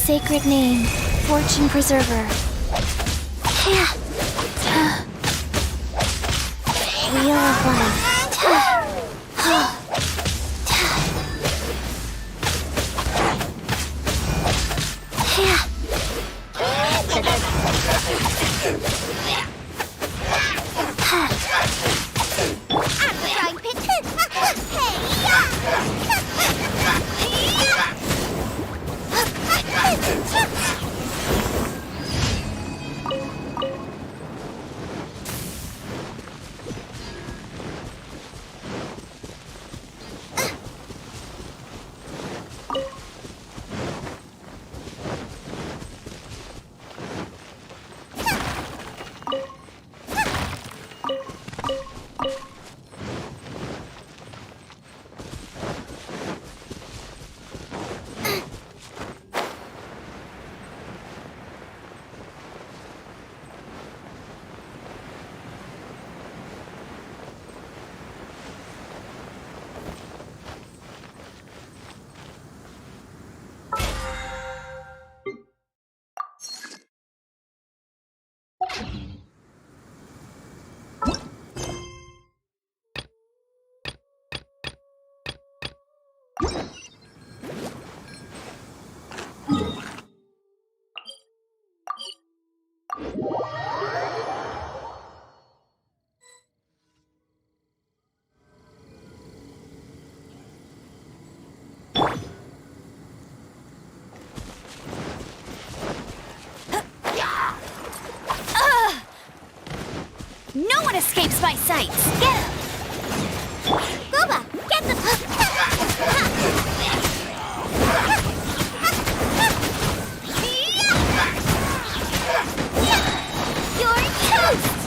sacred name, Fortune Preserver. Wheel of Life. No one escapes my sights! Get him! Booba, get the... You're toast!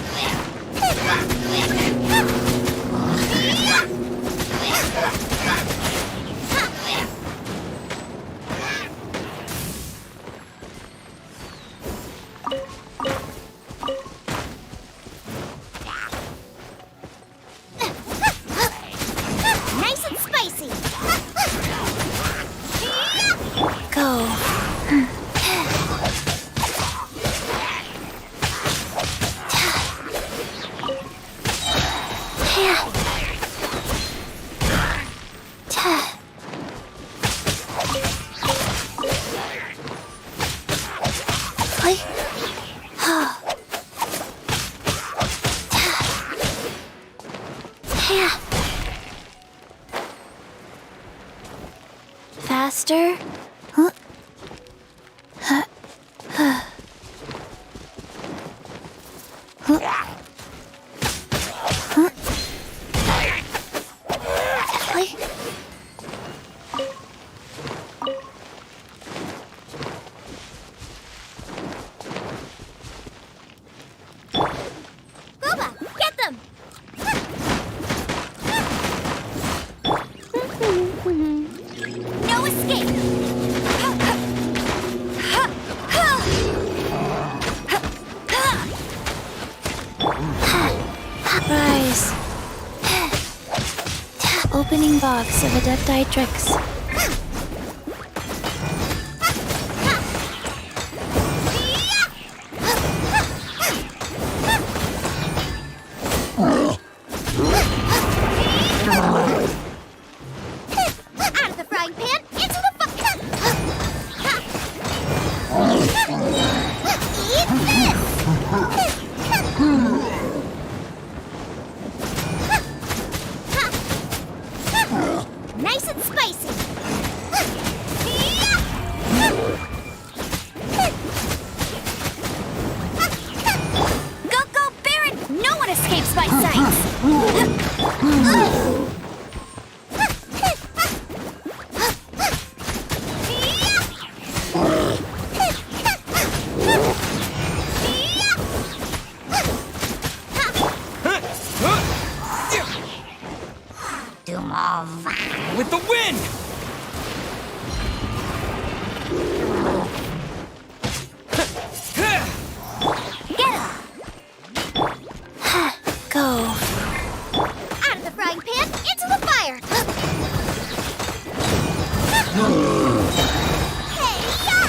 Nice and spicy! Go. Faster. Huh? Huh? Huh? Huh? Huh? Really? Booba, get them! No escape! Rise. Opening box of Adepti Tricks. Out of the frying pan, into the Eat this! Nice and spicy! Go, go, Baron! No one escapes my sights! With the wind! Get him! Go. Out of the frying pan, into the fire! Hey-ya!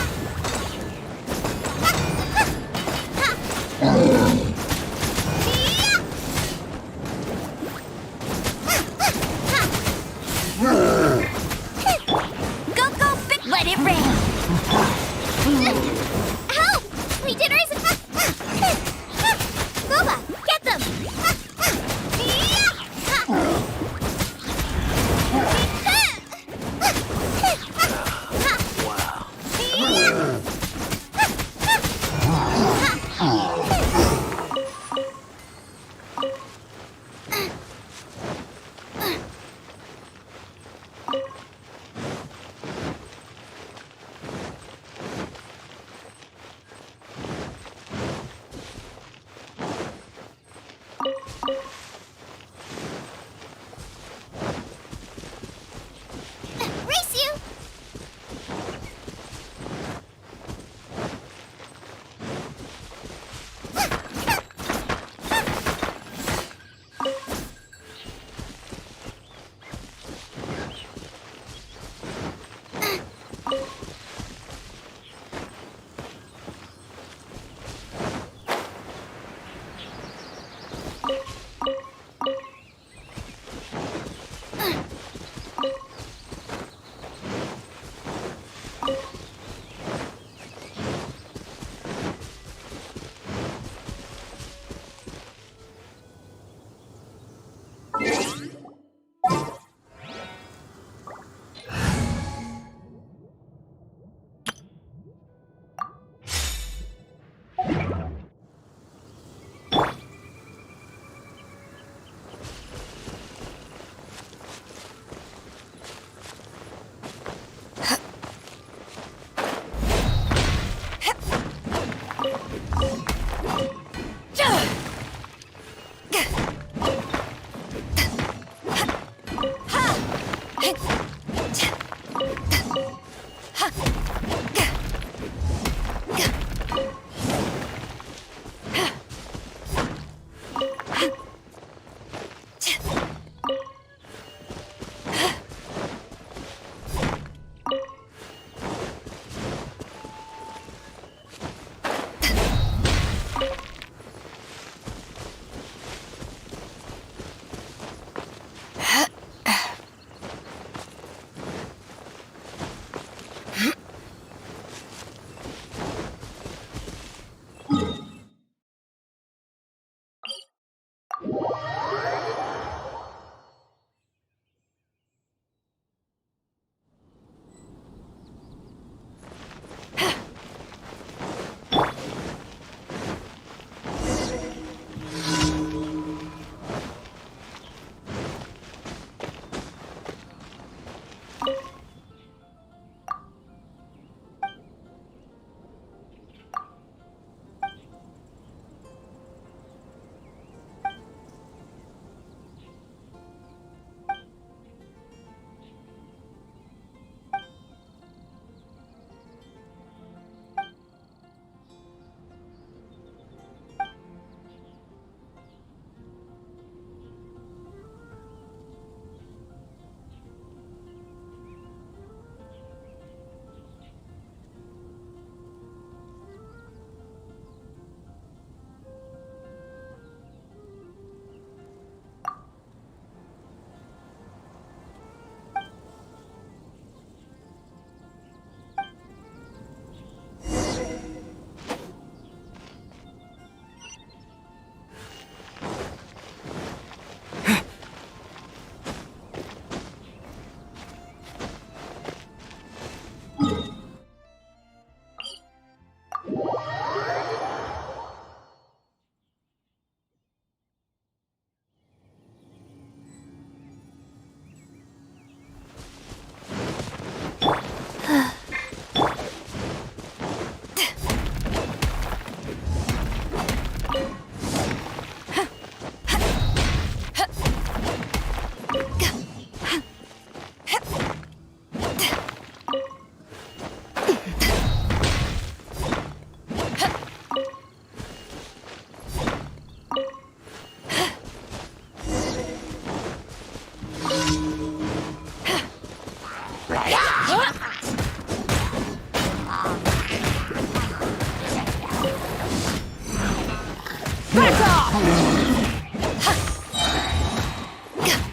Back off!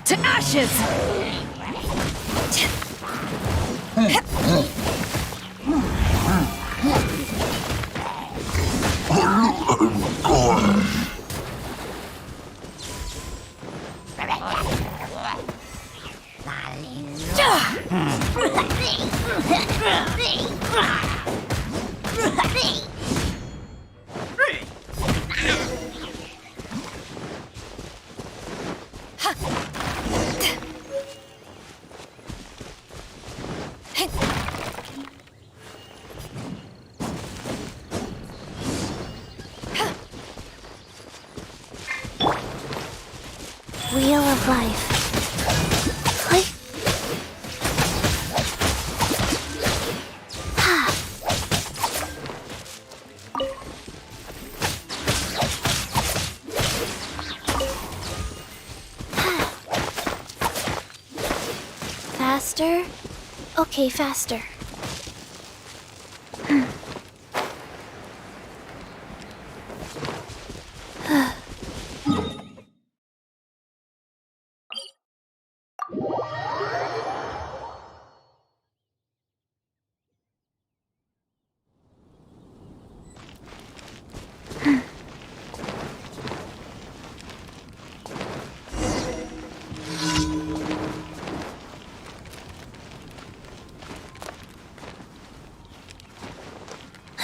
To ashes! Wheel of life. Click. Ha. Faster? Okay, faster.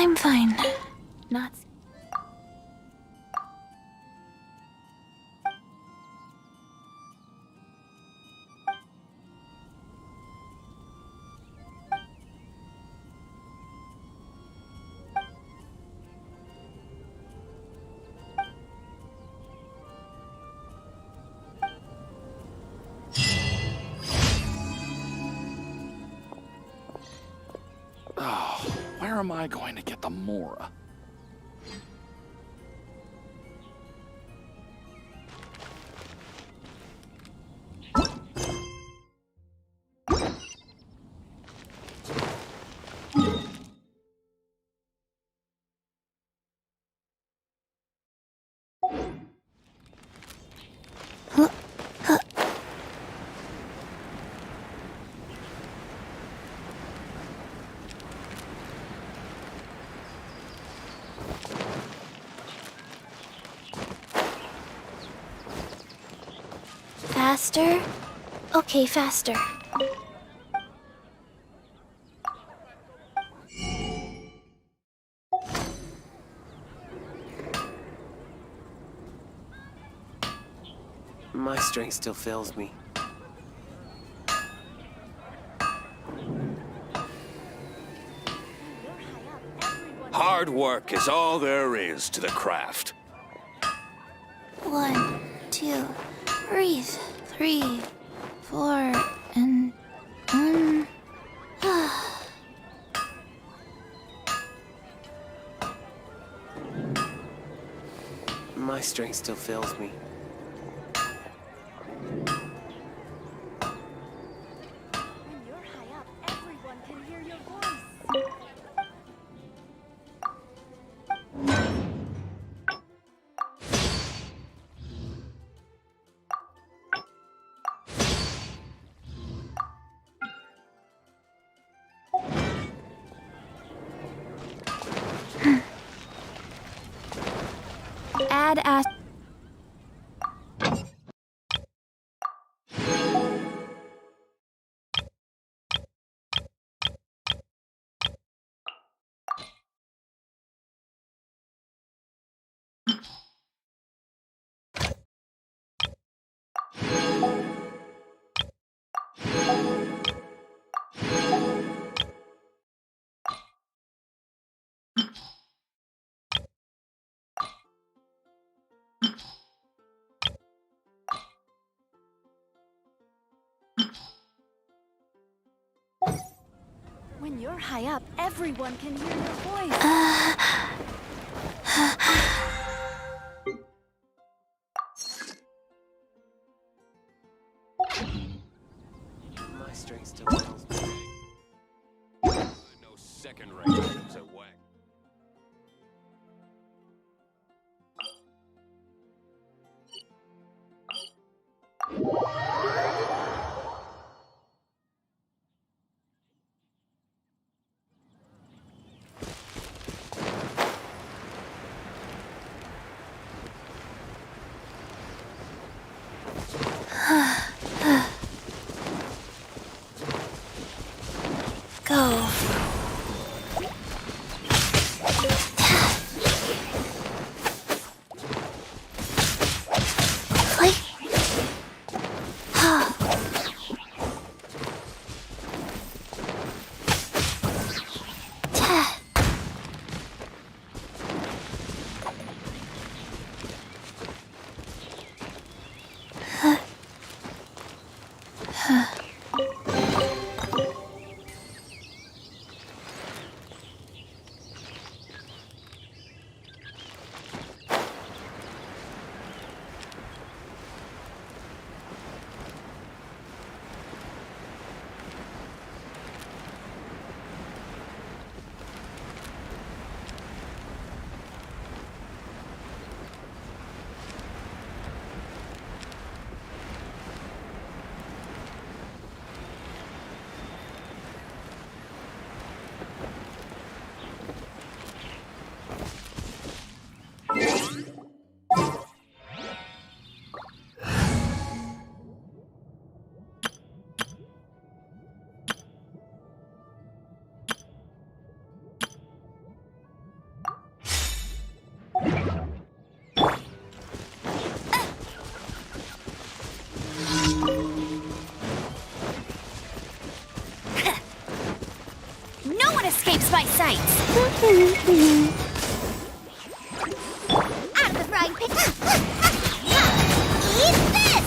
I'm fine. Not. Oh, where am I going to get the Mora? Faster? Okay, faster. My strength still fails me. Hard work is all there is to the craft. 1, 2, breathe. 3, 4, and My strength still fails me. When you're high up, everyone can hear your voice. add as. When you're high up, everyone can hear your voice. My strength still fails me. second-rate items at Wang. Go. Click. No one escapes my sights! Out of the frying pan! Eat this!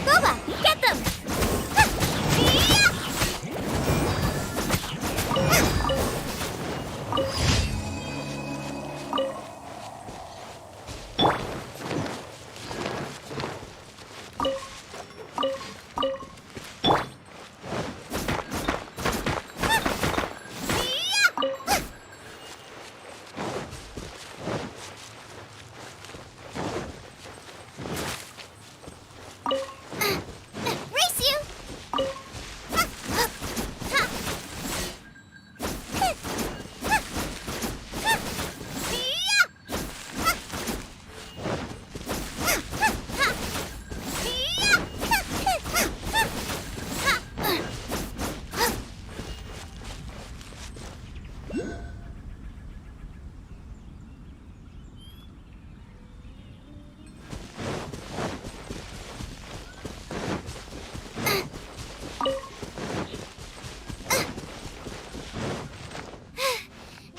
Boba, get them! Race you!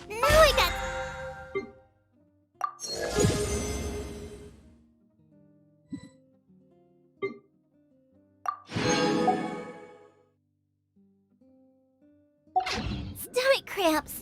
Now I got... stomach cramps.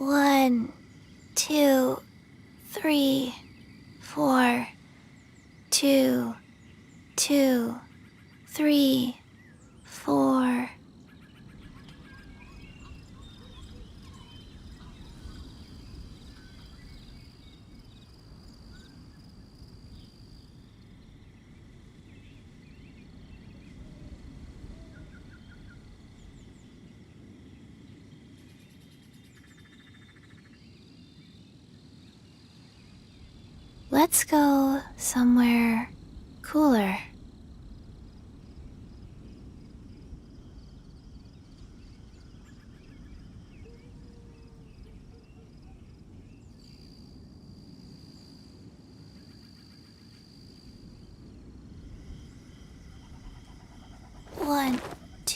One, two, three, four. 2, 2, 3, 4. Let's go somewhere cooler.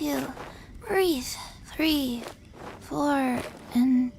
2. Breathe. 3, 4, and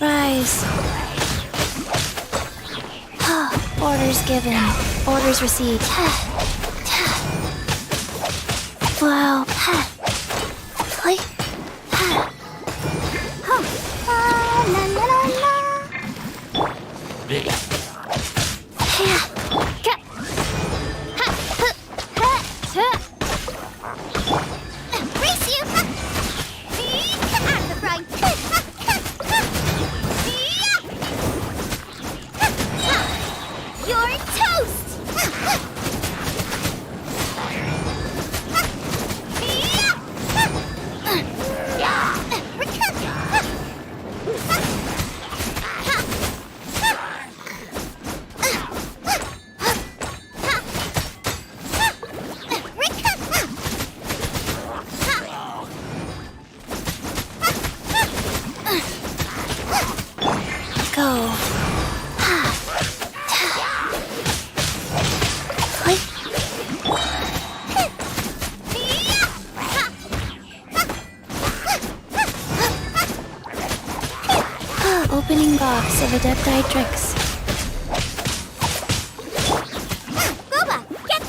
rise. Orders given. Orders received. Wow. Like. Race you! Out of the frying pan! You're toast! Go. Opening box of Adepti tricks. Boba, get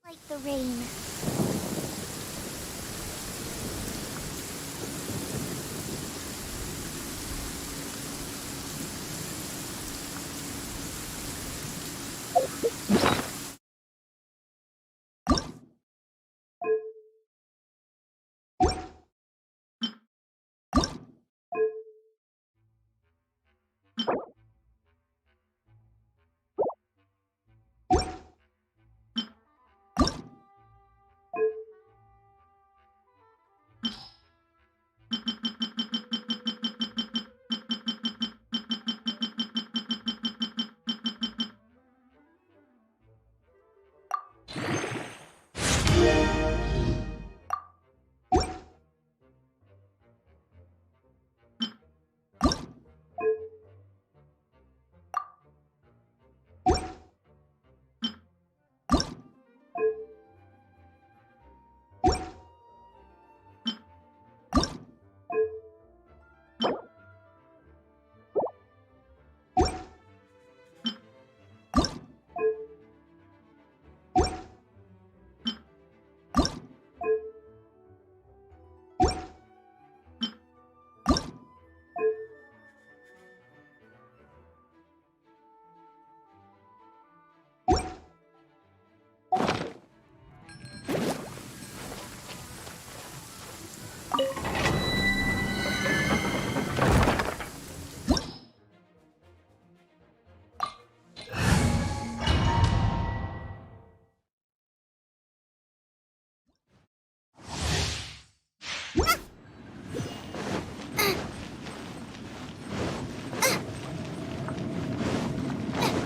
Like the rain.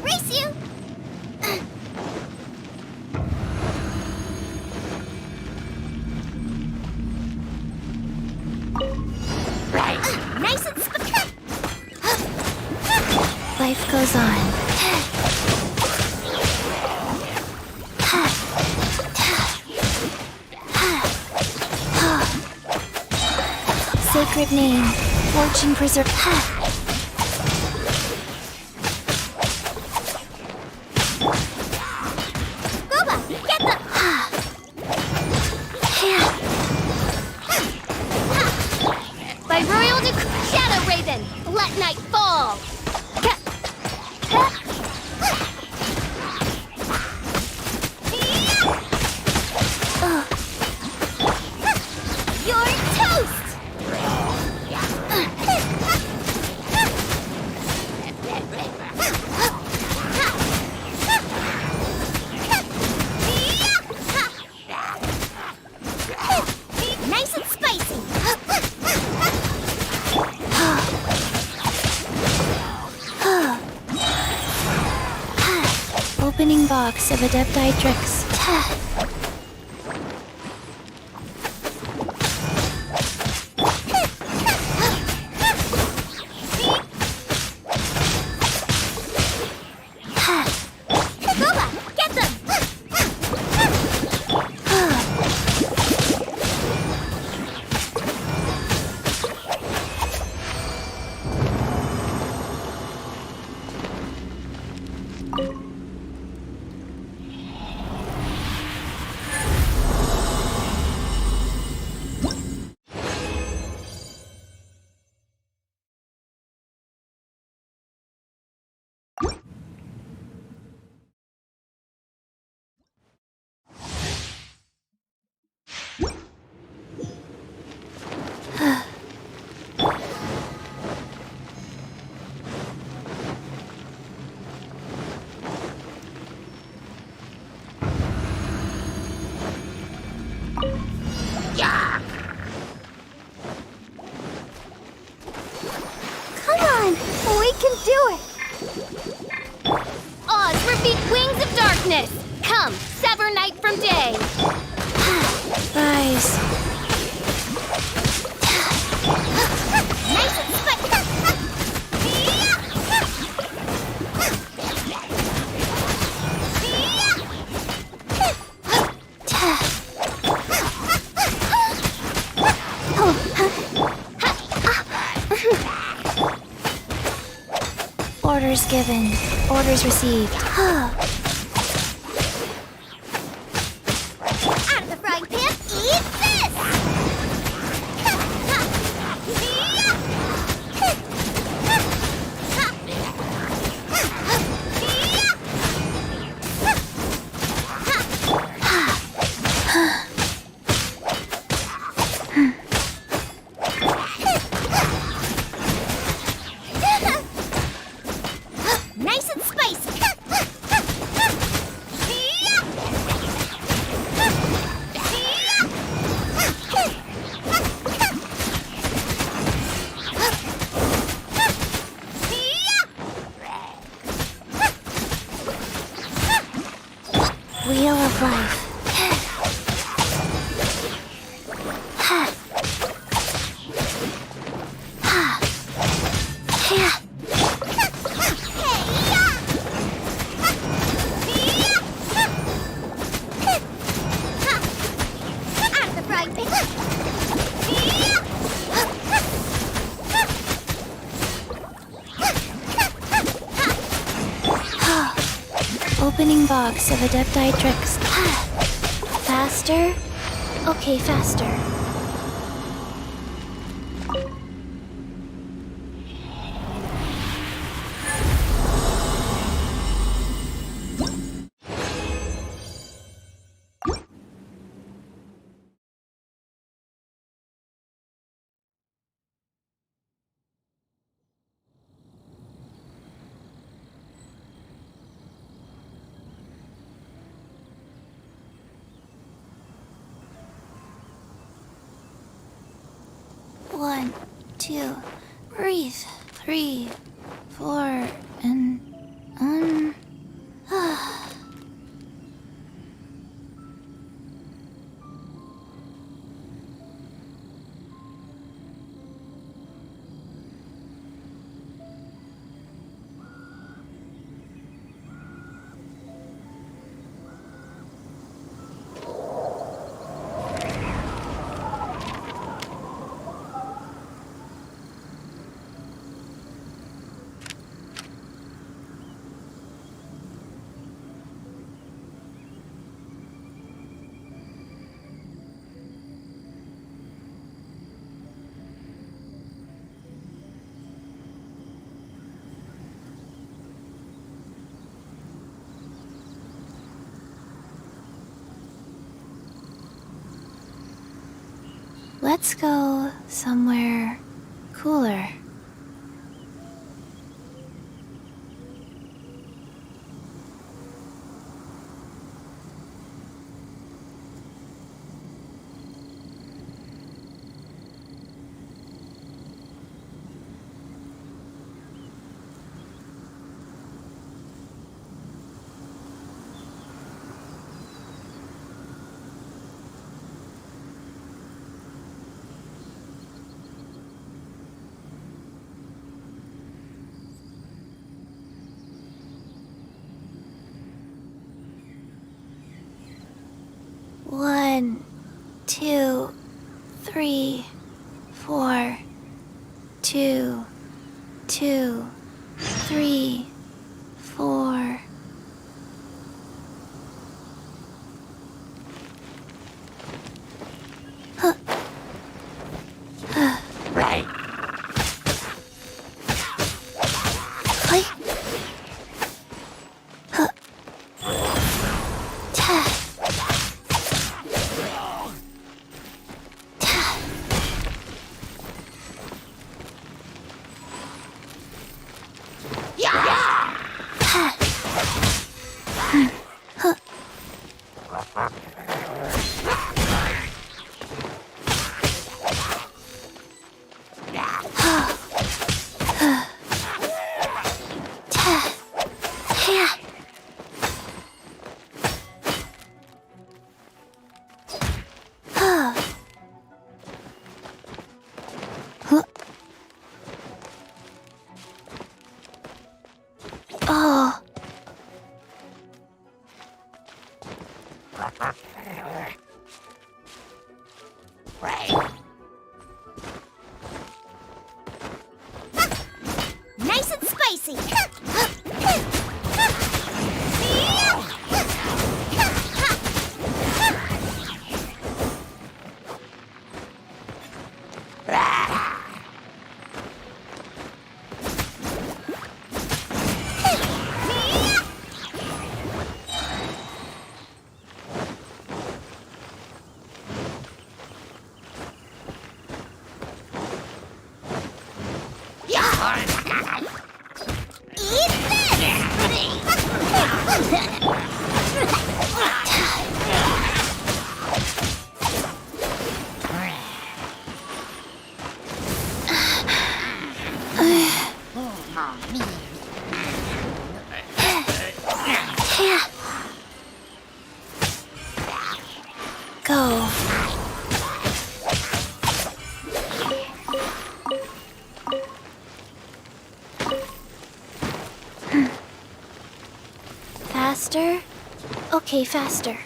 Race you! Nice and Life goes on. Sacred name, fortune preserve. Boba, get the... By royal decree, Shadow Raven, let night fall. You're toast! Nice and spicy. Opening box of Adepti tricks. Boba, get them! Come on, we can do it. Oz, repeat wings of darkness. Come, sever night from day. Rise. Nice and Orders given. Orders received. box of adepti tricks. Faster? Okay, faster. One, two, breathe. 3, 4, and let's go somewhere cooler. One, 2, 3, 4, 2, 2, 3, 4. Right. Oh. Nice and spicy. Go. Faster? Okay, faster.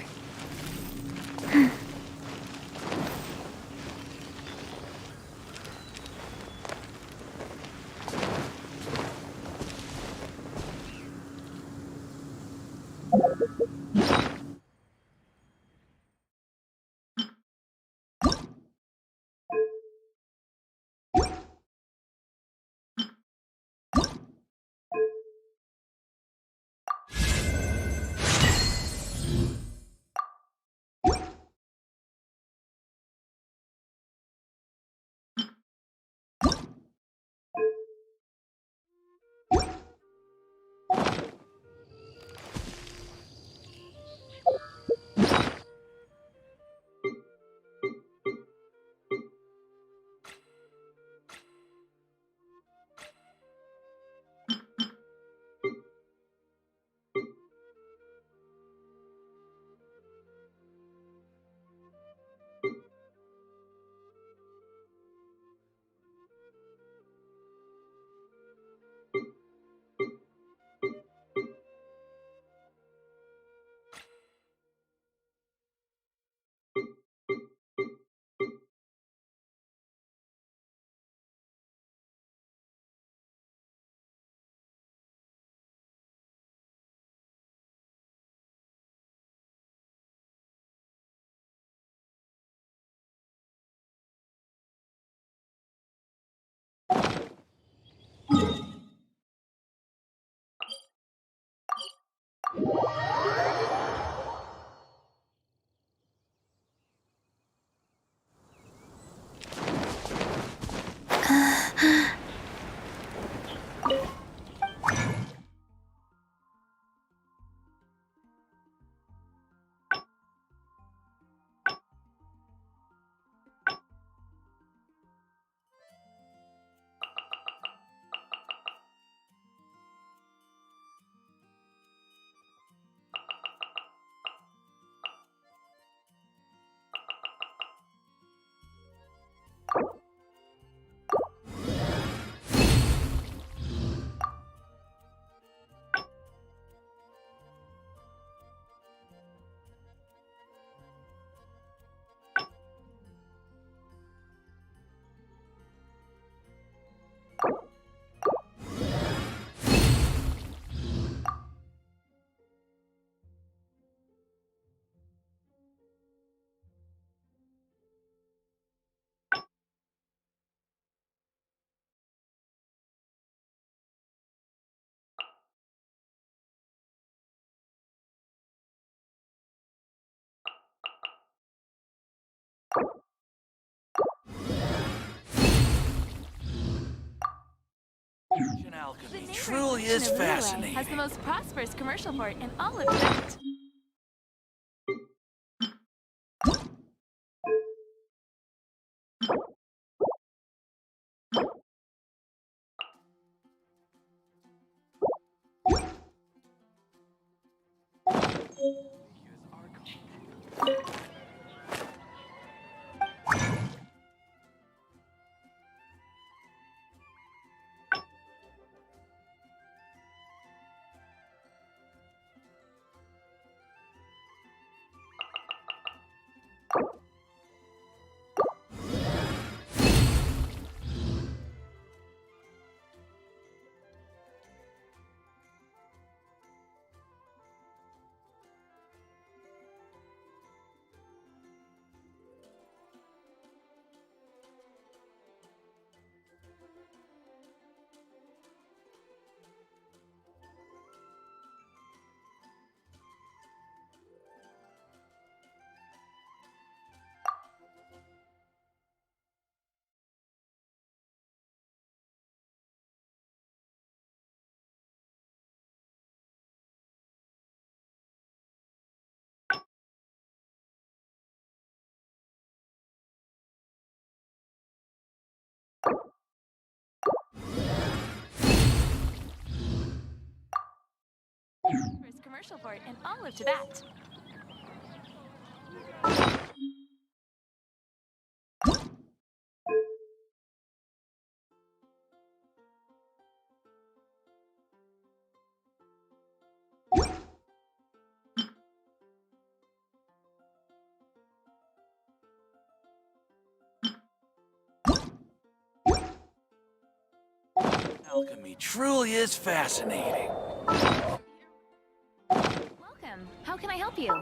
Alchemy truly is fascinating. Has the most prosperous commercial port in all of Tibet. Prosperous commercial port in all of Tibet. Alchemy truly is fascinating. Welcome. How can I help you?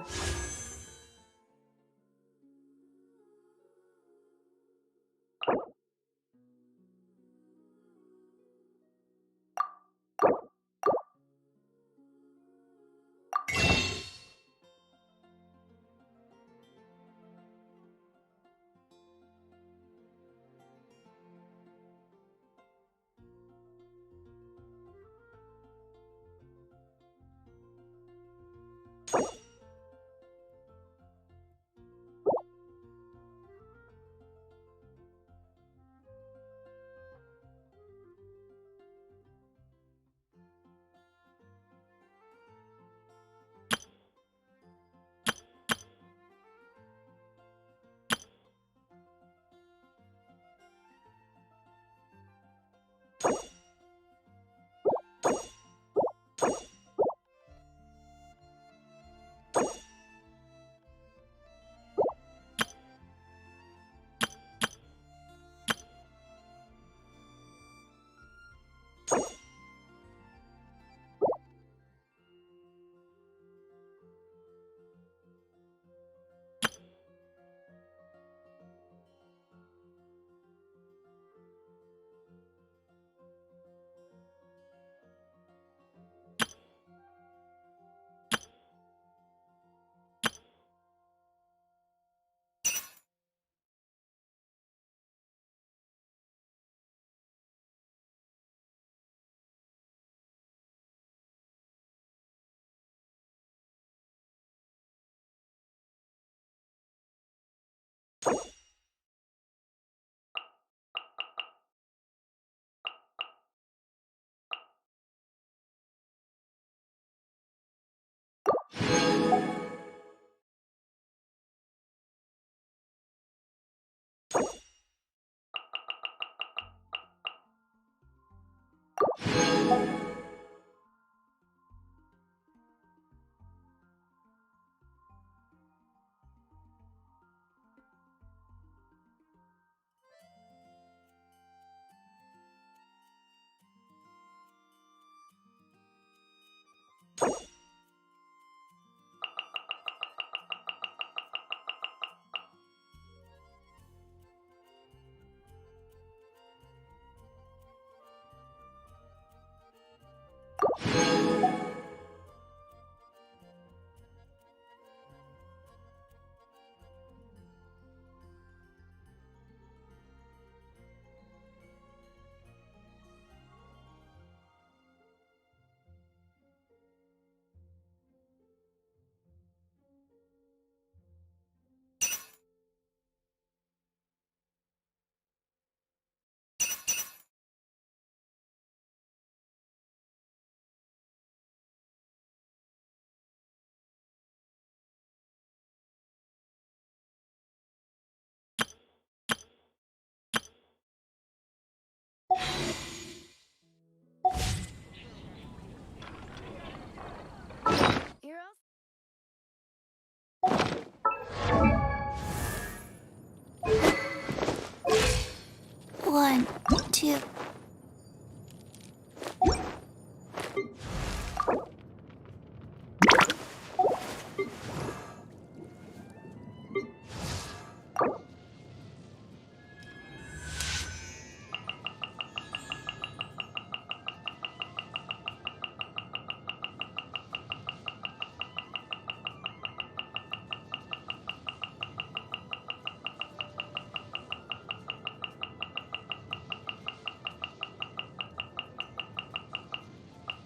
You're all 1, 2.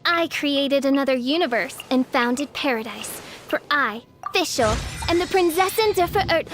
I created another universe and founded paradise. For I, Fischl, am the Prinzessin der Verirrt.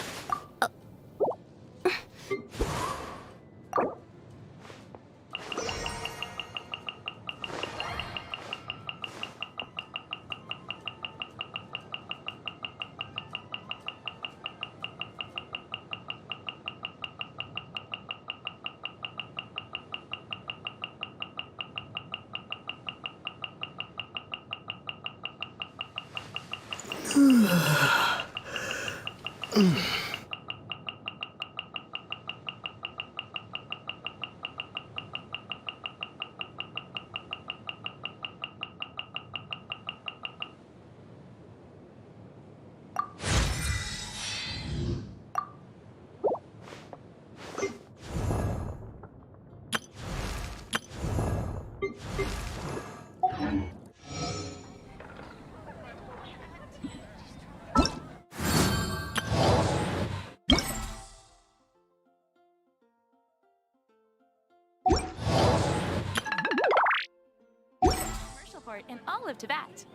commercial port in all of Tibet.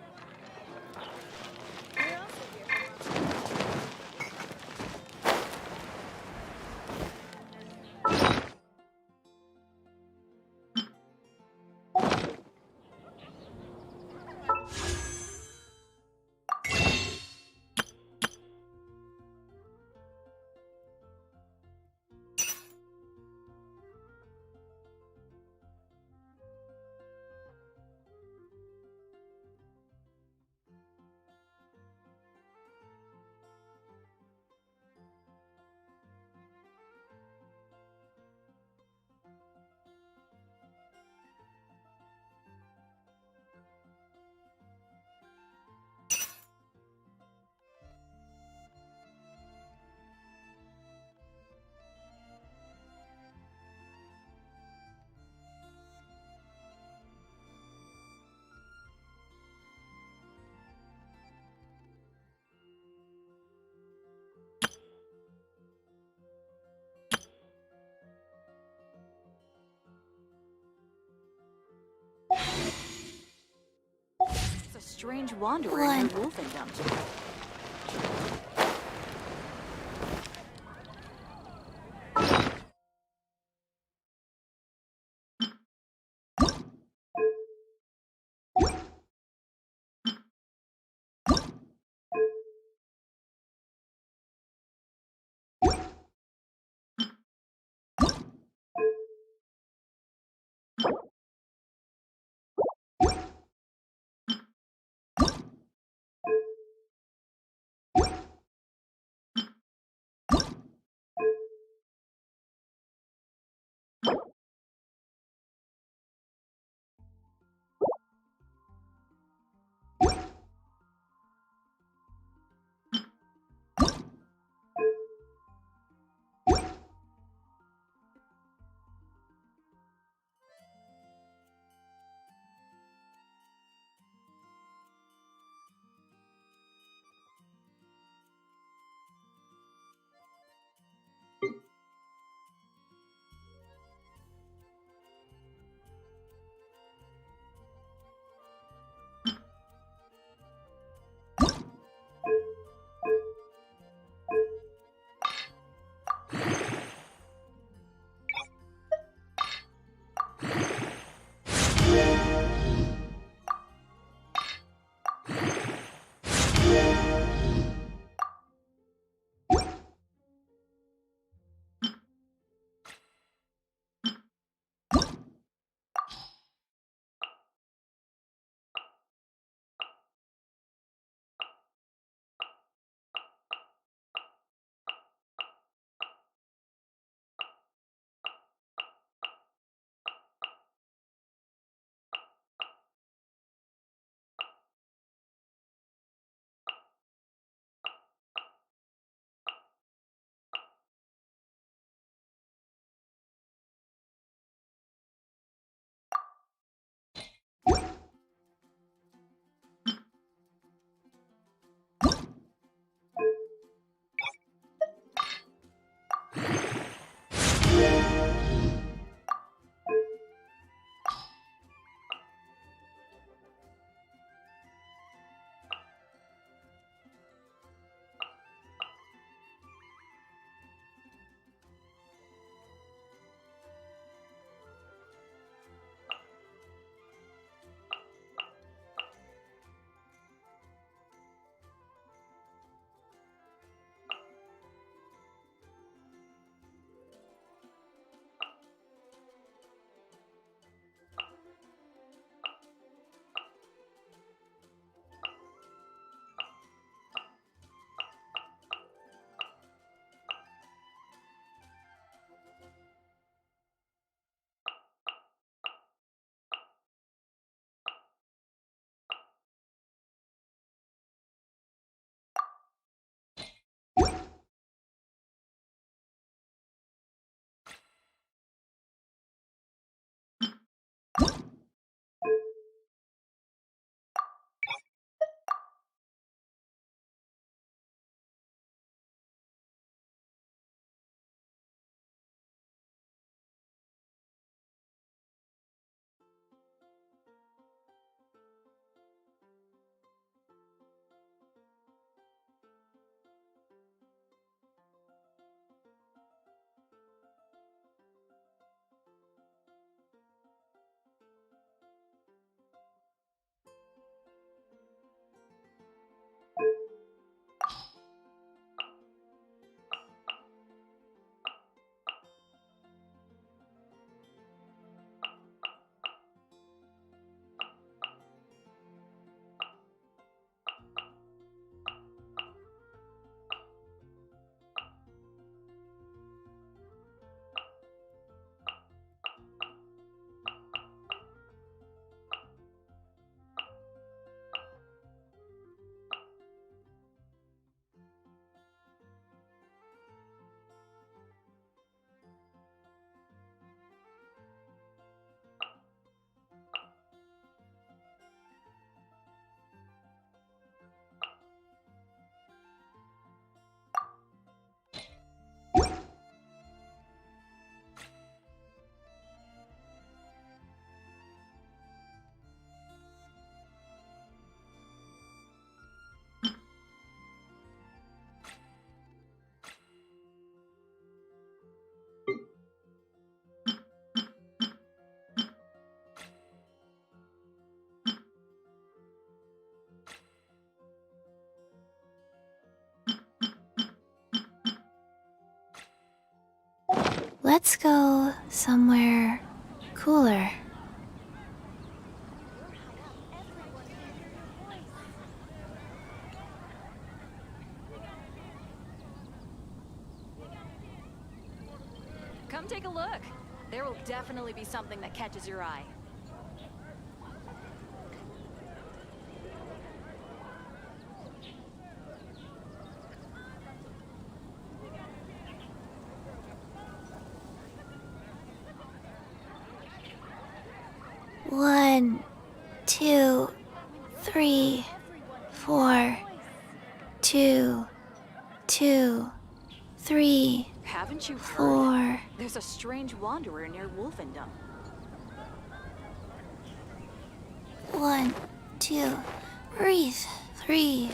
You're also here. It's a strange wanderer in your wolfendom. Let's go somewhere cooler. Come take a look. There will definitely be something that catches your eye. One, two, three, four. 2, 2, 3, Haven't you heard? 4. There's a strange wanderer near Wolfendom. 1, 2, breathe. 3,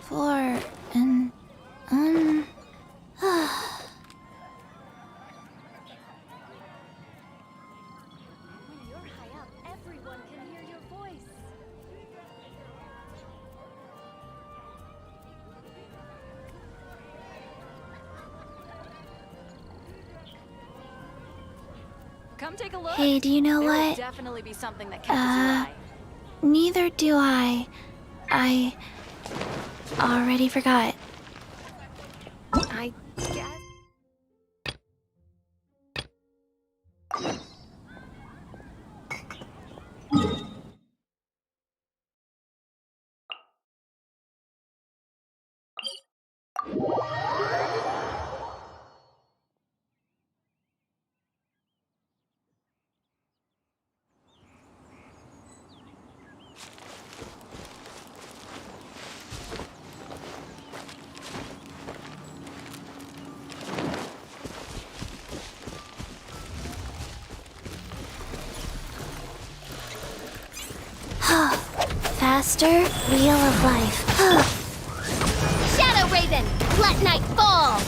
4, and When you're high up, everyone can hear your voice. Come take a look. Hey, do you know There will what? definitely be something that catches your eye. Neither do I. I already forgot. I guess. Faster, wheel of life. Shadow Raven, let night fall.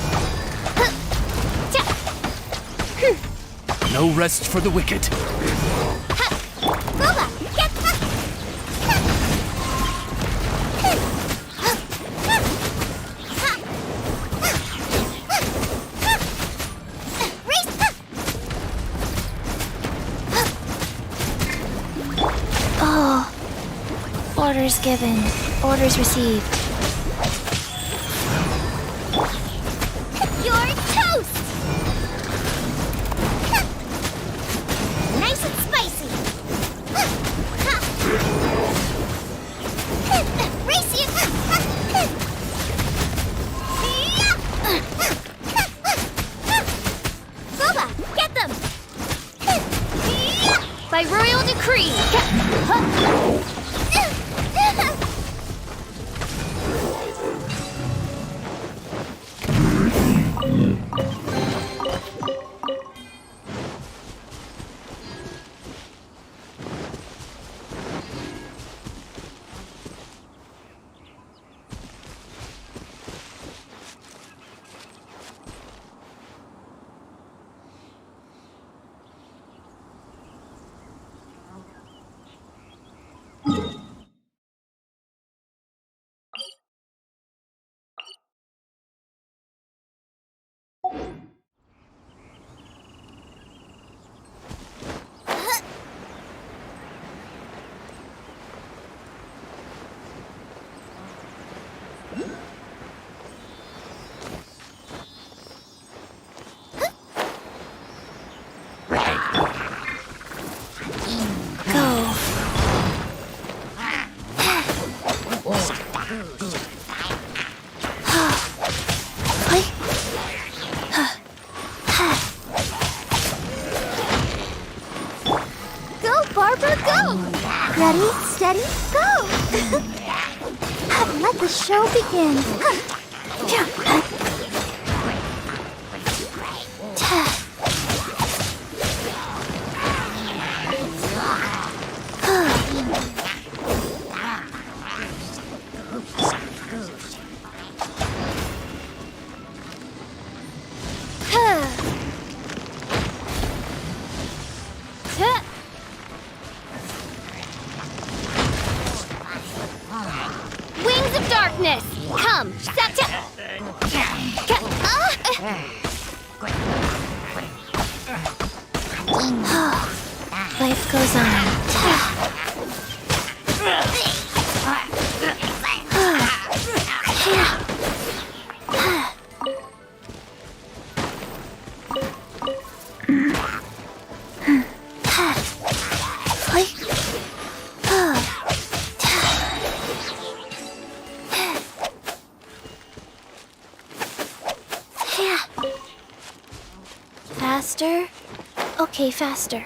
No rest for the wicked. Boba, get Oh. Orders given. Orders received. You're toast! Nice and spicy! Race you! Boba, get them! By royal decree! Go. Go, Barbara, go! Ready, steady, go! Let the show begin. Wings of darkness, come, set Life goes on. Faster? Okay, faster.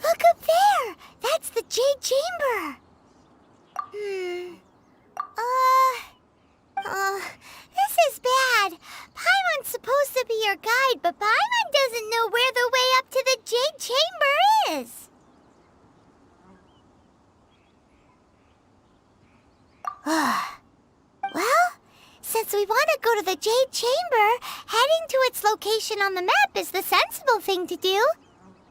Look up there! That's the Jade Chamber! This is bad. Paimon's supposed to be your guide, but Paimon doesn't know where the way up to the Jade Chamber is. Well, since we want to go to the Jade Chamber, heading to its location on the map is the sensible thing to do.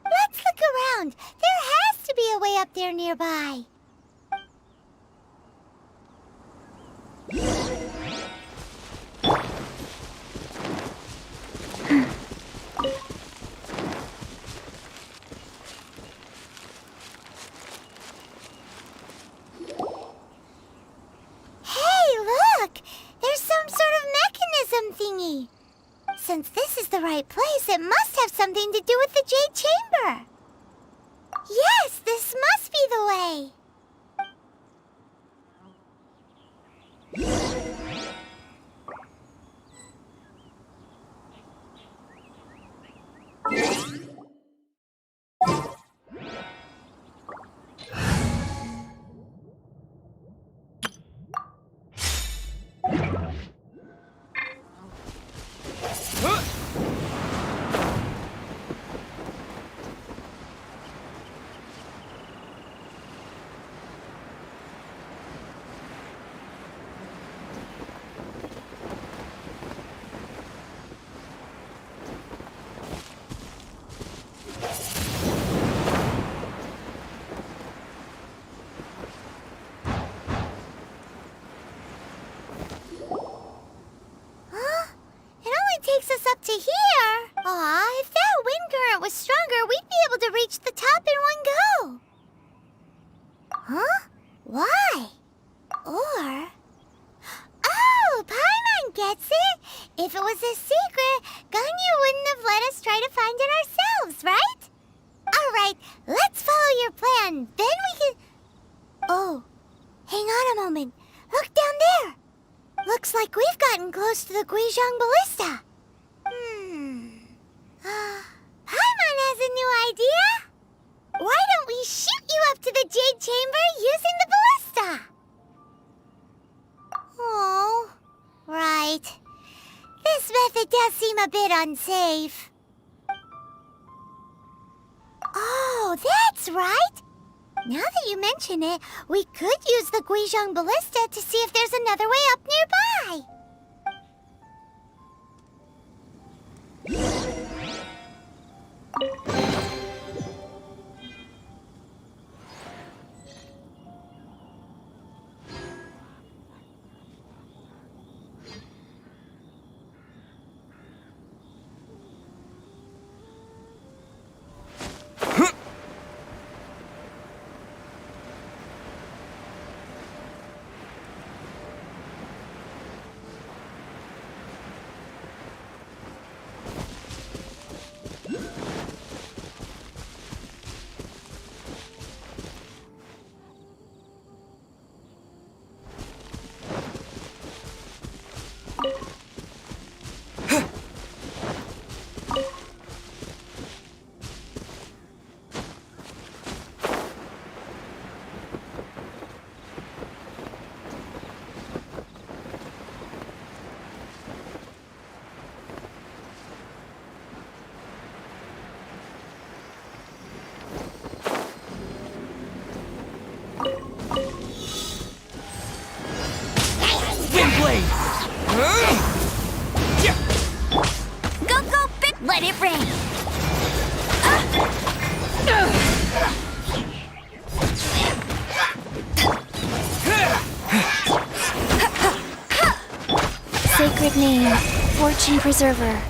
Let's look around. There has to be a way up there nearby. Hey, look! There's some sort of mechanism thingy. Since this is the right place, it must have something to do with the Jade Chamber. Yes, this must be the way. Takes us up to here. Aw, if that wind current was stronger, we'd be able to reach the top in one go. Huh? Why? Or... Oh, Paimon gets it. If it was a secret, Ganyu wouldn't have let us try to find it ourselves, right? All right, let's follow your plan. Then we can... Oh, hang on a moment. Look down there. Looks like we've gotten close to the Guizhong Ballista. Paimon has a new idea. Why don't we shoot you up to the Jade Chamber using the ballista? Oh, right. This method does seem a bit unsafe. Oh, that's right. Now that you mention it, we could use the Guizhong Ballista to see if there's another way up nearby. Go, go, big. Let it rain. Sacred name, fortune preserver.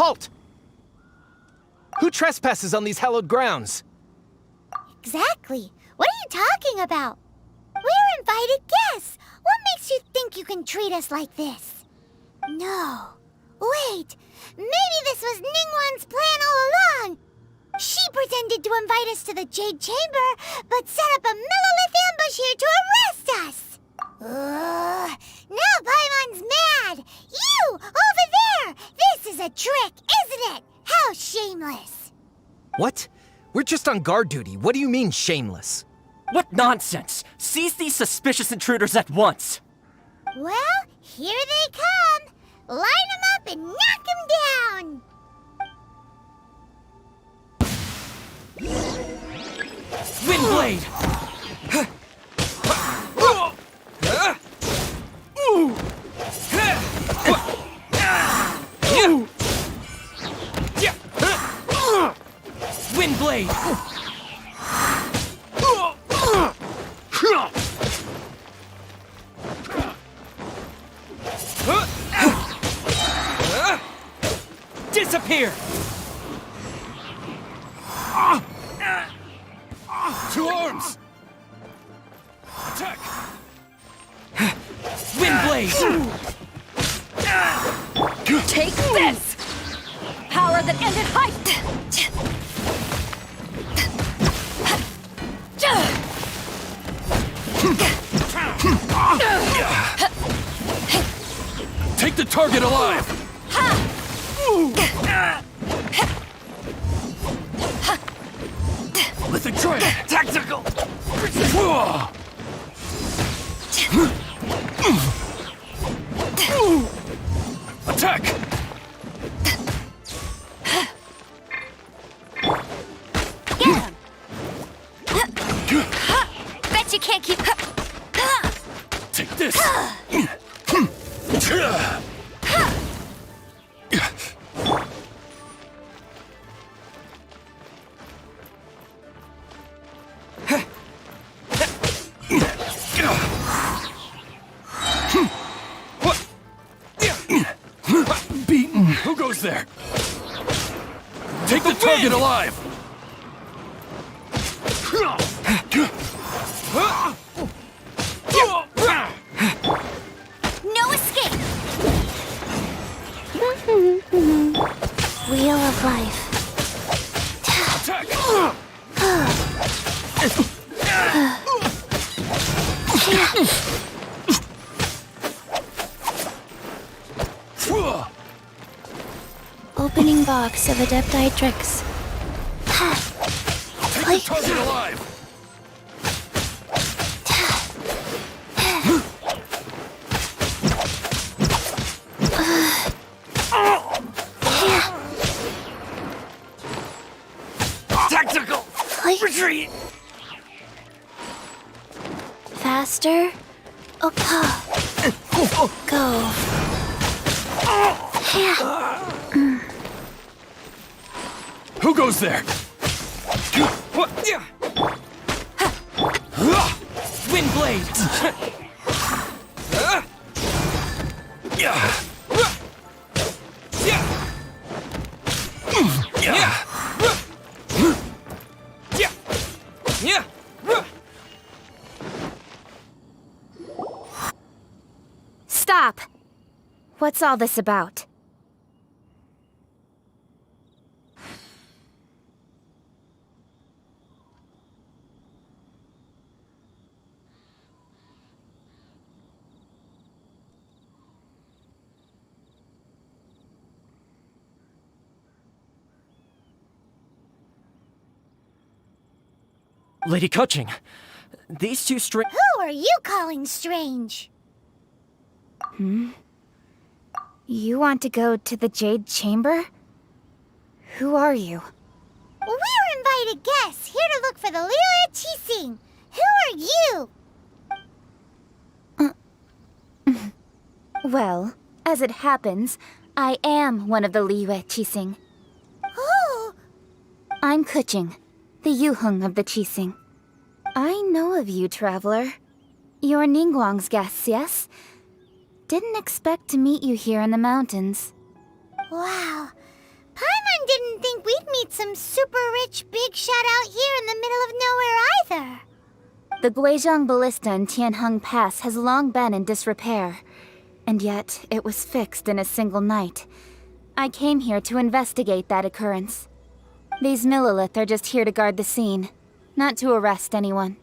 Halt! Who trespasses on these hallowed grounds? Exactly. What are you talking about? We're invited guests. What makes you think you can treat us like this? No. Wait. Maybe this was Ningguang's plan all along. She pretended to invite us to the Jade Chamber, but set up a Millilith ambush here to arrest us. Now Paimon's mad. You, over there. This is a trick, isn't it? How shameless. What? We're just on guard duty. What do you mean, shameless? What nonsense! Seize these suspicious intruders at once! Well, here they come. Line them up and knock them down. Windblade! Windblade! Disappear! To arms! Attack! Windblade! Take this! Power that ended height! Take the target alive! Lithic Triad! Tactical! Attack! Get him! Bet you can't keep... Take this! Beaten! Who goes there? Take the target alive! No escape! Wheel of life. Attack! Opening box of Adepti tricks. Take the target alive! Tactical! Retreat! Faster. Go. Who goes there? Windblade! Stop! What's all this about? Lady Coaching, these two Who are you calling strange? You want to go to the Jade Chamber? Who are you? We're invited guests here to look for the Liyue Qixing. Who are you? Well, as it happens, I am one of the Liyue Qixing. Oh, I'm Kuching, the Yuheng of the Qixing. I know of you, traveler. You're Ningguang's guests, yes? Didn't expect to meet you here in the mountains. wow. Paimon didn't think we'd meet some super rich big shot out here in the middle of nowhere either. The Guizhong Ballista in Tianheng Pass has long been in disrepair, and yet it was fixed in a single night. I came here to investigate that occurrence. These Millilith are just here to guard the scene, not to arrest anyone.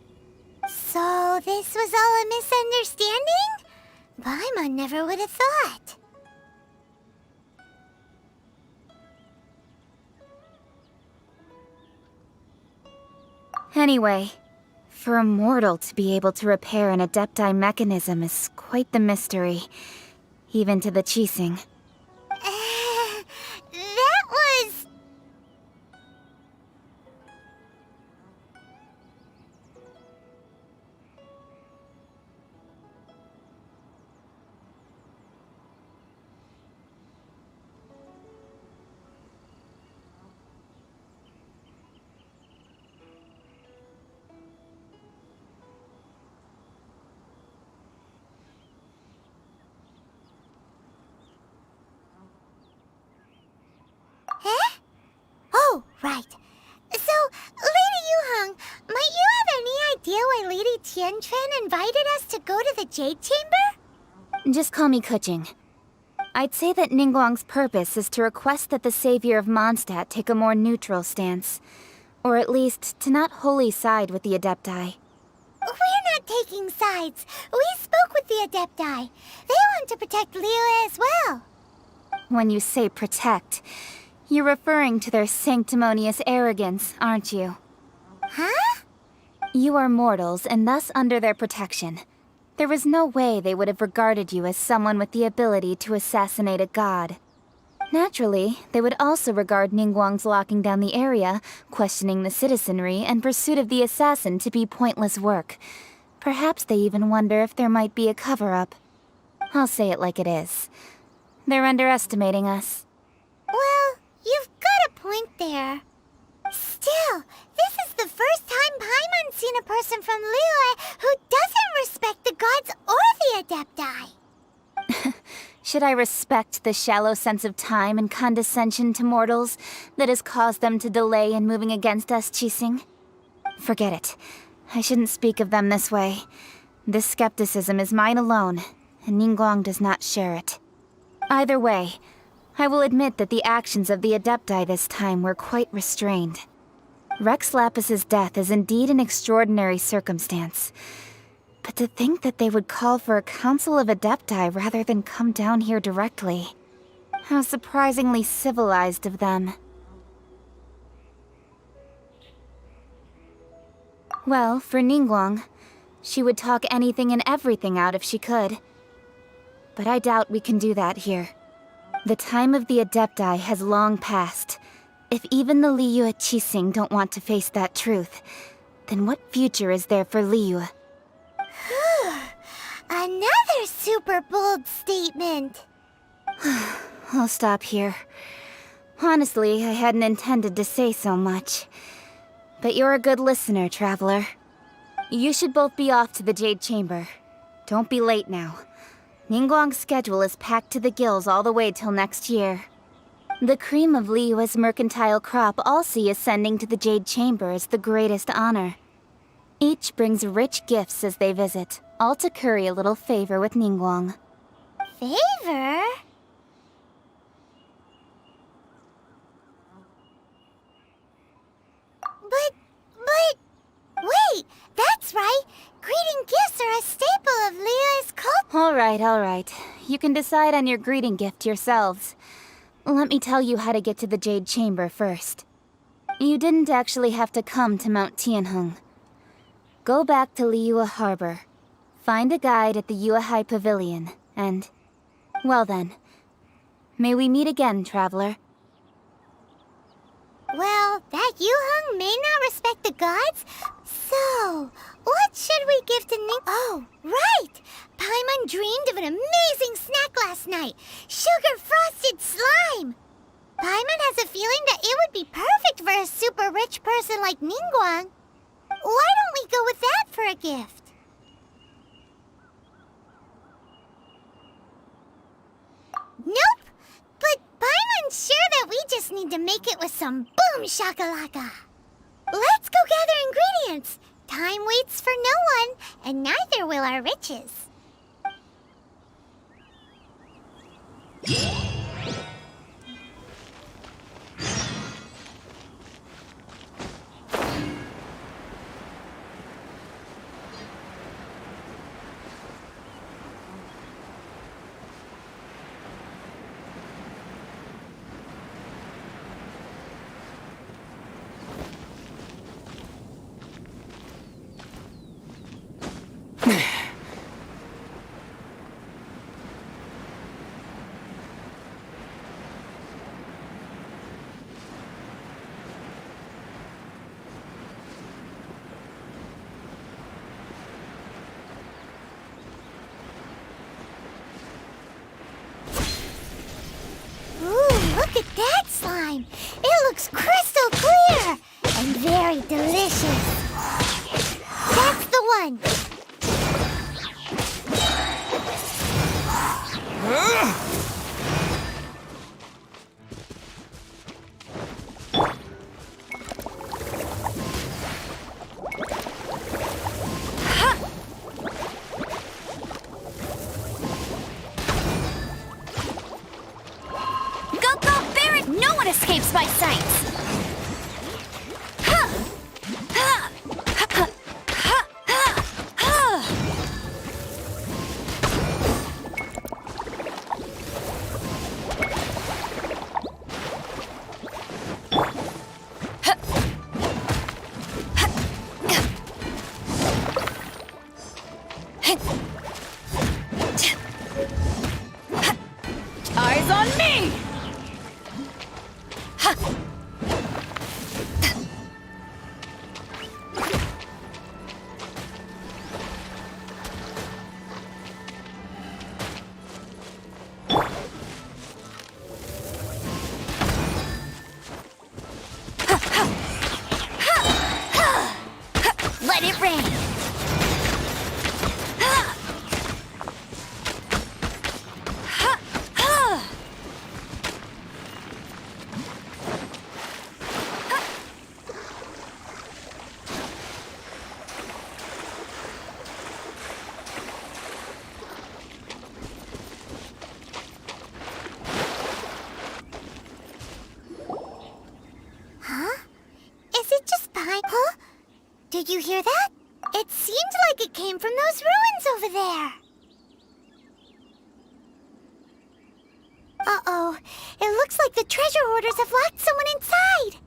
So this was all a misunderstanding? Paimon never would have thought. Anyway, for a mortal to be able to repair an Adepti mechanism is quite the mystery, even to the Qixing. That was... Huh? Oh, right. So, Lady Yuheng, might you have any idea why Lady Tianquan invited us to go to the Jade Chamber? Just call me Kuching. I'd say that Ningguang's purpose is to request that the savior of Mondstadt take a more neutral stance. Or at least, to not wholly side with the Adepti. We're not taking sides. We spoke with the Adepti. They want to protect Liyue as well. When you say protect, you're referring to their sanctimonious arrogance, aren't you? Huh? You are mortals, and thus under their protection. There is no way they would have regarded you as someone with the ability to assassinate a god. Naturally, they would also regard Ningguang's locking down the area, questioning the citizenry, and pursuit of the assassin to be pointless work. Perhaps they even wonder if there might be a cover-up. I'll say it like it is. They're underestimating us. Well, you've got a point there. Still, this is the first time Paimon's seen a person from Liyue who doesn't respect the gods or the Adepti. Should I respect the shallow sense of time and condescension to mortals that has caused them to delay in moving against us, Qixing? Forget it. I shouldn't speak of them this way. This skepticism is mine alone, and Ningguang does not share it. Either way, I will admit that the actions of the Adepti this time were quite restrained. Rex Lapis's death is indeed an extraordinary circumstance. But to think that they would call for a council of Adepti rather than come down here directly. How surprisingly civilized of them. Well, for Ningguang, she would talk anything and everything out if she could. But I doubt we can do that here. The time of the Adepti has long passed. If even the Liyue Qixing don't want to face that truth, then what future is there for Liyue? Another super bold statement. I'll stop here. Honestly, I hadn't intended to say so much. But you're a good listener, Traveler. You should both be off to the Jade Chamber. Don't be late now. Ningguang's schedule is packed to the gills all the way till next year. The cream of Liyue's mercantile crop all see ascending to the Jade Chamber as the greatest honor. Each brings rich gifts as they visit, all to curry a little favor with Ningguang. Favor? Wait, that's right. Greeting gifts are a staple of Liyue's culture. All right. You can decide on your greeting gift yourselves. Let me tell you how to get to the Jade Chamber first. You didn't actually have to come to Mount Tianheng. Go back to Liyue Harbor. Find a guide at the Yuehai Pavilion, and... well then. May we meet again, Traveler. Well, that Yuheng may not respect the gods. So, what should we give to Ning? Oh, right! Paimon dreamed of an amazing snack last night. Sugar-frosted slime! Paimon has a feeling that it would be perfect for a super rich person like Ningguang. Why don't we go with that for a gift? Nope! But Paimon's sure that we just need going to make it with some boom shakalaka. Let's go gather ingredients. Time waits for no one, and neither will our riches. Look at that slime! It looks crystal clear and very delicious. That's the one. No one escapes my sights! Eyes on me! Let it rain! Is it just behind? Huh? Did you hear that? It seemed like it came from those ruins over there. Uh-oh. It looks like the treasure hoarders have locked someone inside.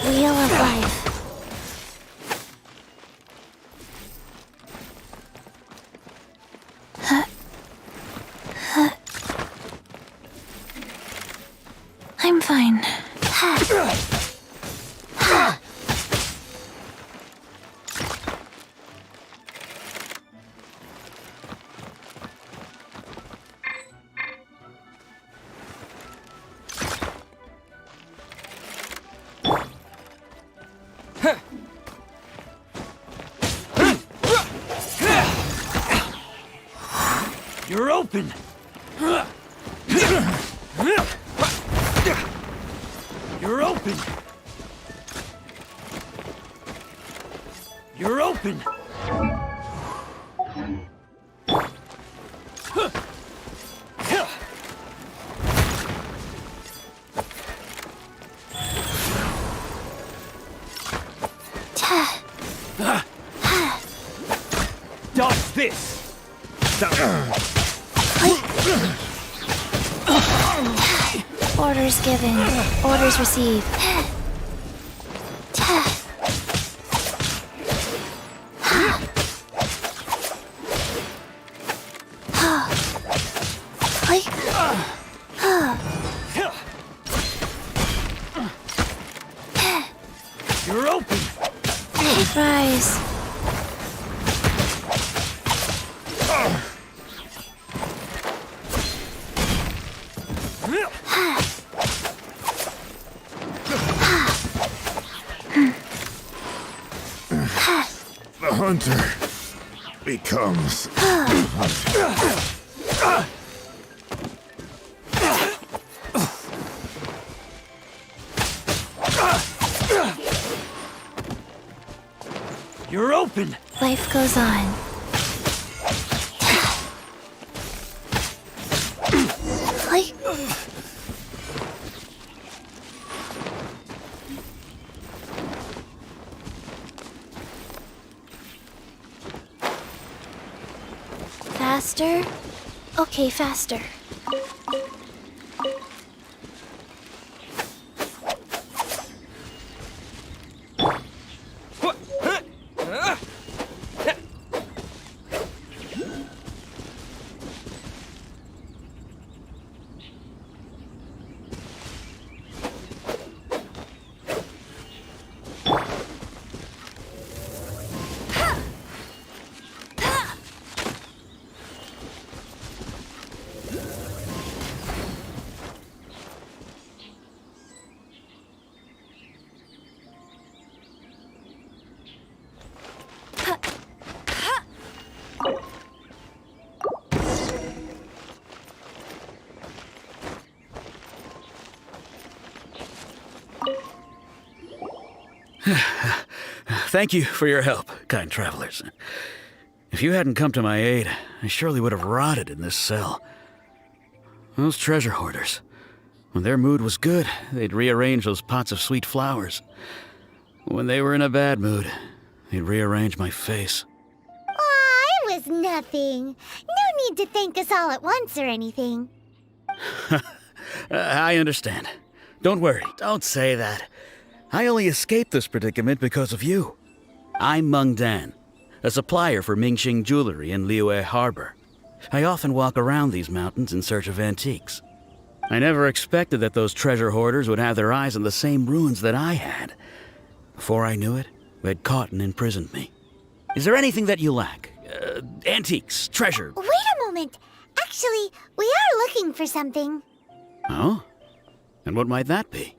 Wheel of life. I'm fine. You're open! You're open! You're open! this. Orders given. Orders received. You're open. Rise. The hunter becomes hunted. You're open. Life goes on. Faster? Okay, faster. Thank you for your help, kind travelers. If you hadn't come to my aid, I surely would have rotted in this cell. Those treasure hoarders, when their mood was good, they'd rearrange those pots of sweet flowers. When they were in a bad mood, they'd rearrange my face. Aw, it was nothing. No need to thank us all at once or anything. I understand. Don't worry, don't say that. I only escaped this predicament because of you. I'm Meng Dan, a supplier for Mingxing jewelry in Liyue Harbor. I often walk around these mountains in search of antiques. I never expected that those treasure hoarders would have their eyes on the same ruins that I had. Before I knew it, they'd caught and imprisoned me. Is there anything that you lack? Antiques, treasure? Wait a moment. Actually, we are looking for something. Oh? And what might that be?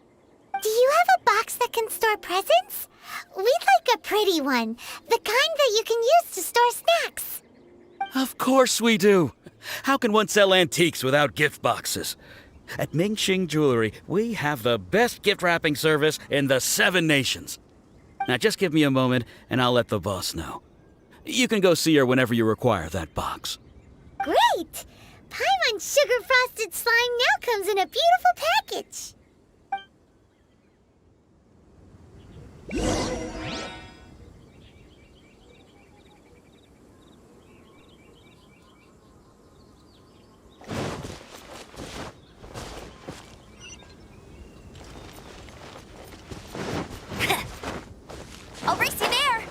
Do you have a box that can store presents? We'd like a pretty one. The kind that you can use to store snacks. Of course we do. How can one sell antiques without gift boxes? At Mingxing Jewelry, we have the best gift wrapping service in the 7 nations. Now just give me a moment and I'll let the boss know. You can go see her whenever you require that box. Great! Paimon sugar frosted slime now comes in a beautiful package. I'll race you there!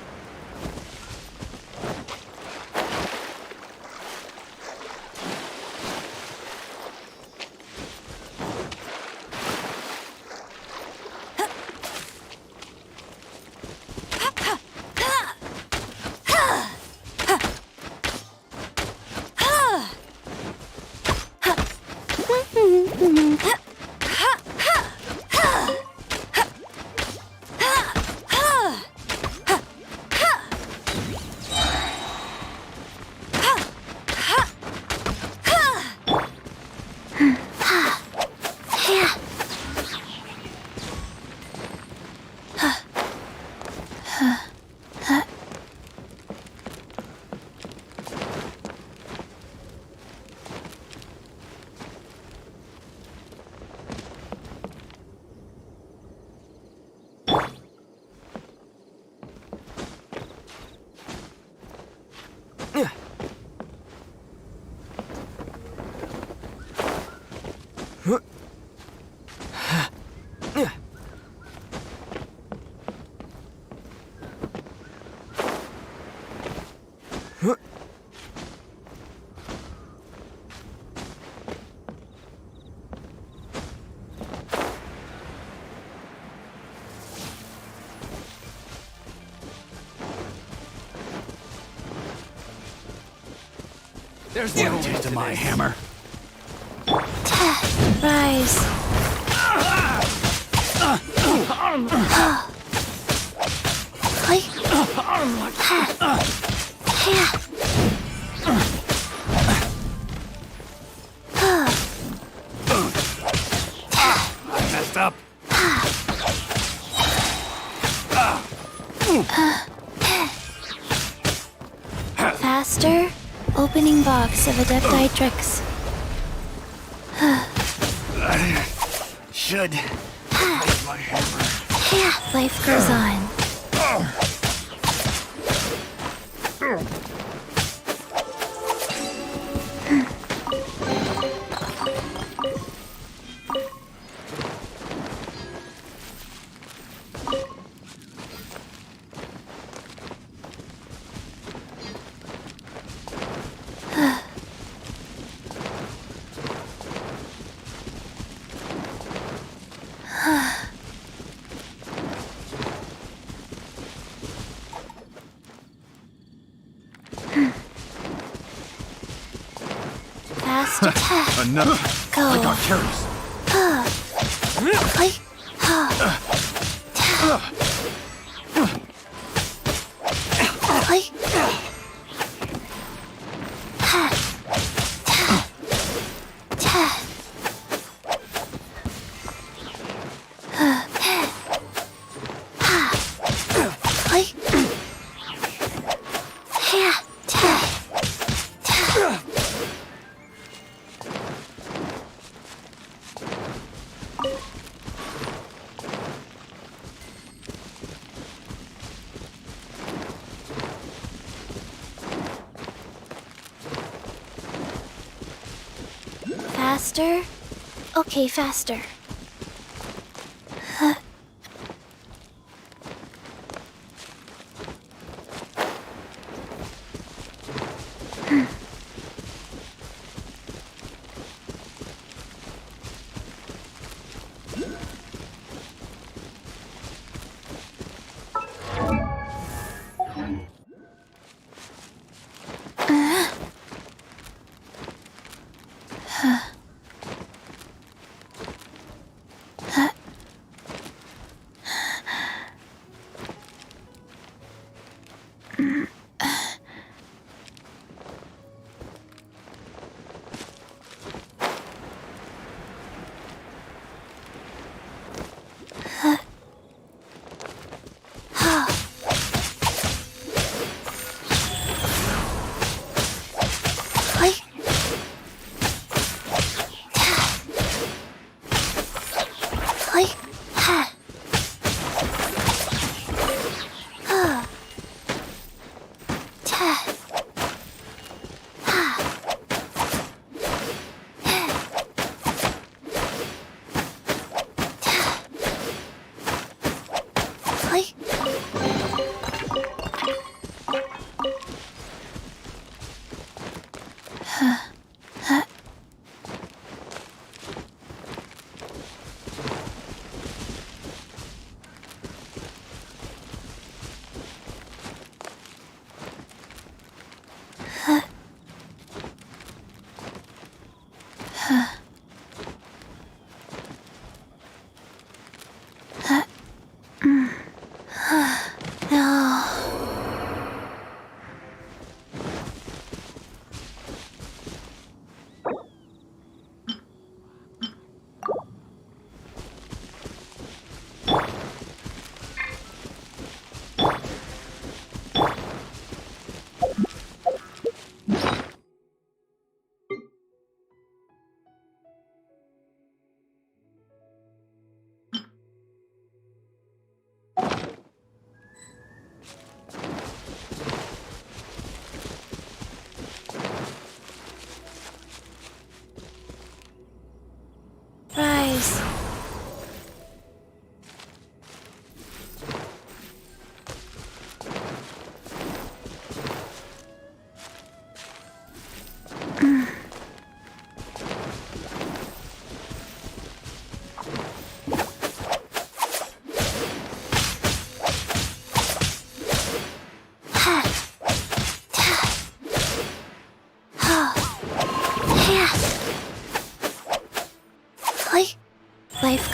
There's Want no a taste way of my to hammer? Rise. I messed up. Faster. Opening box of Adepti tricks. Should taste my hammer. Life goes on. Fast attack. Enough. Go. I got carries. Faster? Okay, faster.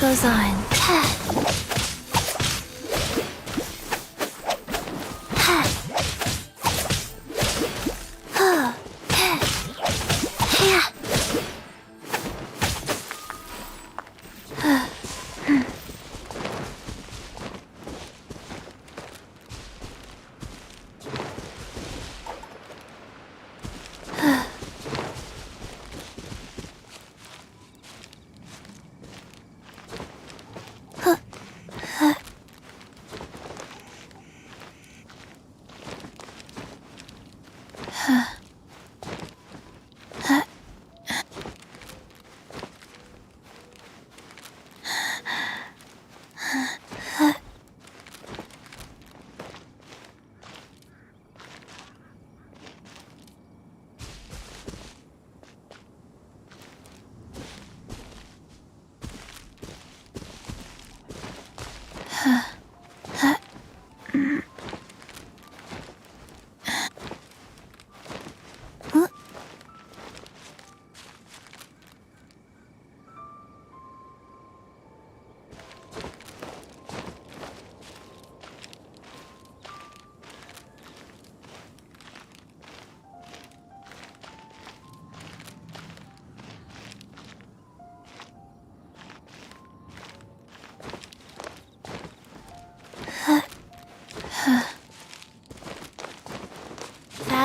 goes on.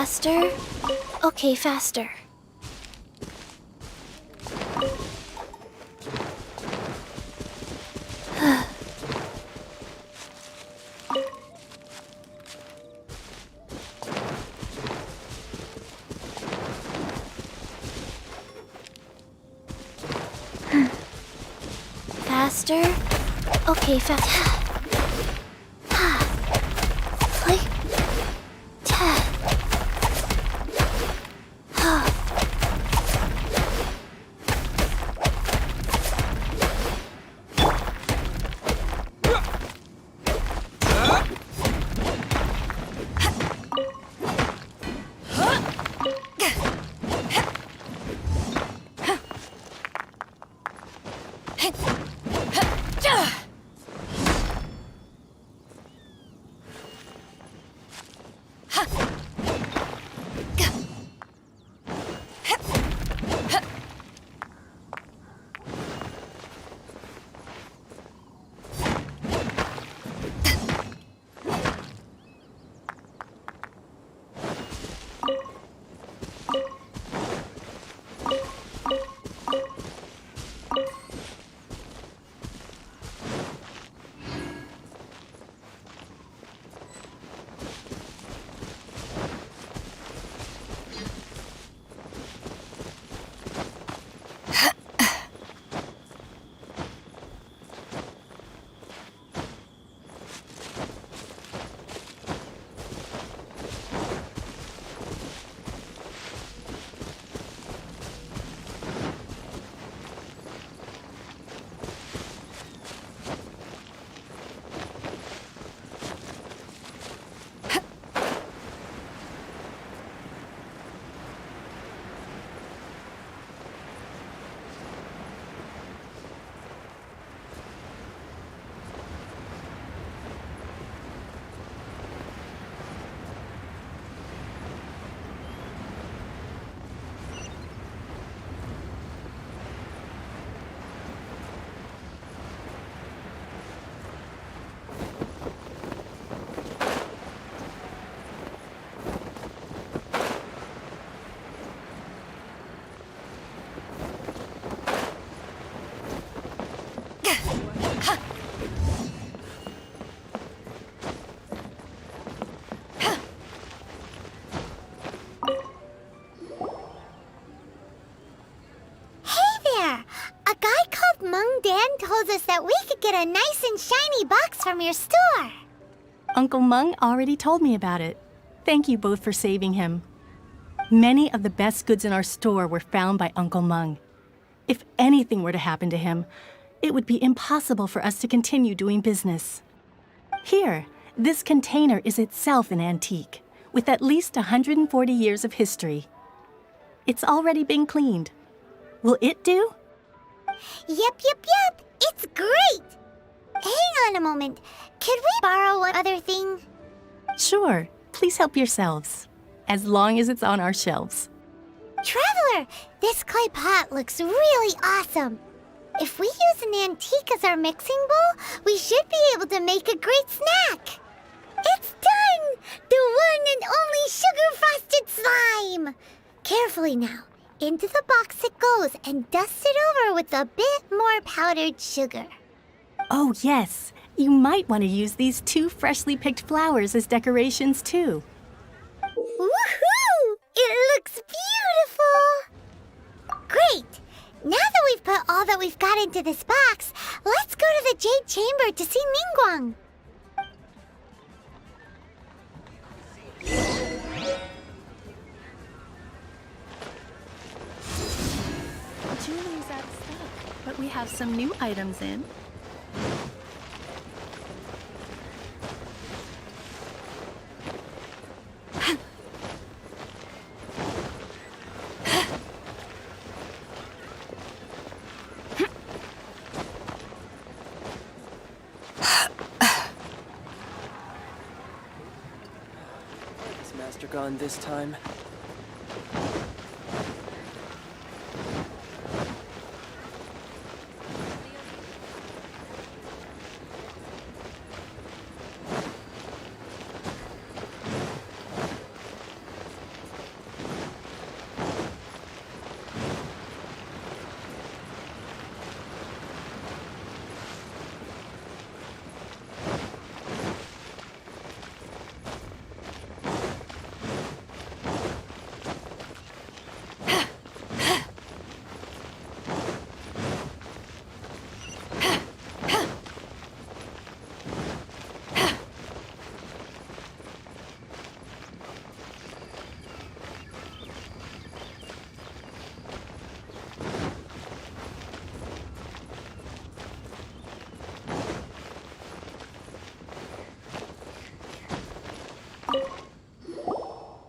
Faster? Okay, faster. Faster? Okay, faster. told us that we could get a nice and shiny box from your store. Uncle Mung already told me about it. Thank you both for saving him. Many of the best goods in our store were found by Uncle Mung. If anything were to happen to him, it would be impossible for us to continue doing business. Here, this container is itself an antique, with at least 140 years of history. It's already been cleaned. Will it do? Yep. It's That's great! Hang on a moment. Could we borrow one other thing? Sure, please help yourselves. As long as it's on our shelves. Traveler, this clay pot looks really awesome. If we use an antique as our mixing bowl, we should be able to make a great snack. It's done! The one and only sugar-frosted slime! Carefully now. Into the box it goes and dust it over with a bit more powdered sugar. Oh, yes. You might want to use these 2 freshly picked flowers as decorations, too. Woohoo! It looks beautiful! Great! Now that we've put all that we've got into this box, let's go to the Jade Chamber to see Ningguang. Jewelry's out of stock, but we have some new items in. Is Master gone this time?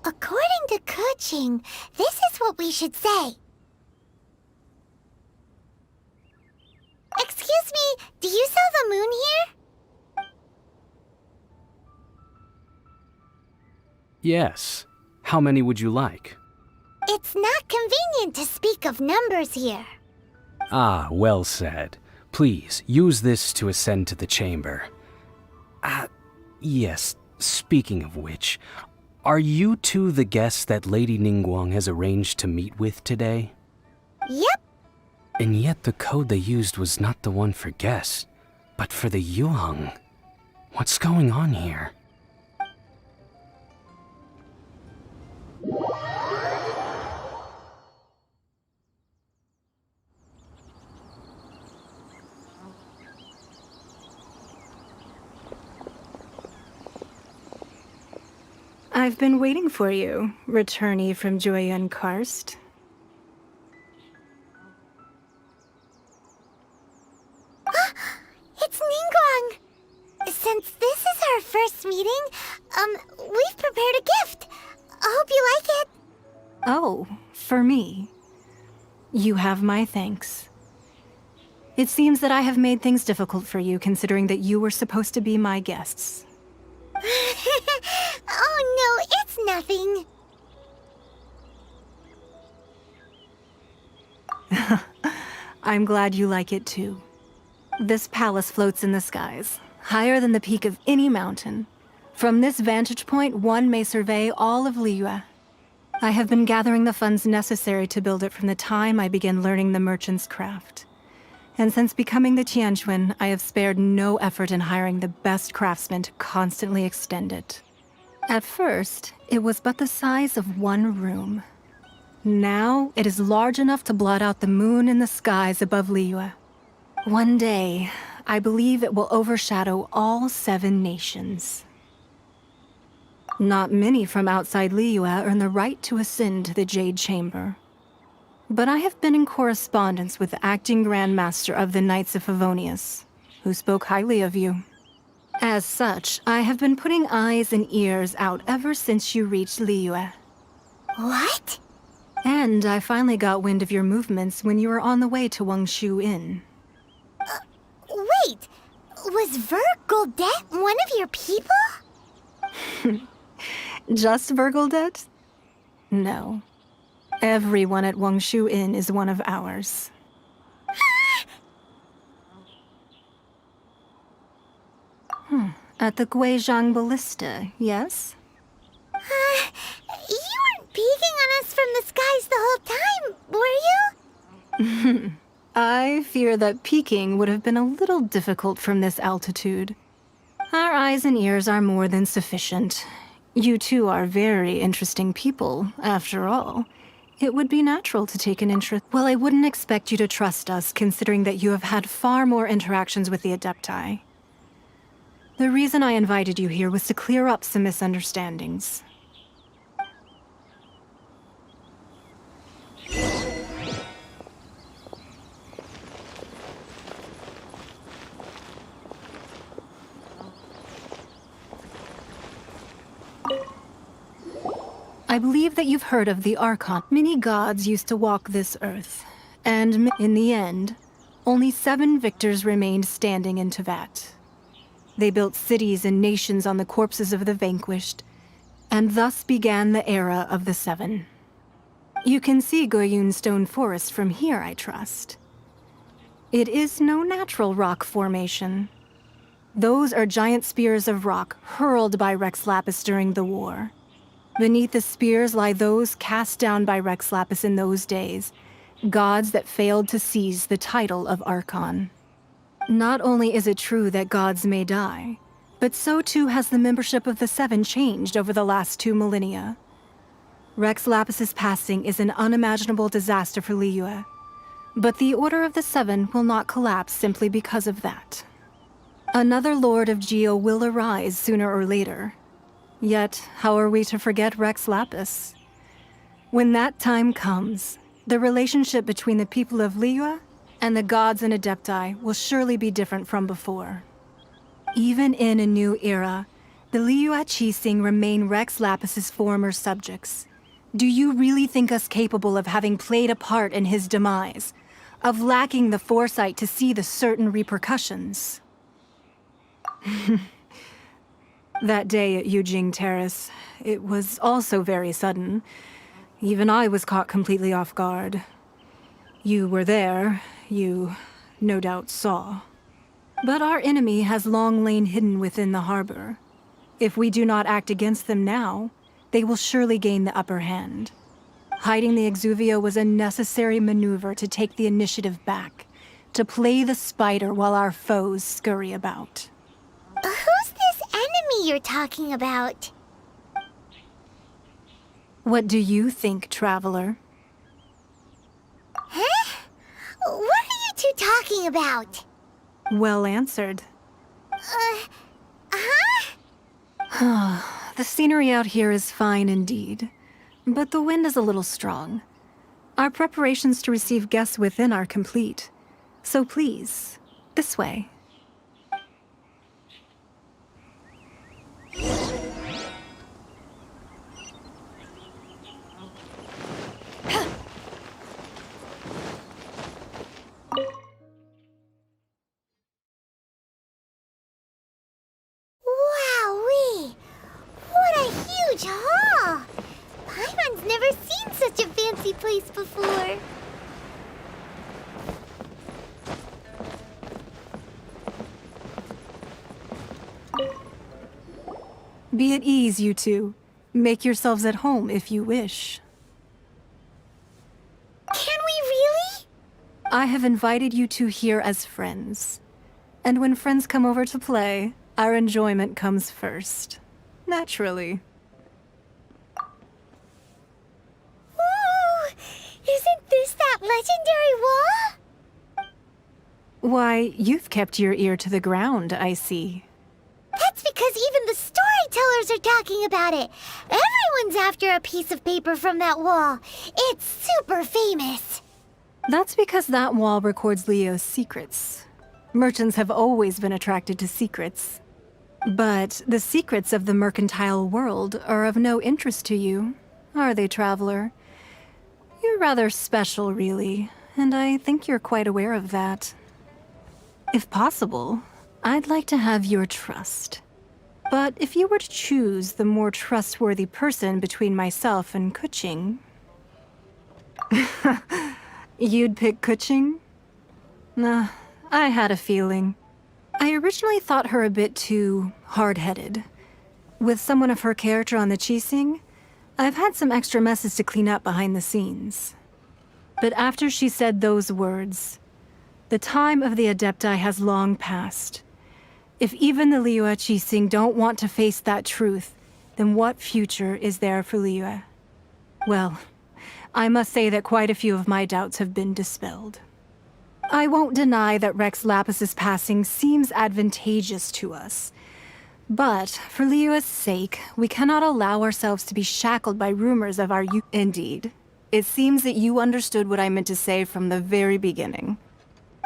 According to Kuching, this is what we should say. Excuse me, do you sell the moon here? Yes. How many would you like? It's not convenient to speak of numbers here. Ah, well said. Please, use this to ascend to the chamber. Yes, speaking of which, are you two the guests that Lady Ningguang has arranged to meet with today? Yep. And yet the code they used was not the one for guests, but for the Yuheng. What's going on here? I've been waiting for you, returnee from Joyun Karst. It's Ningguang! Since this is our first meeting, we've prepared a gift. I hope you like it. Oh, for me. You have my thanks. It seems that I have made things difficult for you, considering that you were supposed to be my guests. Oh no, it's nothing. I'm glad you like it too. This palace floats in the skies, higher than the peak of any mountain. From this vantage point, one may survey all of Liyue. I have been gathering the funds necessary to build it from the time I began learning the merchant's craft. And since becoming the Tianquan, I have spared no effort in hiring the best craftsmen to constantly extend it. At first, it was but the size of one room. Now, it is large enough to blot out the moon in the skies above Liyue. One day, I believe it will overshadow all 7 nations. Not many from outside Liyue earn the right to ascend to the Jade Chamber. But I have been in correspondence with the acting Grand Master of the Knights of Favonius, who spoke highly of you. As such, I have been putting eyes and ears out ever since you reached Liyue. What? And I finally got wind of your movements when you were on the way to Wangshu Inn. Wait, was Vergoldet one of your people? Just Vergoldet? No. Everyone at Wangshu Inn is one of ours. At the Guizhang Ballista, yes? You weren't peeking on us from the skies the whole time, were you? I fear that peeking would have been a little difficult from this altitude. Our eyes and ears are more than sufficient. You two are very interesting people, after all. It would be natural to take an interest. Well, I wouldn't expect you to trust us, considering that you have had far more interactions with the Adepti. The reason I invited you here was to clear up some misunderstandings. I believe that you've heard of the Archon. Many gods used to walk this earth, and in the end, only 7 victors remained standing in Tevat. They built cities and nations on the corpses of the vanquished, and thus began the era of the 7. You can see Goyun Stone Forest from here, I trust. It is no natural rock formation. Those are giant spears of rock hurled by Rex Lapis during the war. Beneath the spears lie those cast down by Rex Lapis in those days, gods that failed to seize the title of Archon. Not only is it true that gods may die, but so too has the membership of the 7 changed over the last 2 millennia. Rex Lapis's passing is an unimaginable disaster for Liyue, but the Order of the 7 will not collapse simply because of that. Another Lord of Geo will arise sooner or later. Yet, how are we to forget Rex Lapis? When that time comes, the relationship between the people of Liyue and the gods and Adepti will surely be different from before. Even in a new era, the Liyue Qixing remain Rex Lapis's former subjects. Do you really think us capable of having played a part in his demise? Of lacking the foresight to see the certain repercussions? That day at Yujing Terrace, it was also very sudden. Even I was caught completely off guard. You were there, you no doubt saw. But our enemy has long lain hidden within the harbor. If we do not act against them now, they will surely gain the upper hand. Hiding the Exuvio was a necessary maneuver to take the initiative back, to play the spider while our foes scurry about. Who's this enemy you're talking about? What do you think, traveler? Huh? What are you two talking about? Well answered. The scenery out here is fine indeed, but the wind is a little strong. Our preparations to receive guests within are complete, so please, this way. Wowee! What a huge hall! Paimon's never seen such a fancy place before. Be at ease, you two. Make yourselves at home if you wish. Can we really? I have invited you two here as friends. And when friends come over to play, our enjoyment comes first. Naturally. Ooh! Isn't this that legendary wall? Why, you've kept your ear to the ground, I see. That's because even the storytellers are talking about it. Everyone's after a piece of paper from that wall. It's super famous. That's because that wall records Leo's secrets. Merchants have always been attracted to secrets. But the secrets of the mercantile world are of no interest to you, are they, traveler? You're rather special, really, and I think you're quite aware of that. If possible, I'd like to have your trust. But if you were to choose the more trustworthy person between myself and Kuching, you'd pick Kuching? Nah, I had a feeling. I originally thought her a bit too hard-headed. With someone of her character on the Qixing, I've had some extra messes to clean up behind the scenes. But after she said those words, the time of the Adepti has long passed. If even the Liyue Qixing don't want to face that truth, then what future is there for Liyue? Well, I must say that quite a few of my doubts have been dispelled. I won't deny that Rex Lapis's passing seems advantageous to us. But for Liyue's sake, we cannot allow ourselves to be shackled by rumors of our Indeed. It seems that you understood what I meant to say from the very beginning.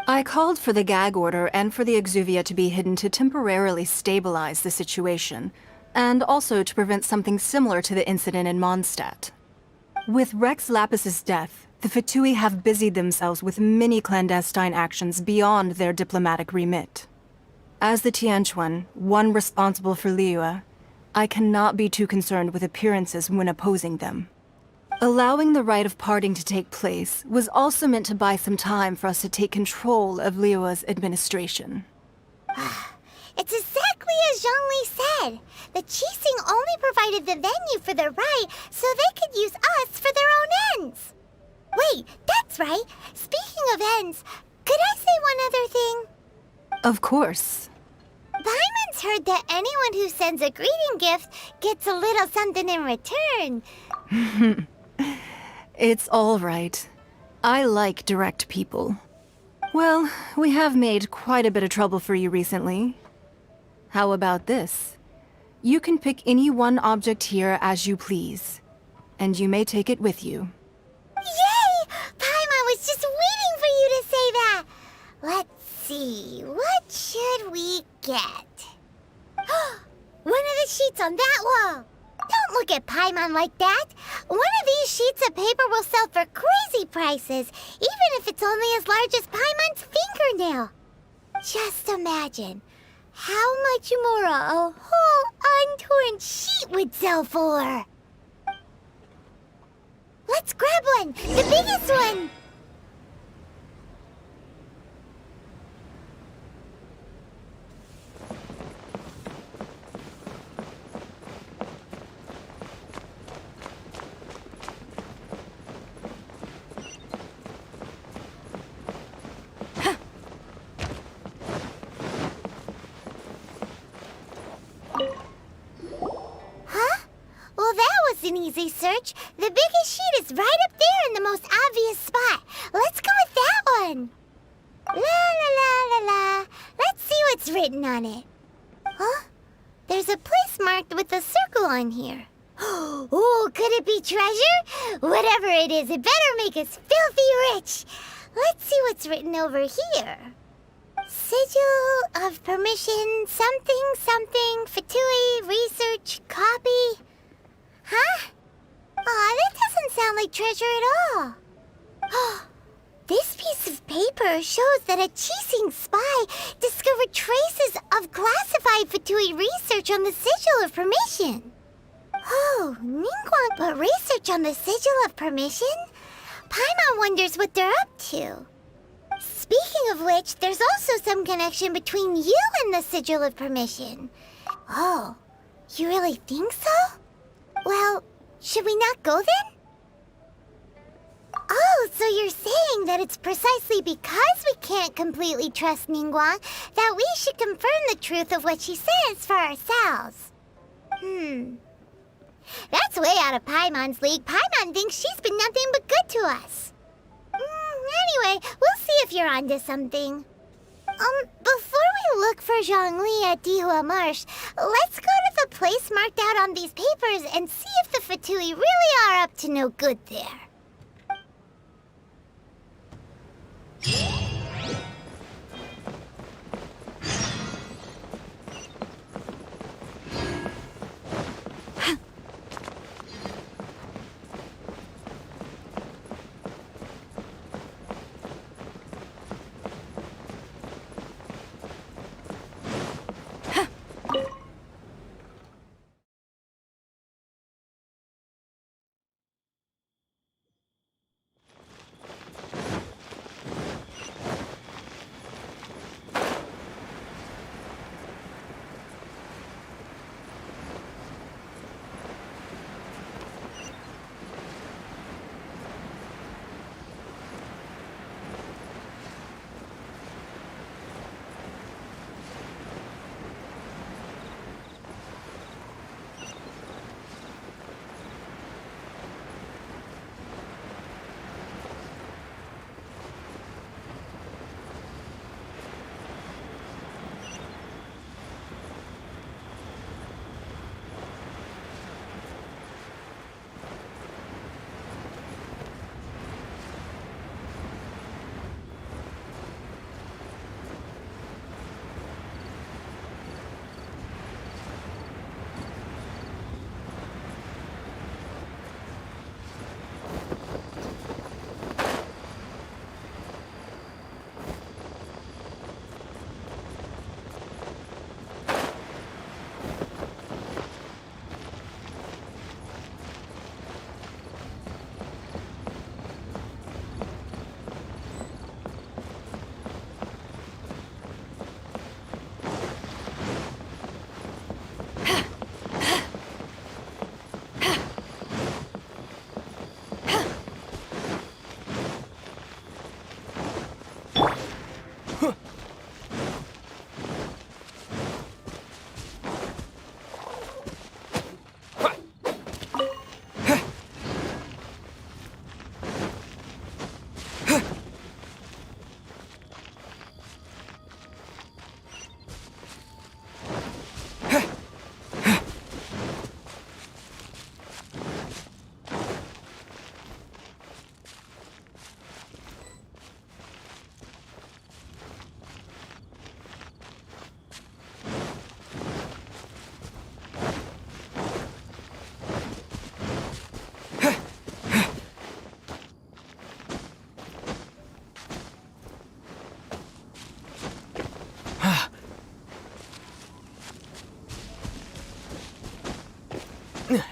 I called for the gag order and for the Exuvia to be hidden to temporarily stabilize the situation, and also to prevent something similar to the incident in Mondstadt. With Rex Lapis's death, the Fatui have busied themselves with many clandestine actions beyond their diplomatic remit. As the Tianquan, one responsible for Liyue, I cannot be too concerned with appearances when opposing them. Allowing the rite of parting to take place was also meant to buy some time for us to take control of Liyue's administration. It's exactly as Zhongli said. The Qixing only provided the venue for their rite so they could use us for their own ends. Wait, that's right. Speaking of ends, could I say one other thing? Of course. Paimon's heard that anyone who sends a greeting gift gets a little something in return. It's all right. I like direct people. Well, we have made quite a bit of trouble for you recently. How about this? You can pick any one object here as you please, and you may take it with you. Yay! Paimon was just waiting for you to say that! Let's see, what should we get? One of the sheets on that wall! Don't look at Paimon like that! One of these sheets of paper will sell for crazy prices, even if it's only as large as Paimon's fingernail. Just imagine how much more a whole untorn sheet would sell for. Let's grab one! The biggest one! An easy search. The biggest sheet is right up there in the most obvious spot. Let's go with that one. La la la la la. Let's see what's written on it. Huh? There's a place marked with a circle on here. Oh, could it be treasure? Whatever it is, it better make us filthy rich. Let's see what's written over here. Sigil of permission, something, something, Fatui, research, copy. Huh? Aw, that doesn't sound like treasure at all. This piece of paper shows that a Qixing spy discovered traces of classified Fatui research on the Sigil of Permission. Oh, Ningguang put research on the Sigil of Permission? Paimon wonders what they're up to. Speaking of which, there's also some connection between you and the Sigil of Permission. Oh, you really think so? Well, should we not go then? Oh, so you're saying that it's precisely because we can't completely trust Ningguang that we should confirm the truth of what she says for ourselves. That's way out of Paimon's league. Paimon thinks she's been nothing but good to us. Anyway, we'll see if you're onto something. Before we look for Zhongli at Dihua Marsh, let's go to the place marked out on these papers and see if the Fatui really are up to no good there. There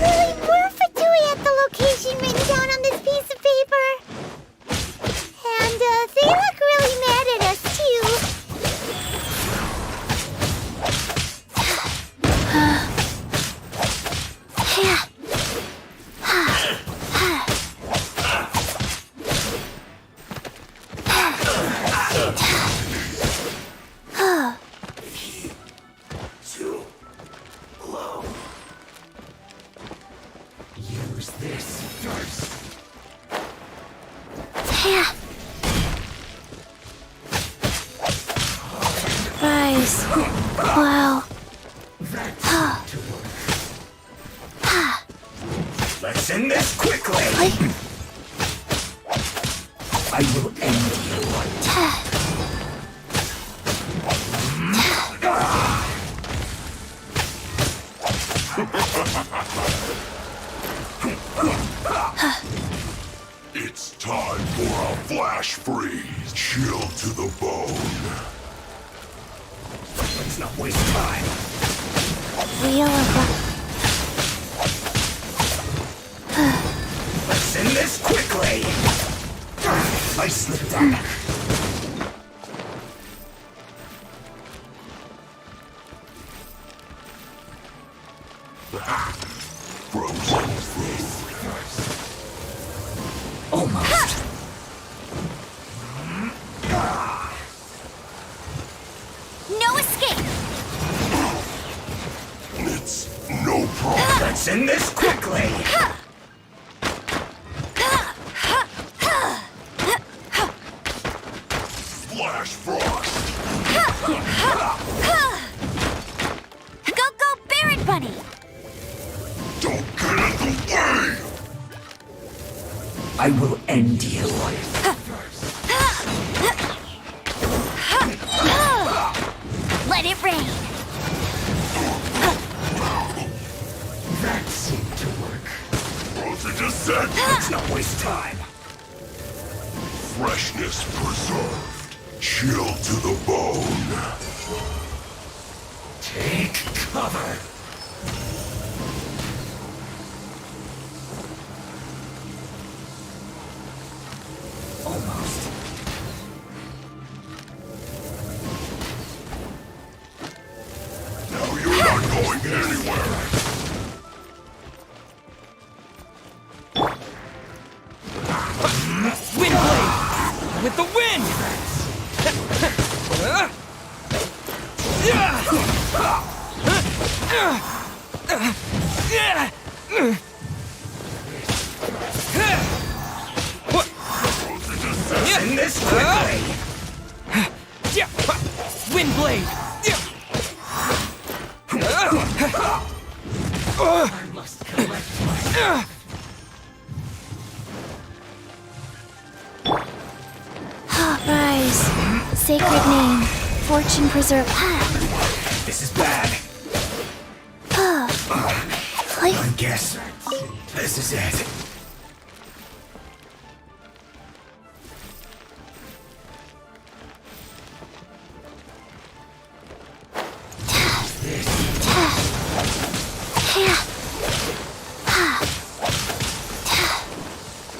really were Fatui at the location written down on this piece of paper. And they look really mad at us, too. Use this first. Rise. Wow. Let's end this quickly. I will end you. It's time for a flash freeze. Chill to the bone. Let's not waste time. Let's end this quickly. I slipped back. Frozen food. Almost. No escape! It's no problem. Let's end this quickly. Flash frost. Go, Barret Bunny! Don't get in the way. I will end you. Let it rain! That seemed to work. Rosa just said, let's not waste time. Freshness preserved. Chill to the bone. Take cover. Almost. Now you're not going anywhere. Windblade! With the wind! Wind blade! I must collect myself. Rise. Sacred name. Fortune preserve. This is bad. I guess this is it.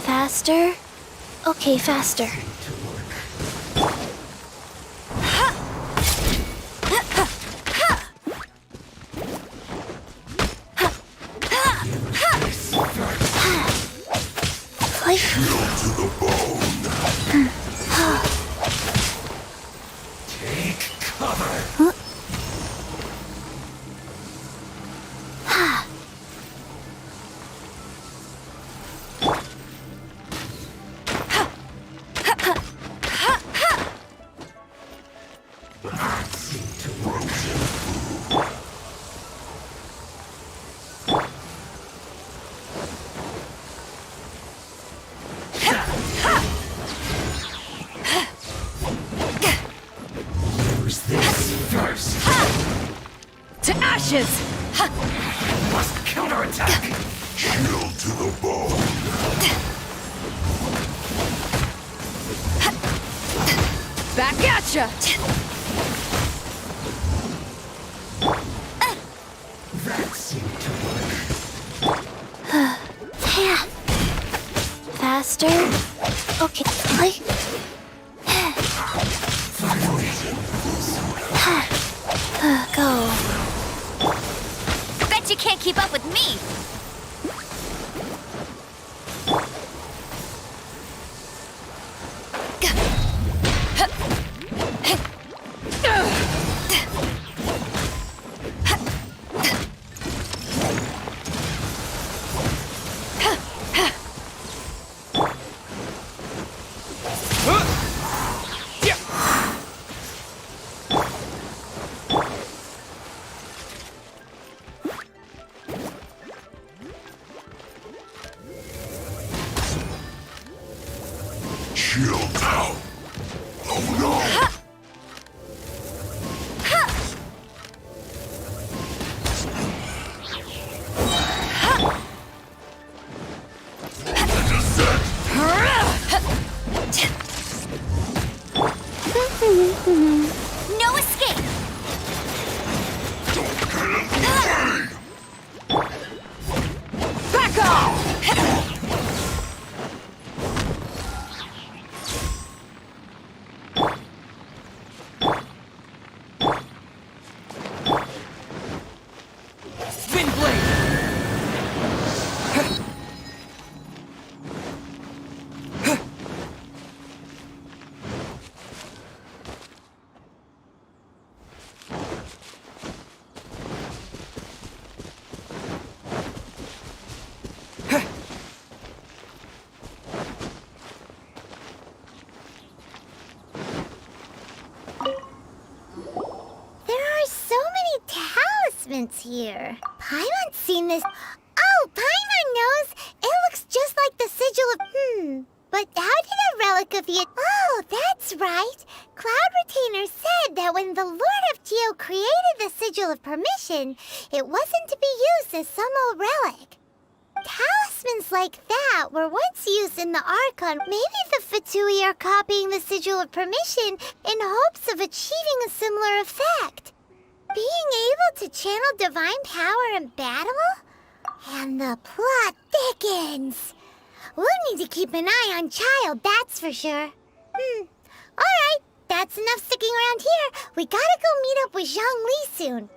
Faster? Okay, faster. To the bone. Take cover. To ashes! Must counterattack. Chill to the bone. Back at ya! That seemed to work. Faster? Okay, like... Go. Bet you can't keep up with me! Chill down. Oh no. No escape! Back off! Wind blade! There are so many talismans here. Paimon's seen this. Oh, Paimon knows. It looks just like the sigil of... But how did a relic of the... Oh, that's right. Cloud Retainer said that when the Lord of Geo created the sigil of permission, it wasn't to be used as some old relic. Talismans like that were once used in the Archon. Maybe the Fatui are copying the sigil of permission in hopes of achieving a similar effect. Being able to channel divine power in battle? And the plot thickens. We'll need to keep an eye on Child, that's for sure. Alright, that's enough sticking around here. We gotta go meet up with Zhang Li soon.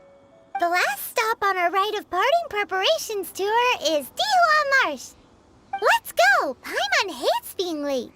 The last stop on our rite of parting preparations tour is Dihua Marsh. Let's go! Paimon hates being late.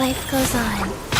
Life goes on.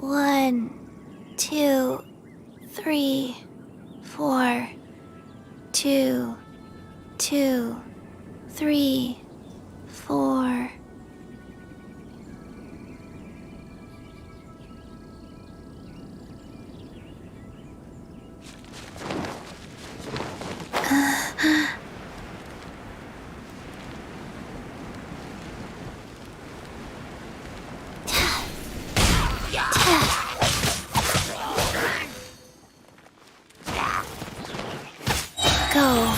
One, 2, 3, 4. 2, 2, 3, 4. Go.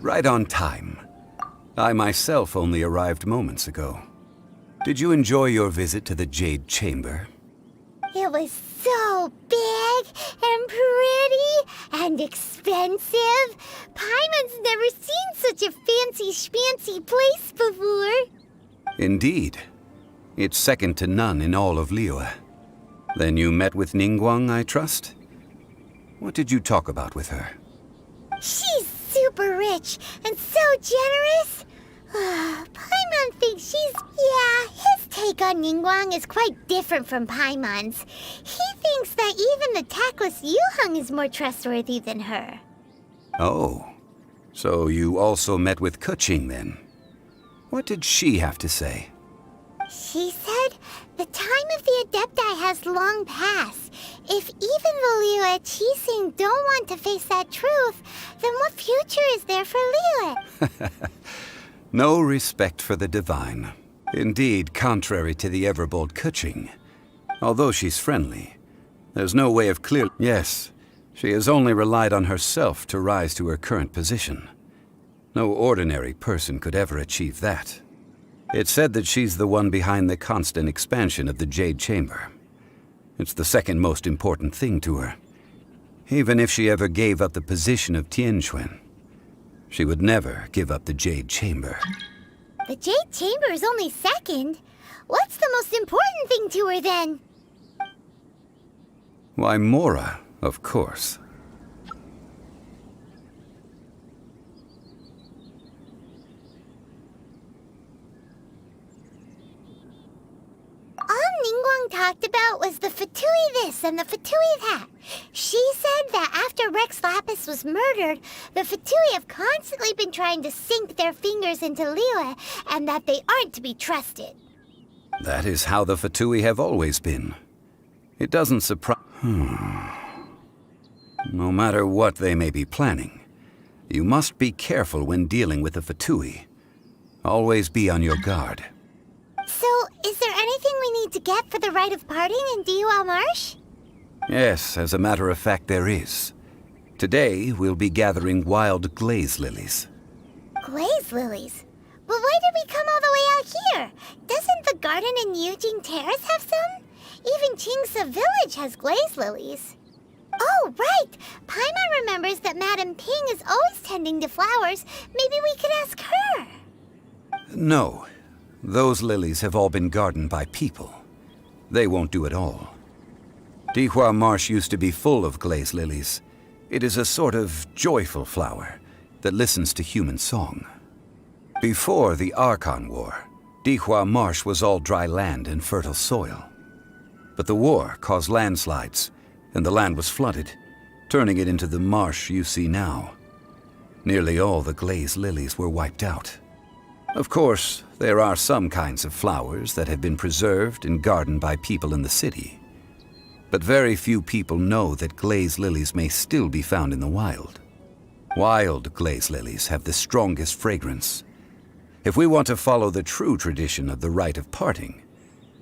Right on time. I myself only arrived moments ago. Did you enjoy your visit to the Jade Chamber? It was so big and pretty and expensive. Paimon's never seen such a fancy schmancy place before. Indeed. It's second to none in all of Liyue. Then you met with Ningguang, I trust? What did you talk about with her? She's super rich and so generous. Paimon thinks she's... Yeah, his take on Ningguang is quite different from Paimon's. He thinks that even the tactless Yuheng is more trustworthy than her. Oh. So you also met with Keqing then? What did she have to say? She said the time of the Adepti has long passed. If even the Liyue Qixing don't want to face that truth, then what future is there for Liyue? No respect for the divine. Indeed, contrary to the ever-bold Kuching, although she's friendly, there's no way of clear... Yes, she has only relied on herself to rise to her current position. No ordinary person could ever achieve that. It's said that she's the one behind the constant expansion of the Jade Chamber. It's the second most important thing to her. Even if she ever gave up the position of Tianquan, she would never give up the Jade Chamber. The Jade Chamber is only second. What's the most important thing to her, then? Why, Mora, of course. All Ningguang talked about was the Fatui this and the Fatui that. She said that after Rex Lapis was murdered, the Fatui have constantly been trying to sink their fingers into Liyue, and that they aren't to be trusted. That is how the Fatui have always been. It doesn't surprise... No matter what they may be planning, you must be careful when dealing with the Fatui. Always be on your guard. So, is there anything we need to get for the rite of parting in Dihua Marsh? Yes, as a matter of fact, there is. Today, we'll be gathering wild glaze lilies. Glaze lilies? But why did we come all the way out here? Doesn't the garden in Yujing Terrace have some? Even Qingse Village has glaze lilies. Oh, right! Paimon remembers that Madame Ping is always tending to flowers. Maybe we could ask her. No. Those lilies have all been gardened by people. They won't do it all. Dihua Marsh used to be full of glaze lilies. It is a sort of joyful flower that listens to human song. Before the Archon War, Dihua Marsh was all dry land and fertile soil. But the war caused landslides, and the land was flooded, turning it into the marsh you see now. Nearly all the glaze lilies were wiped out. Of course, there are some kinds of flowers that have been preserved and gardened by people in the city. But very few people know that glaze lilies may still be found in the wild. Wild glaze lilies have the strongest fragrance. If we want to follow the true tradition of the rite of parting,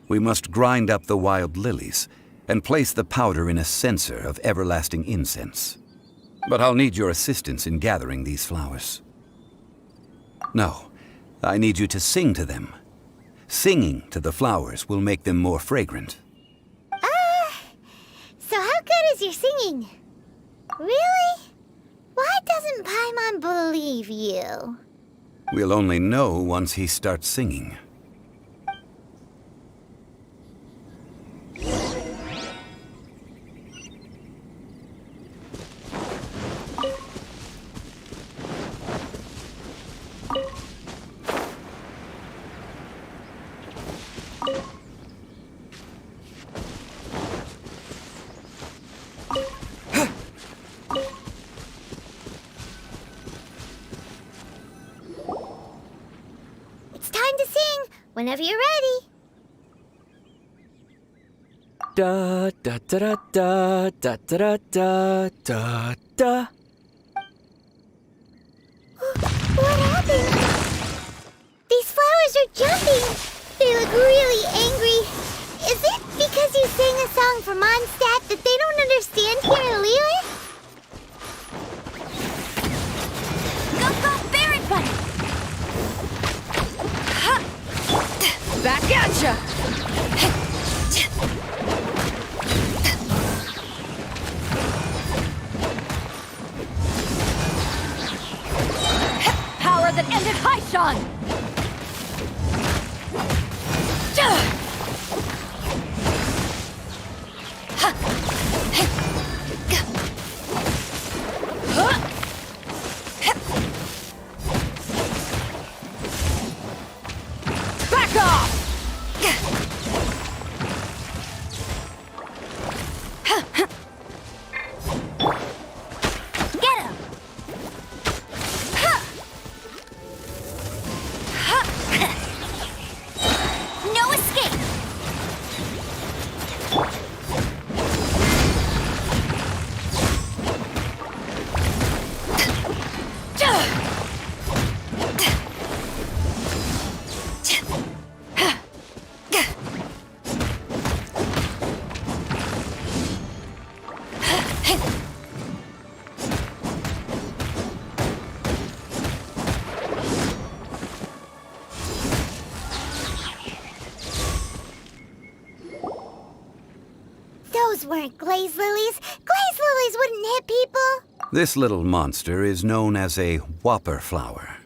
we must grind up the wild lilies and place the powder in a censer of everlasting incense. But I'll need your assistance in gathering these flowers. No. I need you to sing to them. Singing to the flowers will make them more fragrant. So how good is your singing? Really? Why doesn't Paimon believe you? We'll only know once he starts singing. Whenever you're ready. Da da da da da da da da da. What happened? These flowers are jumping. They look really angry. Is it because you sang a song for Mondstadt that they don't understand here in Liyue? Go, Barret Button! Back at ya! Power that ended Haishan! Back off! Get him! Those weren't glaze lilies. Glaze lilies wouldn't hit people. This little monster is known as a whopper flower.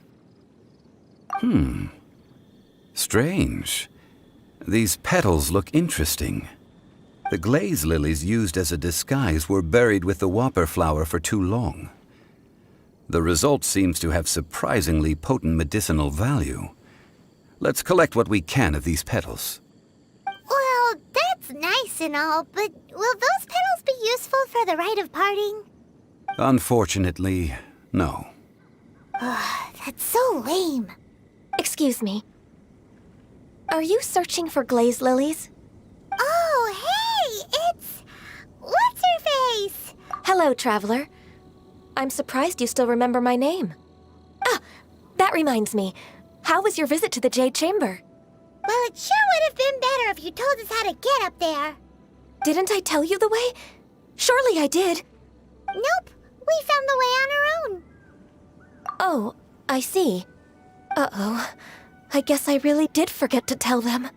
Strange. These petals look interesting. The glaze lilies used as a disguise were buried with the whopper flower for too long. The result seems to have surprisingly potent medicinal value. Let's collect what we can of these petals. Well, that's nice and all, but will those petals be useful for the rite of parting? Unfortunately, no. That's so lame. Excuse me. Are you searching for glaze lilies? Oh, hey! It's... What's-her-face? Hello, traveler. I'm surprised you still remember my name. Ah, that reminds me. How was your visit to the Jade Chamber? Well, it sure would have been better if you told us how to get up there. Didn't I tell you the way? Surely I did. Nope, we found the way on our own. Oh, I see. Uh-oh. I guess I really did forget to tell them.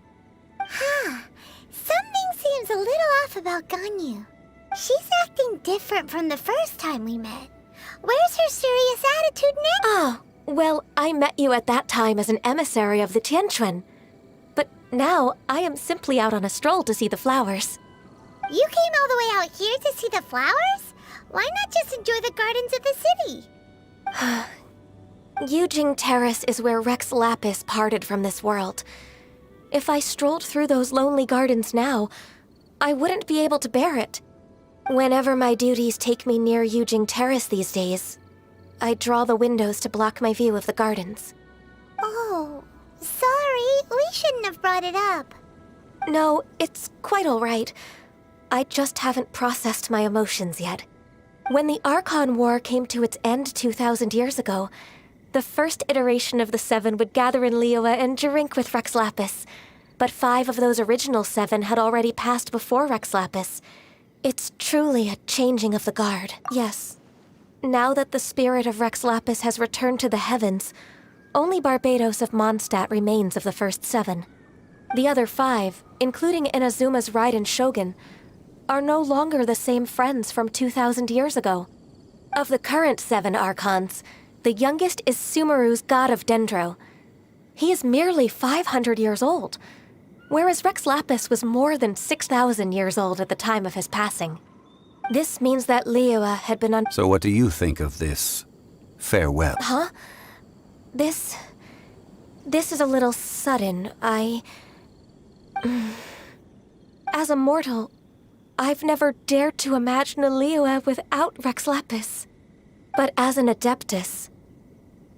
Something seems a little off about Ganyu. She's acting different from the first time we met. Where's her serious attitude now? Ah, well, I met you at that time as an emissary of the Tianquan. But now, I am simply out on a stroll to see the flowers. You came all the way out here to see the flowers? Why not just enjoy the gardens of the city? Yujing Terrace is where Rex Lapis parted from this world. If I strolled through those lonely gardens now, I wouldn't be able to bear it. Whenever my duties take me near Yujing Terrace these days, I draw the windows to block my view of the gardens. Oh, sorry, we shouldn't have brought it up. No, it's quite all right. I just haven't processed my emotions yet. When the Archon War came to its end 2,000 years ago, the first iteration of the Seven would gather in Liyue and drink with Rex Lapis. But 5 of those original 7 had already passed before Rex Lapis. It's truly a changing of the guard. Yes. Now that the spirit of Rex Lapis has returned to the heavens, only Barbados of Mondstadt remains of the first 7. The other 5, including Inazuma's Raiden Shogun, are no longer the same friends from 2,000 years ago. Of the current 7 Archons, the youngest is Sumeru's god of Dendro. He is merely 500 years old, whereas Rex Lapis was more than 6,000 years old at the time of his passing. This means that Liyue had been So what do you think of this farewell? Huh? This is a little sudden. As a mortal, I've never dared to imagine a Liyue without Rex Lapis. But as an Adeptus,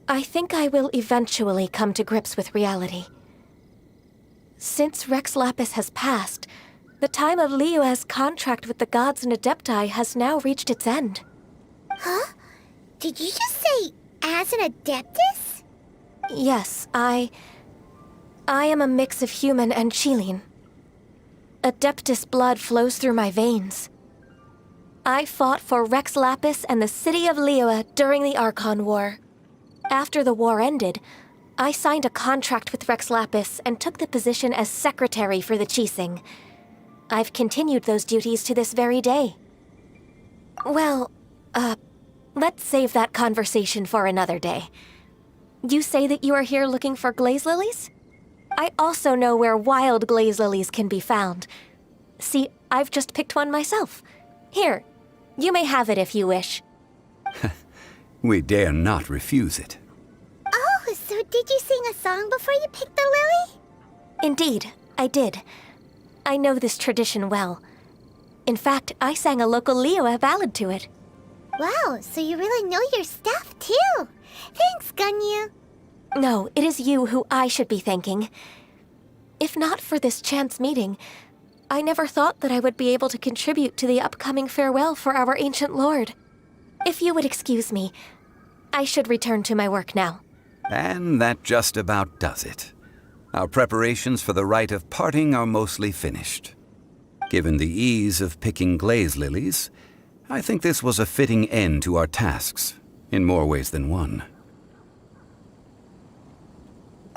I think I will eventually come to grips with reality. Since Rex Lapis has passed, the time of Liyue's contract with the gods and Adepti has now reached its end. Huh? Did you just say, as an Adeptus? Yes, I am a mix of human and Qilin. Adeptus blood flows through my veins. I fought for Rex Lapis and the city of Liyue during the Archon War. After the war ended, I signed a contract with Rex Lapis and took the position as secretary for the Qixing. I've continued those duties to this very day. Well, let's save that conversation for another day. You say that you are here looking for glaze lilies? I also know where wild glaze lilies can be found. See, I've just picked one myself. Here, you may have it if you wish. We dare not refuse it. Oh, so did you sing a song before you picked the lily? Indeed, I did. I know this tradition well. In fact, I sang a local Liyue ballad to it. Wow, so you really know your stuff, too. Thanks, Ganyu. No, it is you who I should be thanking. If not for this chance meeting, I never thought that I would be able to contribute to the upcoming farewell for our ancient lord. If you would excuse me, I should return to my work now. And that just about does it. Our preparations for the rite of parting are mostly finished. Given the ease of picking glaze lilies, I think this was a fitting end to our tasks, in more ways than one.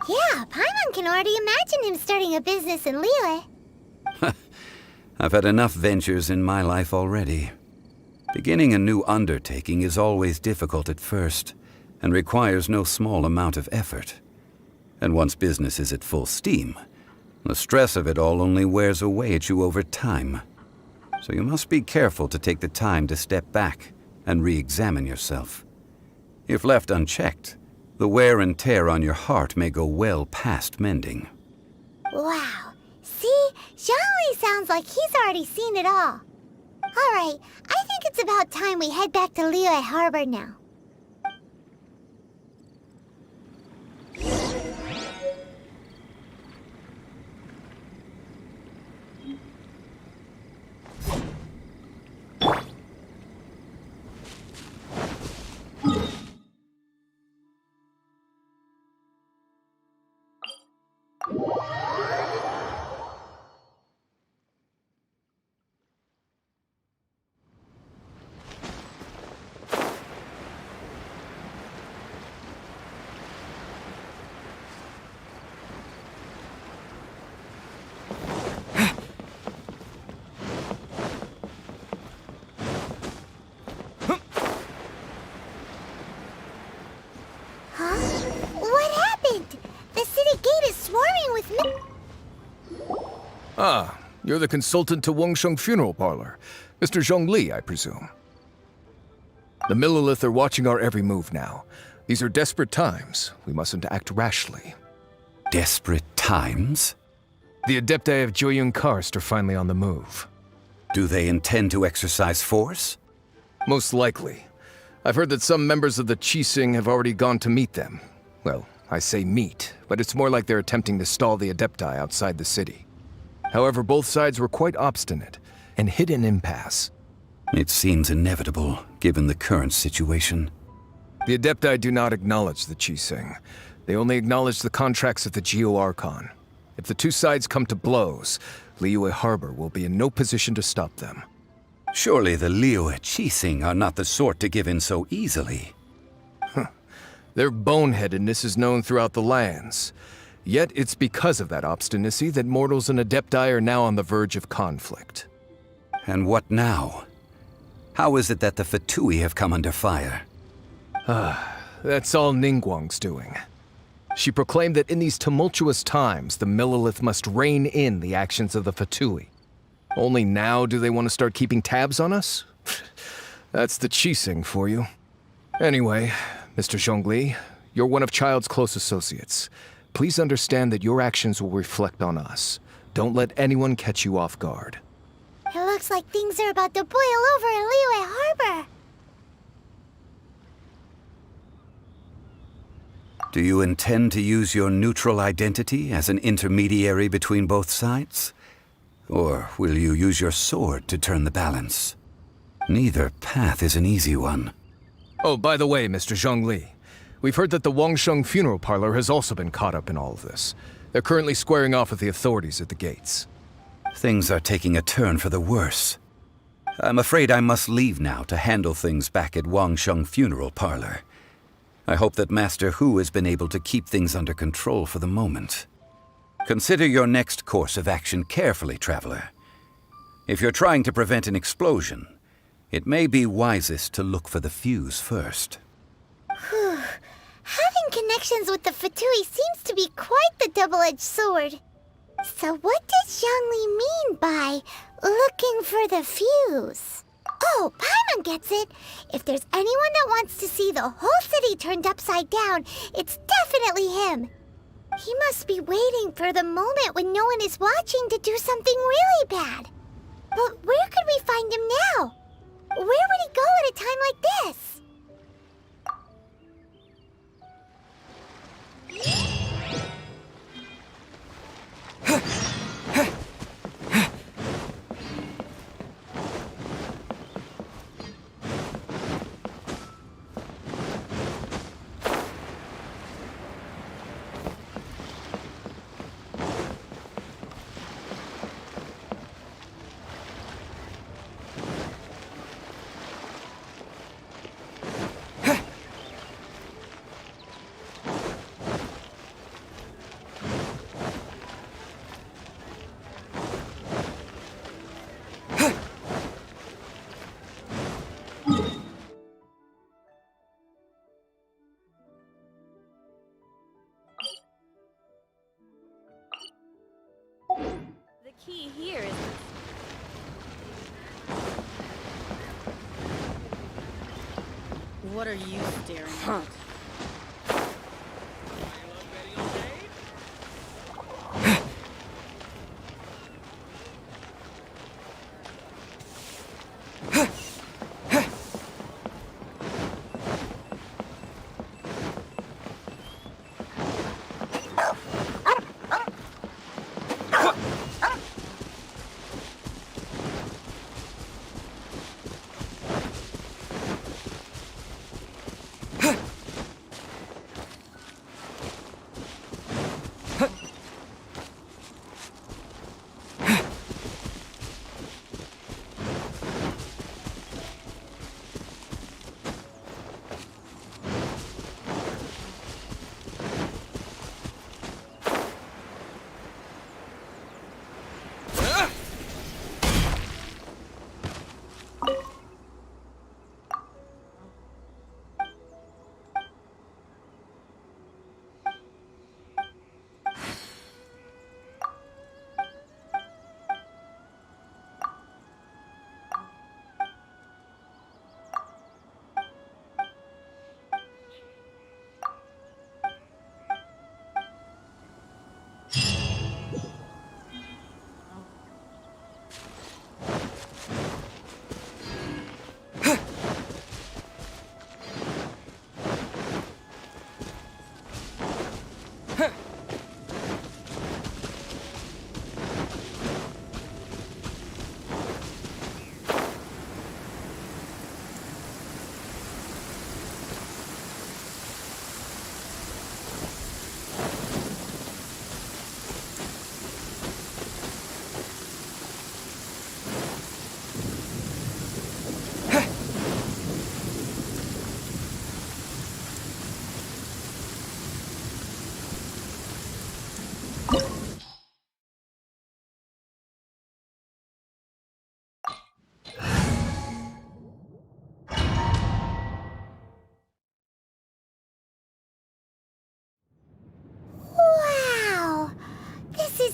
Yeah, Paimon can already imagine him starting a business in Liyue. I've had enough ventures in my life already. Beginning a new undertaking is always difficult at first, and requires no small amount of effort. And once business is at full steam, the stress of it all only wears away at you over time. So you must be careful to take the time to step back and re-examine yourself. If left unchecked, the wear and tear on your heart may go well past mending. Wow. See? Zhongli sounds like he's already seen it all. Alright, I think it's about time we head back to Liyue Harbor now. Ah, you're the consultant to Wangsheng Funeral Parlor. Mr. Zhongli, I presume. The Millilith are watching our every move now. These are desperate times. We mustn't act rashly. Desperate times? The Adepti of Joyun Karst are finally on the move. Do they intend to exercise force? Most likely. I've heard that some members of the Qixing have already gone to meet them. Well, I say meet, but it's more like they're attempting to stall the Adepti outside the city. However, both sides were quite obstinate and hit an impasse. It seems inevitable, given the current situation. The Adepti do not acknowledge the Qixing. They only acknowledge the contracts of the Geo-Archon. If the two sides come to blows, Liyue Harbor will be in no position to stop them. Surely the Liyue Qixing are not the sort to give in so easily. Their boneheadedness is known throughout the lands. Yet it's because of that obstinacy that mortals and Adepti are now on the verge of conflict. And what now? How is it that the Fatui have come under fire? That's all Ningguang's doing. She proclaimed that in these tumultuous times, the Millilith must rein in the actions of the Fatui. Only now do they want to start keeping tabs on us? That's the Qixing for you. Anyway, Mr. Zhongli, you're one of Child's close associates. Please understand that your actions will reflect on us. Don't let anyone catch you off guard. It looks like things are about to boil over in Liyue Harbor. Do you intend to use your neutral identity as an intermediary between both sides? Or will you use your sword to turn the balance? Neither path is an easy one. Oh, by the way, Mr. Zhongli, we've heard that the Wangsheng Funeral Parlor has also been caught up in all of this. They're currently squaring off with the authorities at the gates. Things are taking a turn for the worse. I'm afraid I must leave now to handle things back at Wangsheng Funeral Parlor. I hope that Master Hu has been able to keep things under control for the moment. Consider your next course of action carefully, Traveler. If you're trying to prevent an explosion, it may be wisest to look for the fuse first. Whew. Having connections with the Fatui seems to be quite the double-edged sword. So what does Zhongli mean by looking for the fuse? Oh, Paimon gets it. If there's anyone that wants to see the whole city turned upside down, it's definitely him. He must be waiting for the moment when no one is watching to do something really bad. But where could we find him now? Where would he go at a time like this? key here is... What are you staring at?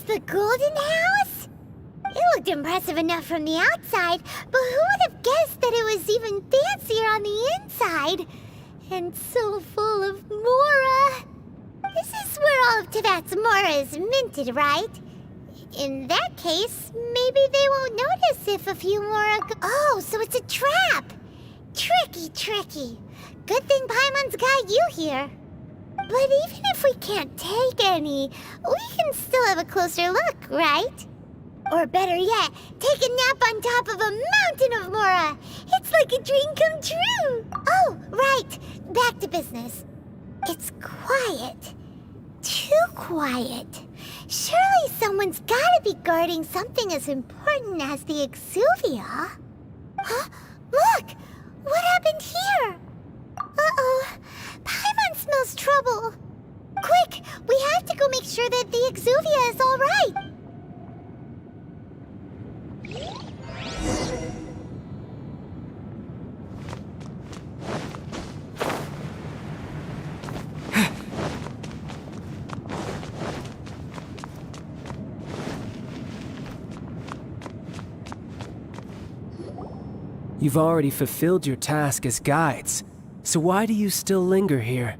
The Golden House? It looked impressive enough from the outside, but who would have guessed that it was even fancier on the inside? And so full of Mora. This is where all of Teyvat's Mora is minted, right? In that case, maybe they won't notice if a few Mora Oh, so it's a trap! Tricky, tricky. Good thing Paimon's got you here. But even if we can't take any, we can still have a closer look, right? Or better yet, take a nap on top of a mountain of Mora. It's like a dream come true. Oh, right. Back to business. It's quiet. Too quiet. Surely someone's gotta be guarding something as important as the Exuvia. Huh? Look! What happened here? Uh-oh. Paimon smells trouble. Quick! We have to go make sure that the Exuvia is all right. You've already fulfilled your task as guides, so why do you still linger here?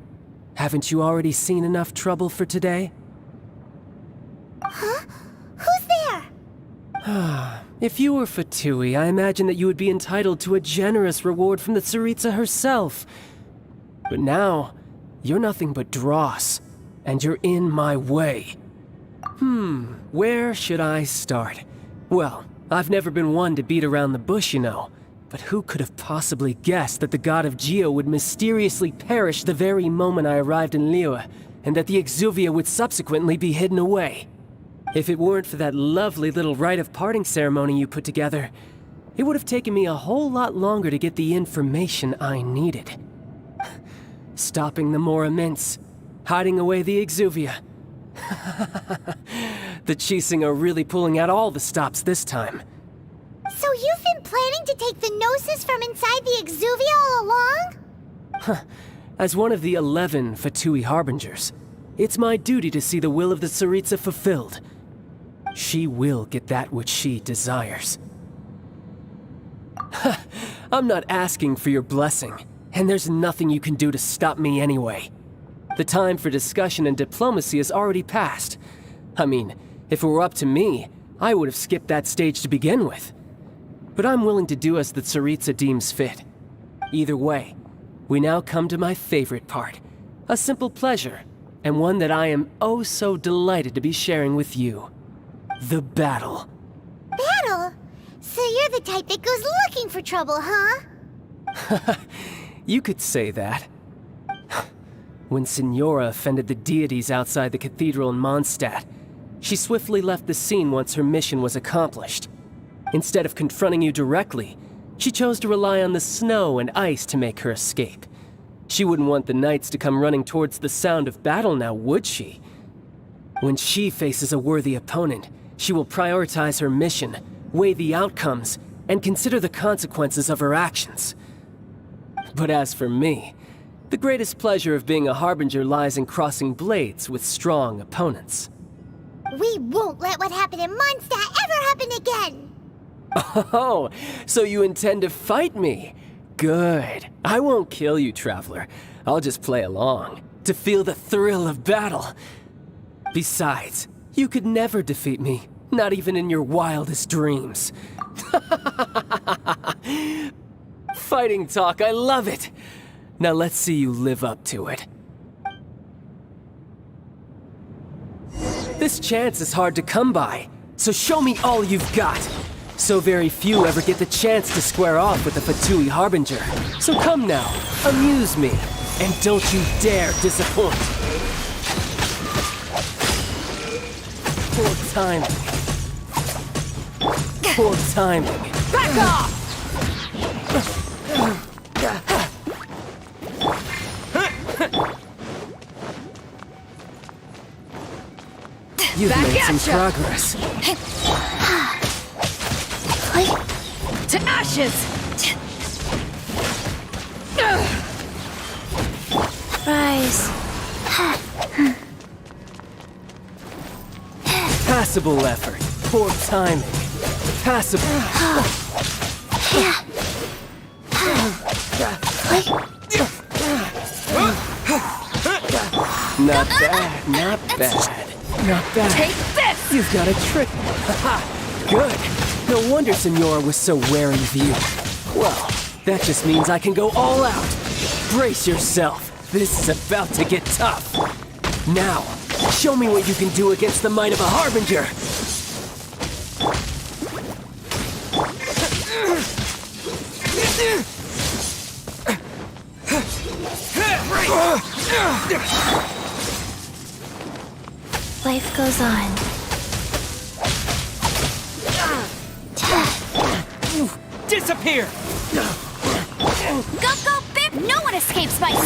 Haven't you already seen enough trouble for today? Huh? Who's there? If you were Fatui, I imagine that you would be entitled to a generous reward from the Tsaritsa herself. But now, you're nothing but dross, and you're in my way. Where should I start? Well, I've never been one to beat around the bush, you know. But who could have possibly guessed that the god of Geo would mysteriously perish the very moment I arrived in Liyue, and that the Exuvia would subsequently be hidden away? If it weren't for that lovely little rite of parting ceremony you put together, it would have taken me a whole lot longer to get the information I needed. Stopping the Mora mints, hiding away the Exuvia. The Chising are really pulling out all the stops this time. So you've been planning to take the Gnosis from inside the Exuvia all along? As one of the 11 Fatui Harbingers, it's my duty to see the will of the Tsaritsa fulfilled. she will get that which she desires. I'm not asking for your blessing, and there's nothing you can do to stop me anyway. The time for discussion and diplomacy has already passed. I mean, if it were up to me, I would have skipped that stage to begin with. But I'm willing to do as the Tsaritsa deems fit. Either way, we now come to my favorite part. A simple pleasure, and one that I am oh so delighted to be sharing with you. The battle. Battle? So you're the type that goes looking for trouble, huh? You could say that. When Signora offended the deities outside the cathedral in Mondstadt, she swiftly left the scene once her mission was accomplished. Instead of confronting you directly, she chose to rely on the snow and ice to make her escape. She wouldn't want the knights to come running towards the sound of battle now, would she? When she faces a worthy opponent, she will prioritize her mission, weigh the outcomes, and consider the consequences of her actions. But as for me, the greatest pleasure of being a harbinger lies in crossing blades with strong opponents. We won't let what happened in Mondstadt ever happen again! Oh, so you intend to fight me? Good. I won't kill you, Traveler. I'll just play along, to feel the thrill of battle. Besides, you could never defeat me, not even in your wildest dreams. Fighting talk, I love it! Now let's see you live up to it. This chance is hard to come by, so show me all you've got. So very few ever get the chance to square off with the Fatui Harbinger. So come now, amuse me, and don't you dare disappoint. Poor timing. Poor timing. Back off! You've made some progress. To ashes! Rise. Passable effort. Poor timing. Passable. Not bad, not bad. Not bad. Take this! You've got a trick. Haha. Good. No wonder Signora was so wary of you. Well, that just means I can go all out. Brace yourself. This is about to get tough. Now, show me what you can do against the might of a Harbinger. Life goes on. Disappear! Go, go, Bip! No one escapes spice!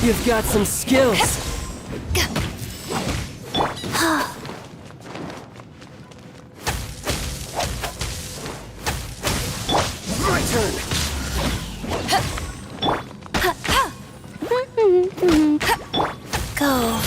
You've got some skills. My turn. Go.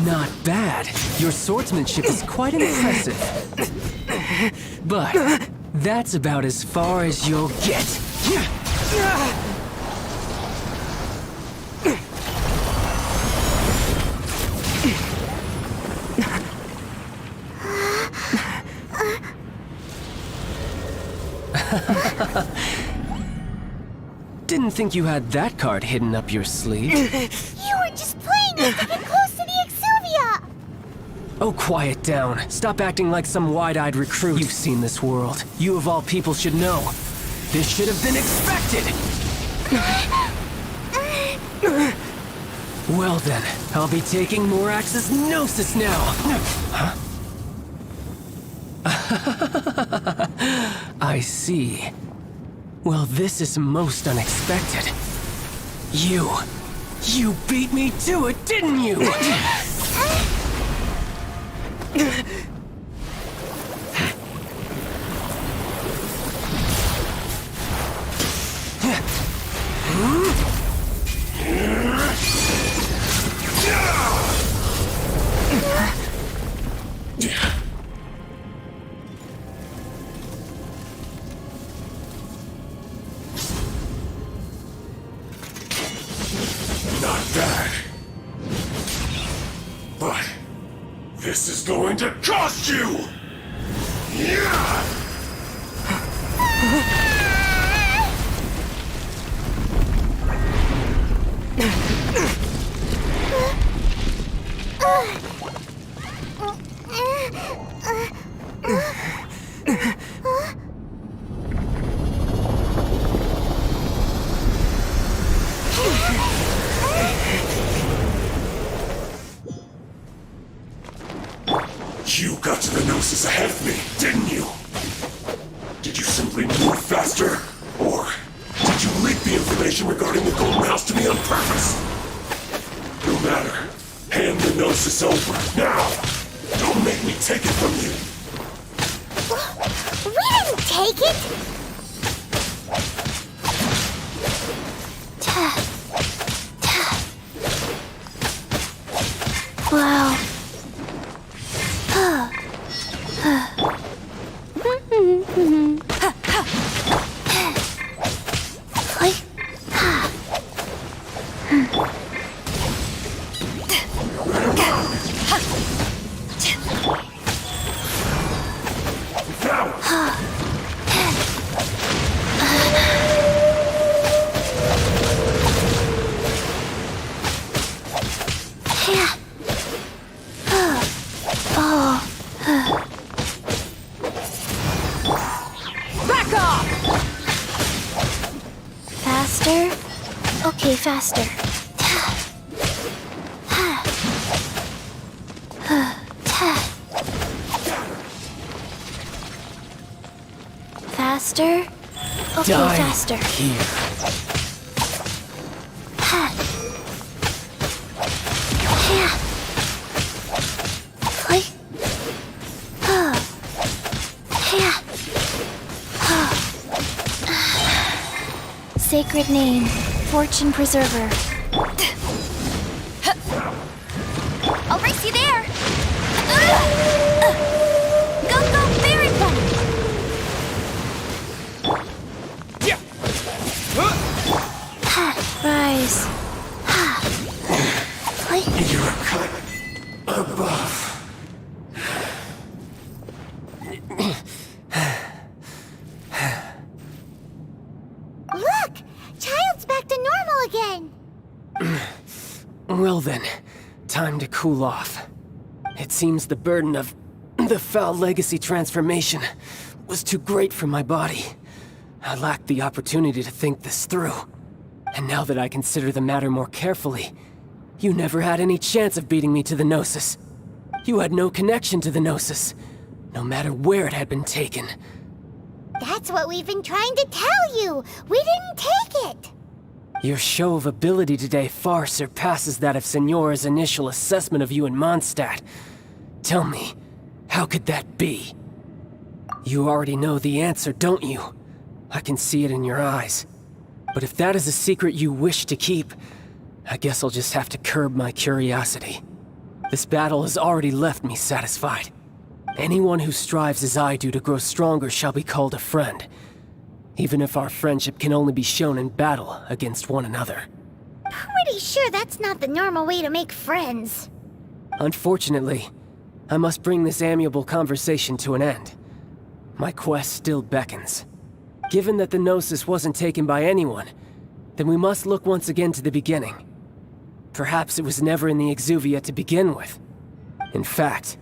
Not bad. Your swordsmanship is quite impressive. But that's about as far as you'll get. Didn't think you had that card hidden up your sleeve. You were just playing us to get close to the Exuvia! Oh, quiet down. Stop acting like some wide-eyed recruit. You've seen this world. You of all people should know. This should have been expected! Well then, I'll be taking Morax's Gnosis now! Huh? I see. Well, this is most unexpected. You You beat me to it, didn't you? Not bad. But this is going to cost you! Yeah! You got to the Gnosis ahead of me, didn't you? Did you simply move faster? Or did you leak the information regarding the Golden House to me on purpose? No matter. Hand the Gnosis over, now! Don't make me take it from you! We didn't take it! Wow. Back off! Faster? Okay, faster. Faster? Okay, Die faster. here. Sacred name, Fortune Preserver. I'll race you there! Go, go, Fairy Bunny! Rise. You're a cut above. Look! Child's back to normal again! Well then, time to cool off. It seems the burden of the foul legacy transformation was too great for my body. I lacked the opportunity to think this through. And now that I consider the matter more carefully, you never had any chance of beating me to the Gnosis. You had no connection to the Gnosis, no matter where it had been taken. That's what we've been trying to tell you! We didn't take it! Your show of ability today far surpasses that of Signora's initial assessment of you in Mondstadt. Tell me, how could that be? You already know the answer, don't you? I can see it in your eyes. But if that is a secret you wish to keep, I guess I'll just have to curb my curiosity. This battle has already left me satisfied. Anyone who strives as I do to grow stronger shall be called a friend, even if our friendship can only be shown in battle against one another. Pretty sure that's not the normal way to make friends. Unfortunately, I must bring this amiable conversation to an end. My quest still beckons. Given that the Gnosis wasn't taken by anyone, then we must look once again to the beginning. Perhaps it was never in the Exuvia to begin with. In fact,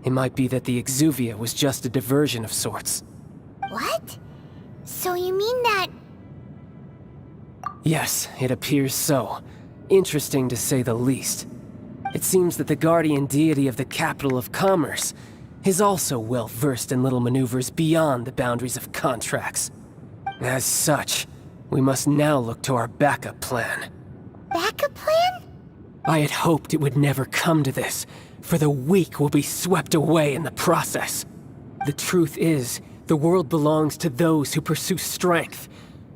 it might be that the Exuvia was just a diversion of sorts. What? So you mean that... Yes, it appears so. Interesting to say the least. It seems that the guardian deity of the capital of commerce is also well versed in little maneuvers beyond the boundaries of contracts. As such, we must now look to our backup plan. Backup plan? I had hoped it would never come to this, for the weak will be swept away in the process. The truth is, the world belongs to those who pursue strength.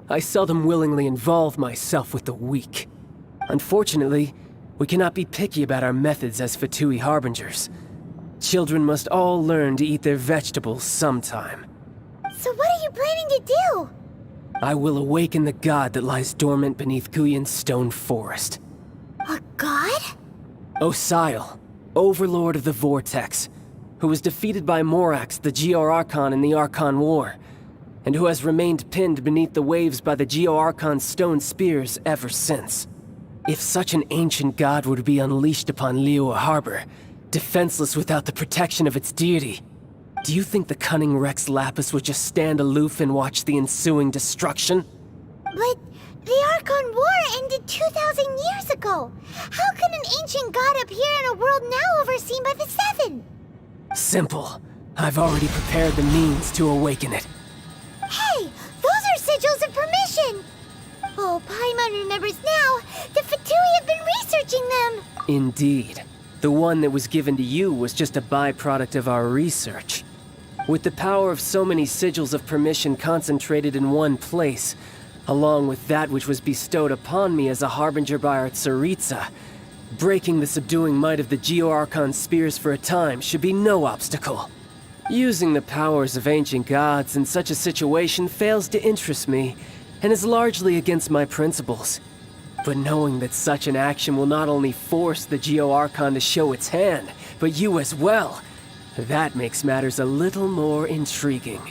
I seldom willingly involve myself with the weak. Unfortunately, we cannot be picky about our methods as Fatui Harbingers. Children must all learn to eat their vegetables sometime. So what are you planning to do? I will awaken the god that lies dormant beneath Guyon's stone forest. A god? Osial, overlord of the Vortex, who was defeated by Morax, the Geo-Archon in the Archon War, and who has remained pinned beneath the waves by the Geo-Archon's stone spears ever since. If such an ancient god were to be unleashed upon Liyue Harbor, defenseless without the protection of its deity, do you think the cunning Rex Lapis would just stand aloof and watch the ensuing destruction? But the Archon War ended 2,000 years ago. How can an ancient god appear in a world now overseen by the Seven? Simple. I've already prepared the means to awaken it. Hey, those are sigils of permission! Oh, Paimon remembers now. The Fatui have been researching them! Indeed. The one that was given to you was just a byproduct of our research. With the power of so many sigils of permission concentrated in one place, along with that which was bestowed upon me as a harbinger by our Tsaritsa, breaking the subduing might of the Geo-Archon spears for a time should be no obstacle. Using the powers of ancient gods in such a situation fails to interest me, and is largely against my principles. But knowing that such an action will not only force the Geo-Archon to show its hand, but you as well, that makes matters a little more intriguing.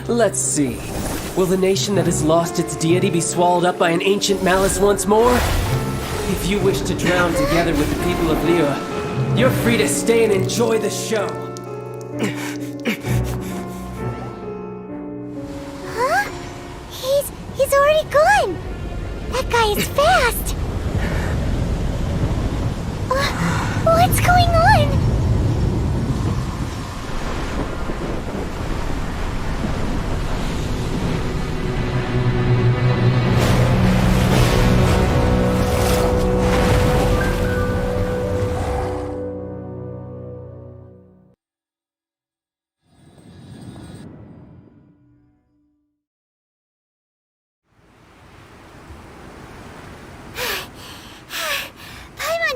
Let's see. Will the nation that has lost its deity be swallowed up by an ancient malice once more? If you wish to drown together with the people of Liyue, you're free to stay and enjoy the show. Huh? He's already gone! That guy is fast! What's going on?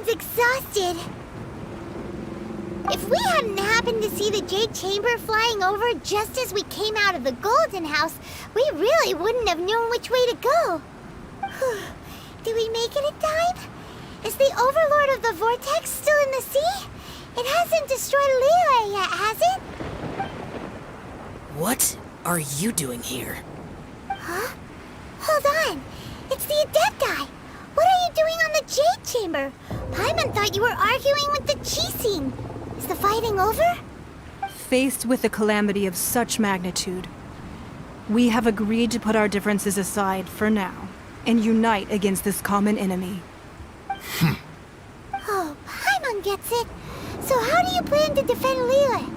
Exhausted. If we hadn't happened to see the Jade Chamber flying over just as we came out of the Golden House, we really wouldn't have known which way to go. Did we make it in time? Is the Overlord of the Vortex still in the sea? It hasn't destroyed Liyue yet, has it? What are you doing here? Huh? Hold on. It's the Adepti. What are you doing on the Jade Chamber? Paimon thought you were arguing with the Chising. Is the fighting over? Faced with a calamity of such magnitude, we have agreed to put our differences aside for now and unite against this common enemy. Oh, Paimon gets it. So how do you plan to defend Liyue?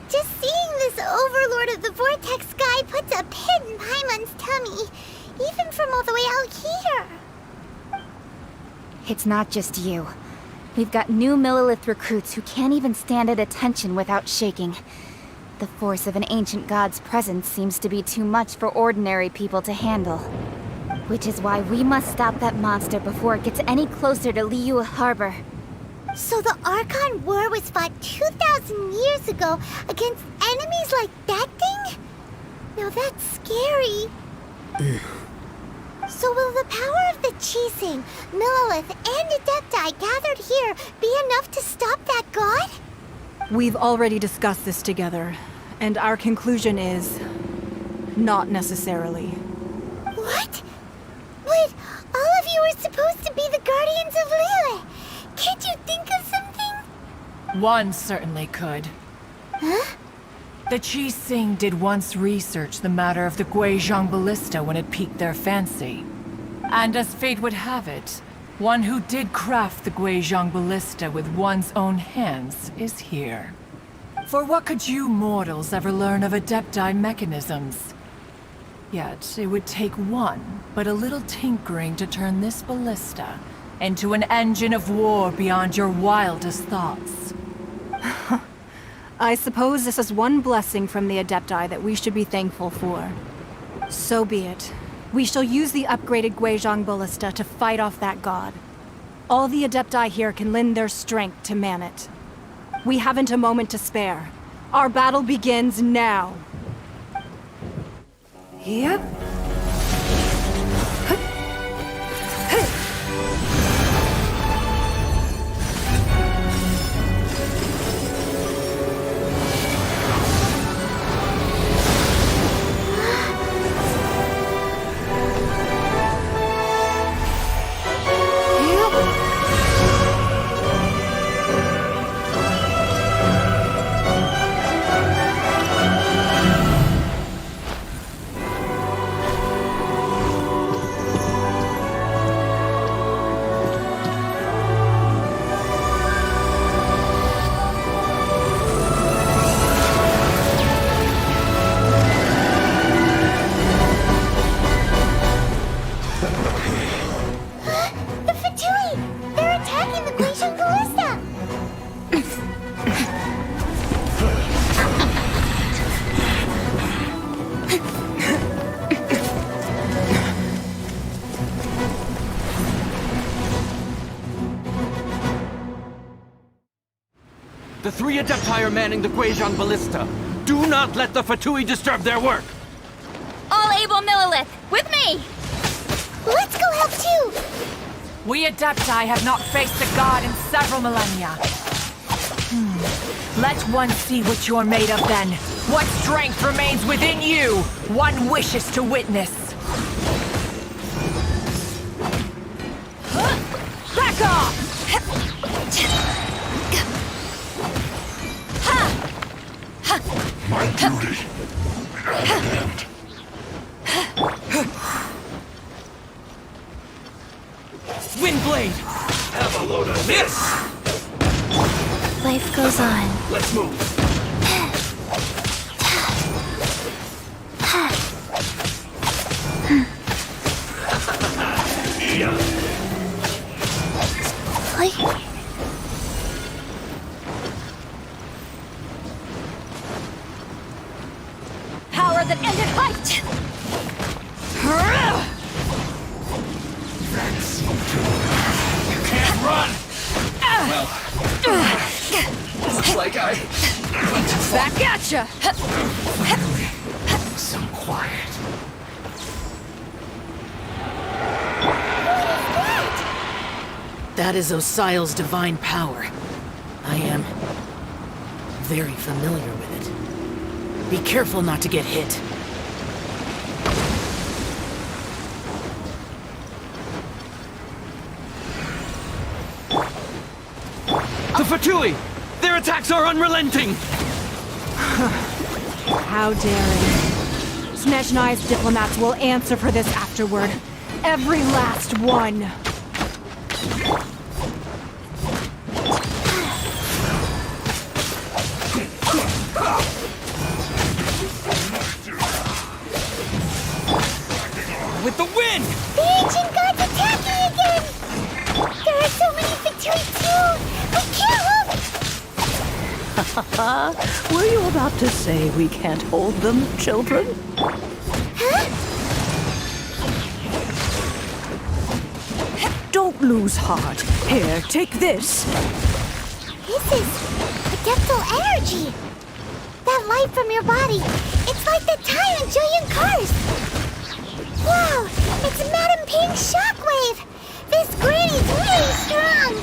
Just seeing this Overlord of the Vortex guy puts a pit in Paimon's tummy. Even from all the way out here. It's not just you. We've got new Millelith recruits who can't even stand at attention without shaking. The force of an ancient god's presence seems to be too much for ordinary people to handle. Which is why we must stop that monster before it gets any closer to Liyue Harbor. So the Archon War was fought 2,000 years ago against enemies like that thing? Now that's scary. So will the power of the Chising, Millelith, and Adepti gathered here be enough to stop that god? We've already discussed this together, and our conclusion is... not necessarily. What? But all of you are supposed to be the guardians of Liyue. Can't you think of One certainly could. Huh? The Chi Sing did once research the matter of the Guizhong ballista when it piqued their fancy. And as fate would have it, one who did craft the Guizhong ballista with one's own hands is here. For what could you mortals ever learn of Adepti mechanisms? Yet, it would take one, but a little tinkering to turn this ballista into an engine of war beyond your wildest thoughts. I suppose this is one blessing from the Adepti that we should be thankful for. So be it. We shall use the upgraded Guizhong ballista to fight off that god. All the Adepti here can lend their strength to man it. We haven't a moment to spare. Our battle begins now. Yep. The Fatui! They're attacking the Guizhong ballista! The three Adepti are manning the Guizhong ballista. Do not let the Fatui disturb their work! All able Millilith, with me! Let's go help too! We Adepti have not faced a god in several millennia. Let one see what you're made of then. What strength remains within you, one wishes to witness. Back off! My duty at hand. Windblade! Have a load of this! Life goes on. Let's move. Power that ended height! You can't run! Well, looks like I... Back at ya! So quiet. That is Osial's divine power. I am very familiar with it. Be careful not to get hit. The Fatui! Their attacks are unrelenting! How daring. Snezhnai's diplomats will answer for this afterward. Every last one. With the wind! The ancient god's attacking again! There are so many Fatui too! We can't help! Were you about to say we can't hold them, children? Don't lose heart. Here, take this. This is adeptal energy! That light from your body, it's like the time in Julian Cars! Wow, it's Madame Ping's shockwave! This granny's really strong!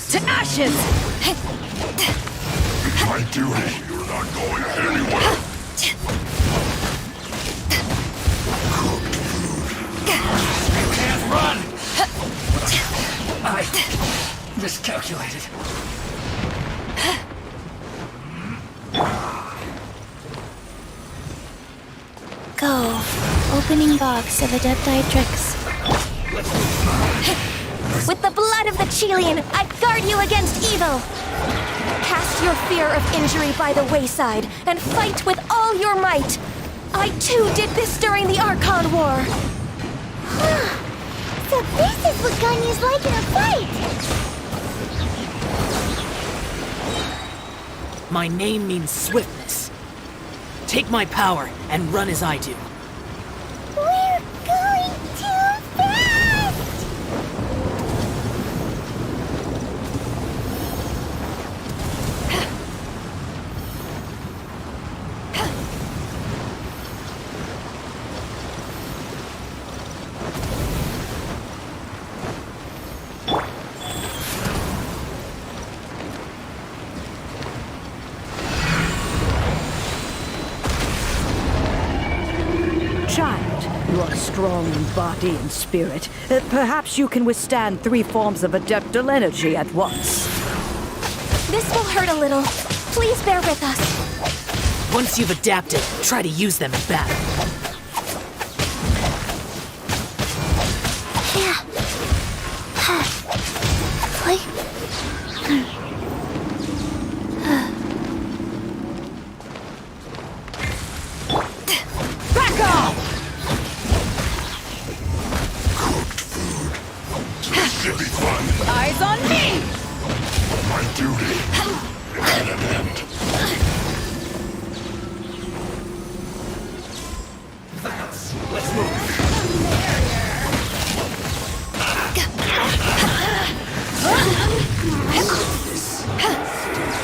To ashes! My duty. You're not going anywhere. You can't run! But I miscalculated. Go. Opening box of Adepti tricks. With the blood of the Chelian, I guard you against evil! Cast your fear of injury by the wayside and fight with all your might! I too did this during the Archon War! So this is what Ganya's like in a fight! My name means swiftness. Take my power and run as I do. We're going too fast! Child, you are strong in body and spirit. Perhaps you can withstand 3 forms of adeptal energy at once. This will hurt a little. Please bear with us. Once you've adapted, try to use them in battle. Yeah. Back off! Should be fun. Eyes on me! My duty at an end. Let's move.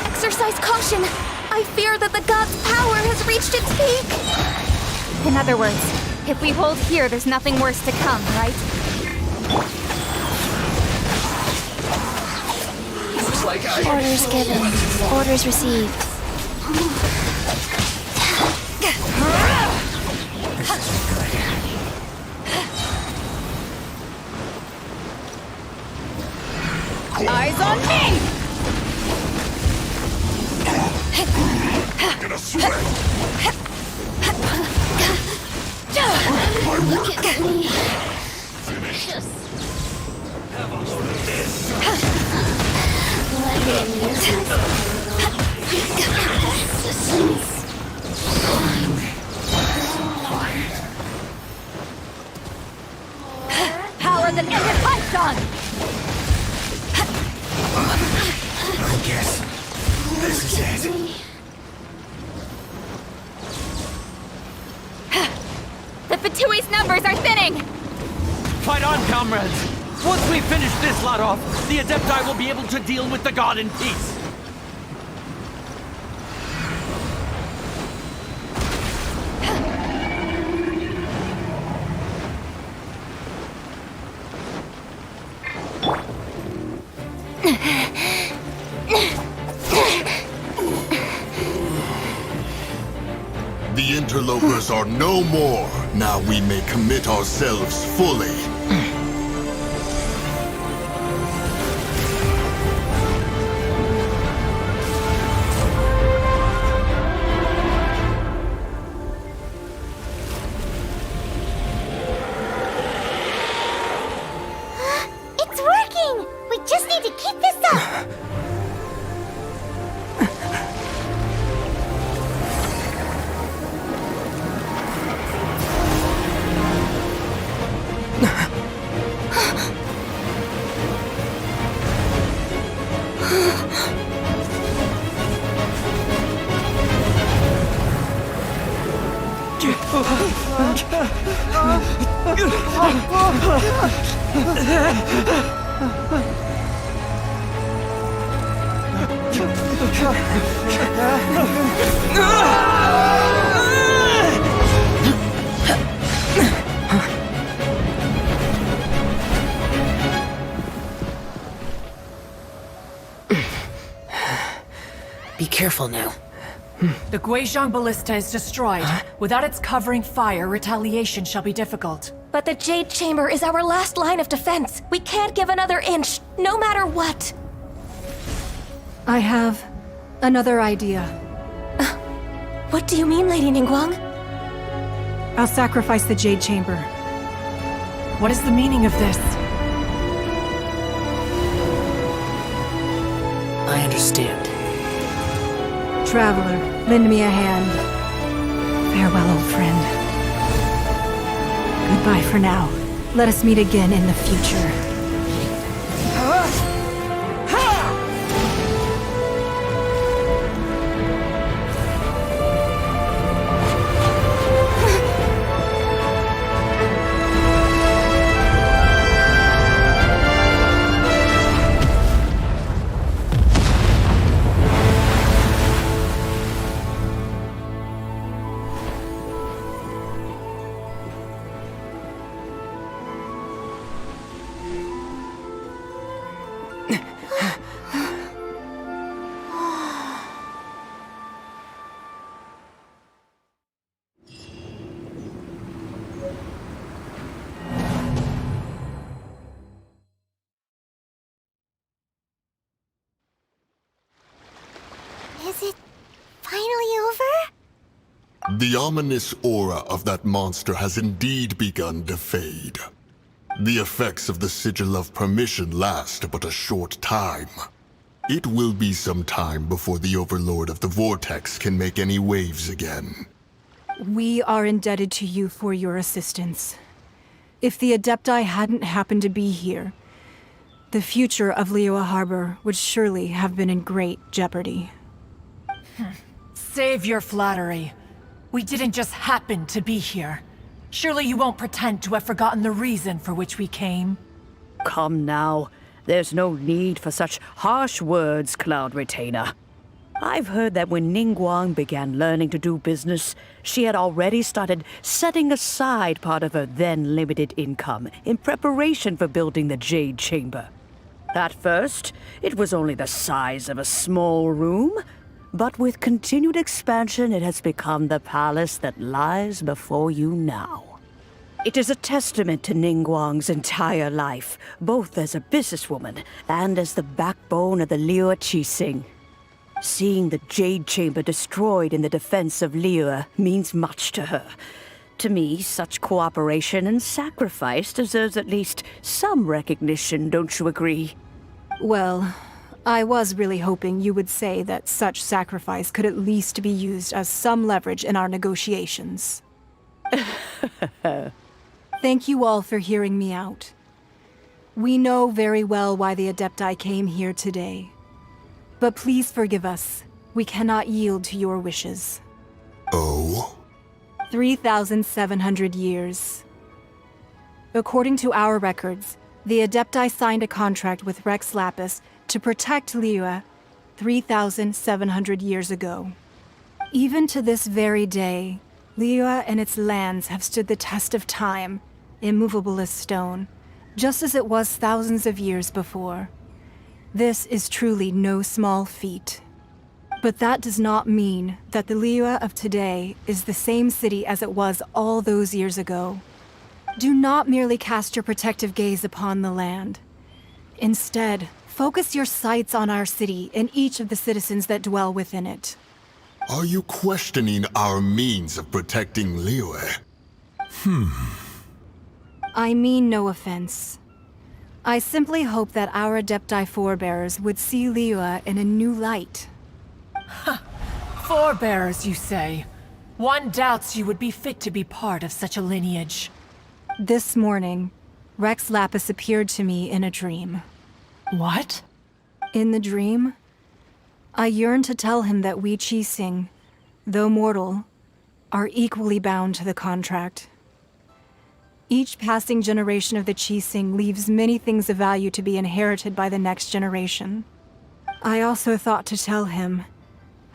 Exercise caution! I fear that the god's power has reached its peak! In other words, if we hold here, there's nothing worse to come, right? Looks like Orders given. Orders received. Eyes on me! Gonna sweat. Look at me. Finished. Let me use Power that ended Python! I guess this is it. The Fatui's numbers are thinning! Fight on, comrades! Once we finish this lot off, the Adepti will be able to deal with the god in peace. The interlopers are no more. Now we may commit ourselves fully. It's working! We just need to keep this up! Be careful now. The Guizhong Ballista is destroyed. Without its covering fire, retaliation shall be difficult. But the Jade Chamber is our last line of defense. We can't give another inch, no matter what. I have another idea. What do you mean, Lady Ningguang? I'll sacrifice the Jade Chamber. What is the meaning of this? I understand. Traveler, lend me a hand. Farewell, old friend. Goodbye for now. Let us meet again in the future. Is it finally over? The ominous aura of that monster has indeed begun to fade. The effects of the Sigil of Permission last but a short time. It will be some time before the Overlord of the Vortex can make any waves again. We are indebted to you for your assistance. If the Adepti hadn't happened to be here, the future of Liyue Harbor would surely have been in great jeopardy. Save your flattery. We didn't just happen to be here. Surely you won't pretend to have forgotten the reason for which we came. Come now. There's no need for such harsh words, Cloud Retainer. I've heard that when Ningguang began learning to do business, she had already started setting aside part of her then limited income in preparation for building the Jade Chamber. At first, it was only the size of a small room, but with continued expansion, it has become the palace that lies before you now. It is a testament to Ningguang's entire life, both as a businesswoman and as the backbone of the Liyue Qixing. Seeing the Jade Chamber destroyed in the defense of Liyue means much to her. To me, such cooperation and sacrifice deserves at least some recognition, don't you agree? Well, I was really hoping you would say that such sacrifice could at least be used as some leverage in our negotiations. Thank you all for hearing me out. We know very well why the Adepti came here today. But please forgive us. We cannot yield to your wishes. Oh? 3,700 years. According to our records, the Adepti signed a contract with Rex Lapis to protect Liyue 3,700 years ago. Even to this very day, Liyue and its lands have stood the test of time, immovable as stone, just as it was thousands of years before. This is truly no small feat. But that does not mean that the Liyue of today is the same city as it was all those years ago. Do not merely cast your protective gaze upon the land. Instead, focus your sights on our city and each of the citizens that dwell within it. Are you questioning our means of protecting Liyue? I mean no offense. I simply hope that our Adepti forebears would see Liyue in a new light. Forebearers, you say? One doubts you would be fit to be part of such a lineage. This morning, Rex Lapis appeared to me in a dream. What? In the dream, I yearned to tell him that we Qixing, though mortal, are equally bound to the contract. Each passing generation of the Qixing leaves many things of value to be inherited by the next generation. I also thought to tell him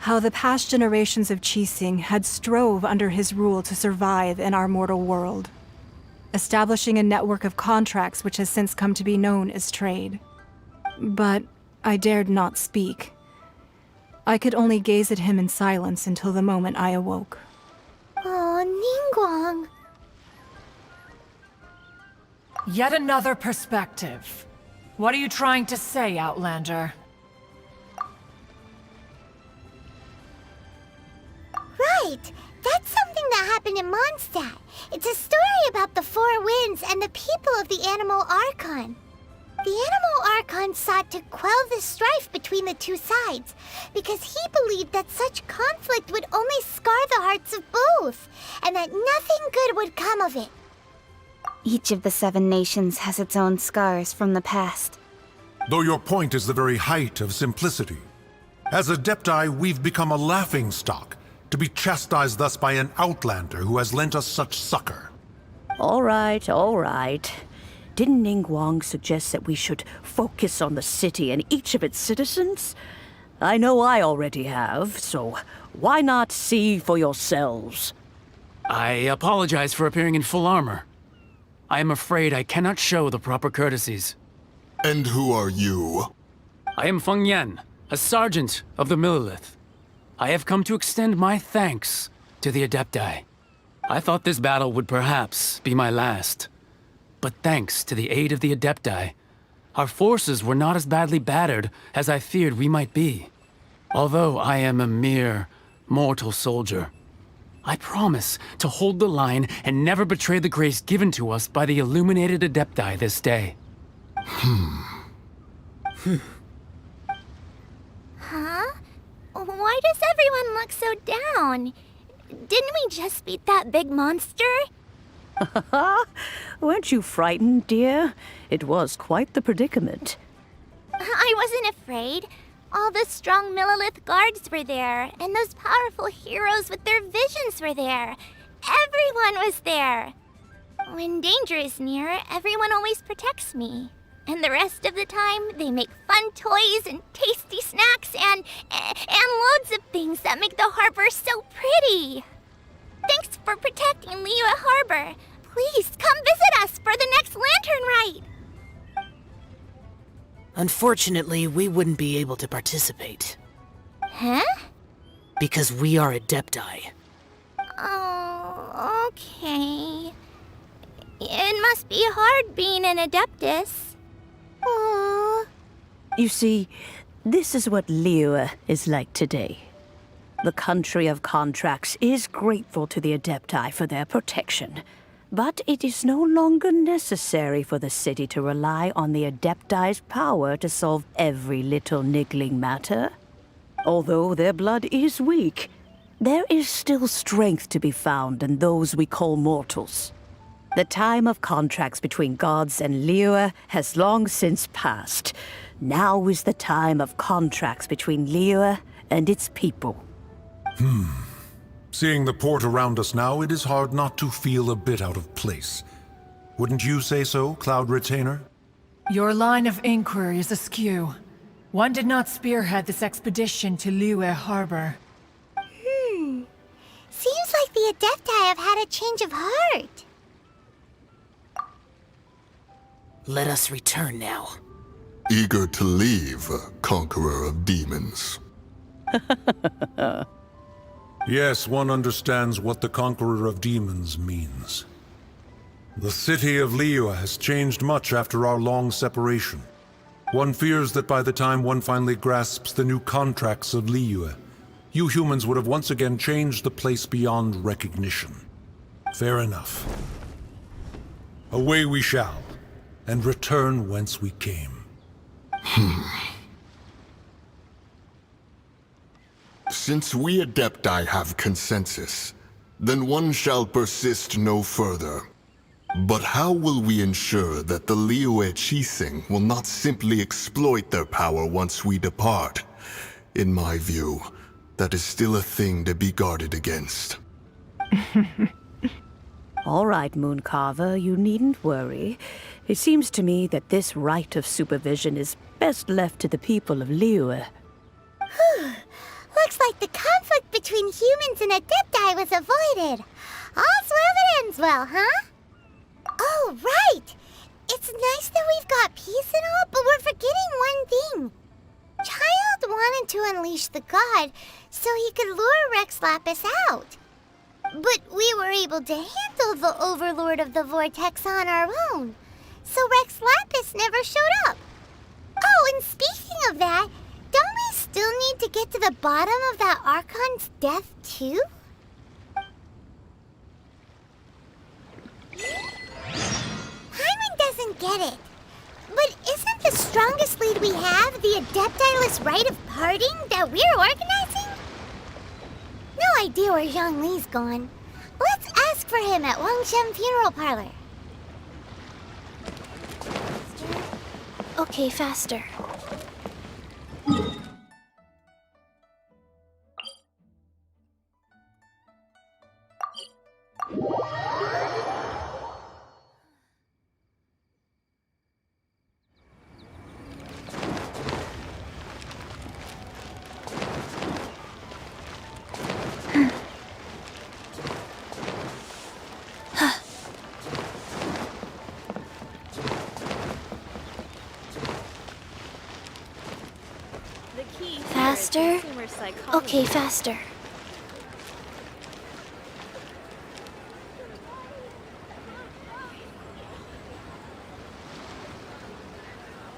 how the past generations of Qixing had strove under his rule to survive in our mortal world, establishing a network of contracts which has since come to be known as trade. But I dared not speak. I could only gaze at him in silence until the moment I awoke. Oh, Ningguang. Yet another perspective. What are you trying to say, Outlander? Right! That's something that happened in Mondstadt. It's a story about the Four Winds and the people of the Animal Archon. The Animal Archon sought to quell the strife between the two sides, because he believed that such conflict would only scar the hearts of both, and that nothing good would come of it. Each of the 7 nations has its own scars from the past. Though your point is the very height of simplicity. As Adepti, we've become a laughingstock, to be chastised thus by an outlander who has lent us such succor. All right, all right. Didn't Ningguang suggest that we should focus on the city and each of its citizens? I know I already have, so why not see for yourselves? I apologize for appearing in full armor. I am afraid I cannot show the proper courtesies. And who are you? I am Feng Yan, a sergeant of the Millelith. I have come to extend my thanks to the Adepti. I thought this battle would perhaps be my last. But thanks to the aid of the Adepti, our forces were not as badly battered as I feared we might be. Although I am a mere mortal soldier, I promise to hold the line and never betray the grace given to us by the illuminated Adepti this day. Huh? Why does everyone look so down? Didn't we just beat that big monster? Weren't you frightened, dear? It was quite the predicament. I wasn't afraid. All the strong Millelith guards were there, and those powerful heroes with their visions were there. Everyone was there. When danger is near, everyone always protects me. And the rest of the time, they make fun toys and tasty snacks and loads of things that make the harbor so pretty. Thanks for protecting Liyue Harbor. Please come visit us for the next lantern rite. Unfortunately, we wouldn't be able to participate. Huh? Because we are Adepti. Oh, okay. It must be hard being an Adeptus. Aww. You see, this is what Liyue is like today. The country of contracts is grateful to the Adepti for their protection, but it is no longer necessary for the city to rely on the Adepti's power to solve every little niggling matter. Although their blood is weak, there is still strength to be found in those we call mortals. The time of contracts between gods and Liyue has long since passed. Now is the time of contracts between Liyue and its people. Seeing the port around us now, it is hard not to feel a bit out of place. Wouldn't you say so, Cloud Retainer? Your line of inquiry is askew. One did not spearhead this expedition to Liyue Harbor. Seems like the Adepti have had a change of heart. Let us return now. Eager to leave, Conqueror of Demons. Yes, one understands what the Conqueror of Demons means. The city of Liyue has changed much after our long separation. One fears that by the time one finally grasps the new contracts of Liyue, you humans would have once again changed the place beyond recognition. Fair enough. Away we shall, and return whence we came. Since we Adepti have consensus, then one shall persist no further. But how will we ensure that the Liyue Qixing will not simply exploit their power once we depart? In my view, that is still a thing to be guarded against. All right, Mooncarver, you needn't worry. It seems to me that this right of supervision is best left to the people of Liyue. Looks like the conflict between humans and Adepti was avoided. All's well that ends well, huh? Oh, right! It's nice that we've got peace and all, but we're forgetting one thing. Child wanted to unleash the god so he could lure Rex Lapis out. But we were able to handle the Overlord of the Vortex on our own, so Rex Lapis never showed up. Oh, and speaking of that, don't we still need to get to the bottom of that Archon's death, too? Paimon doesn't get it. But isn't the strongest lead we have the Adeptilus Rite of Parting that we're organizing? No idea where Zhongli's gone. Let's ask for him at Wangshen Funeral Parlor. Okay, faster. Faster? Okay, faster.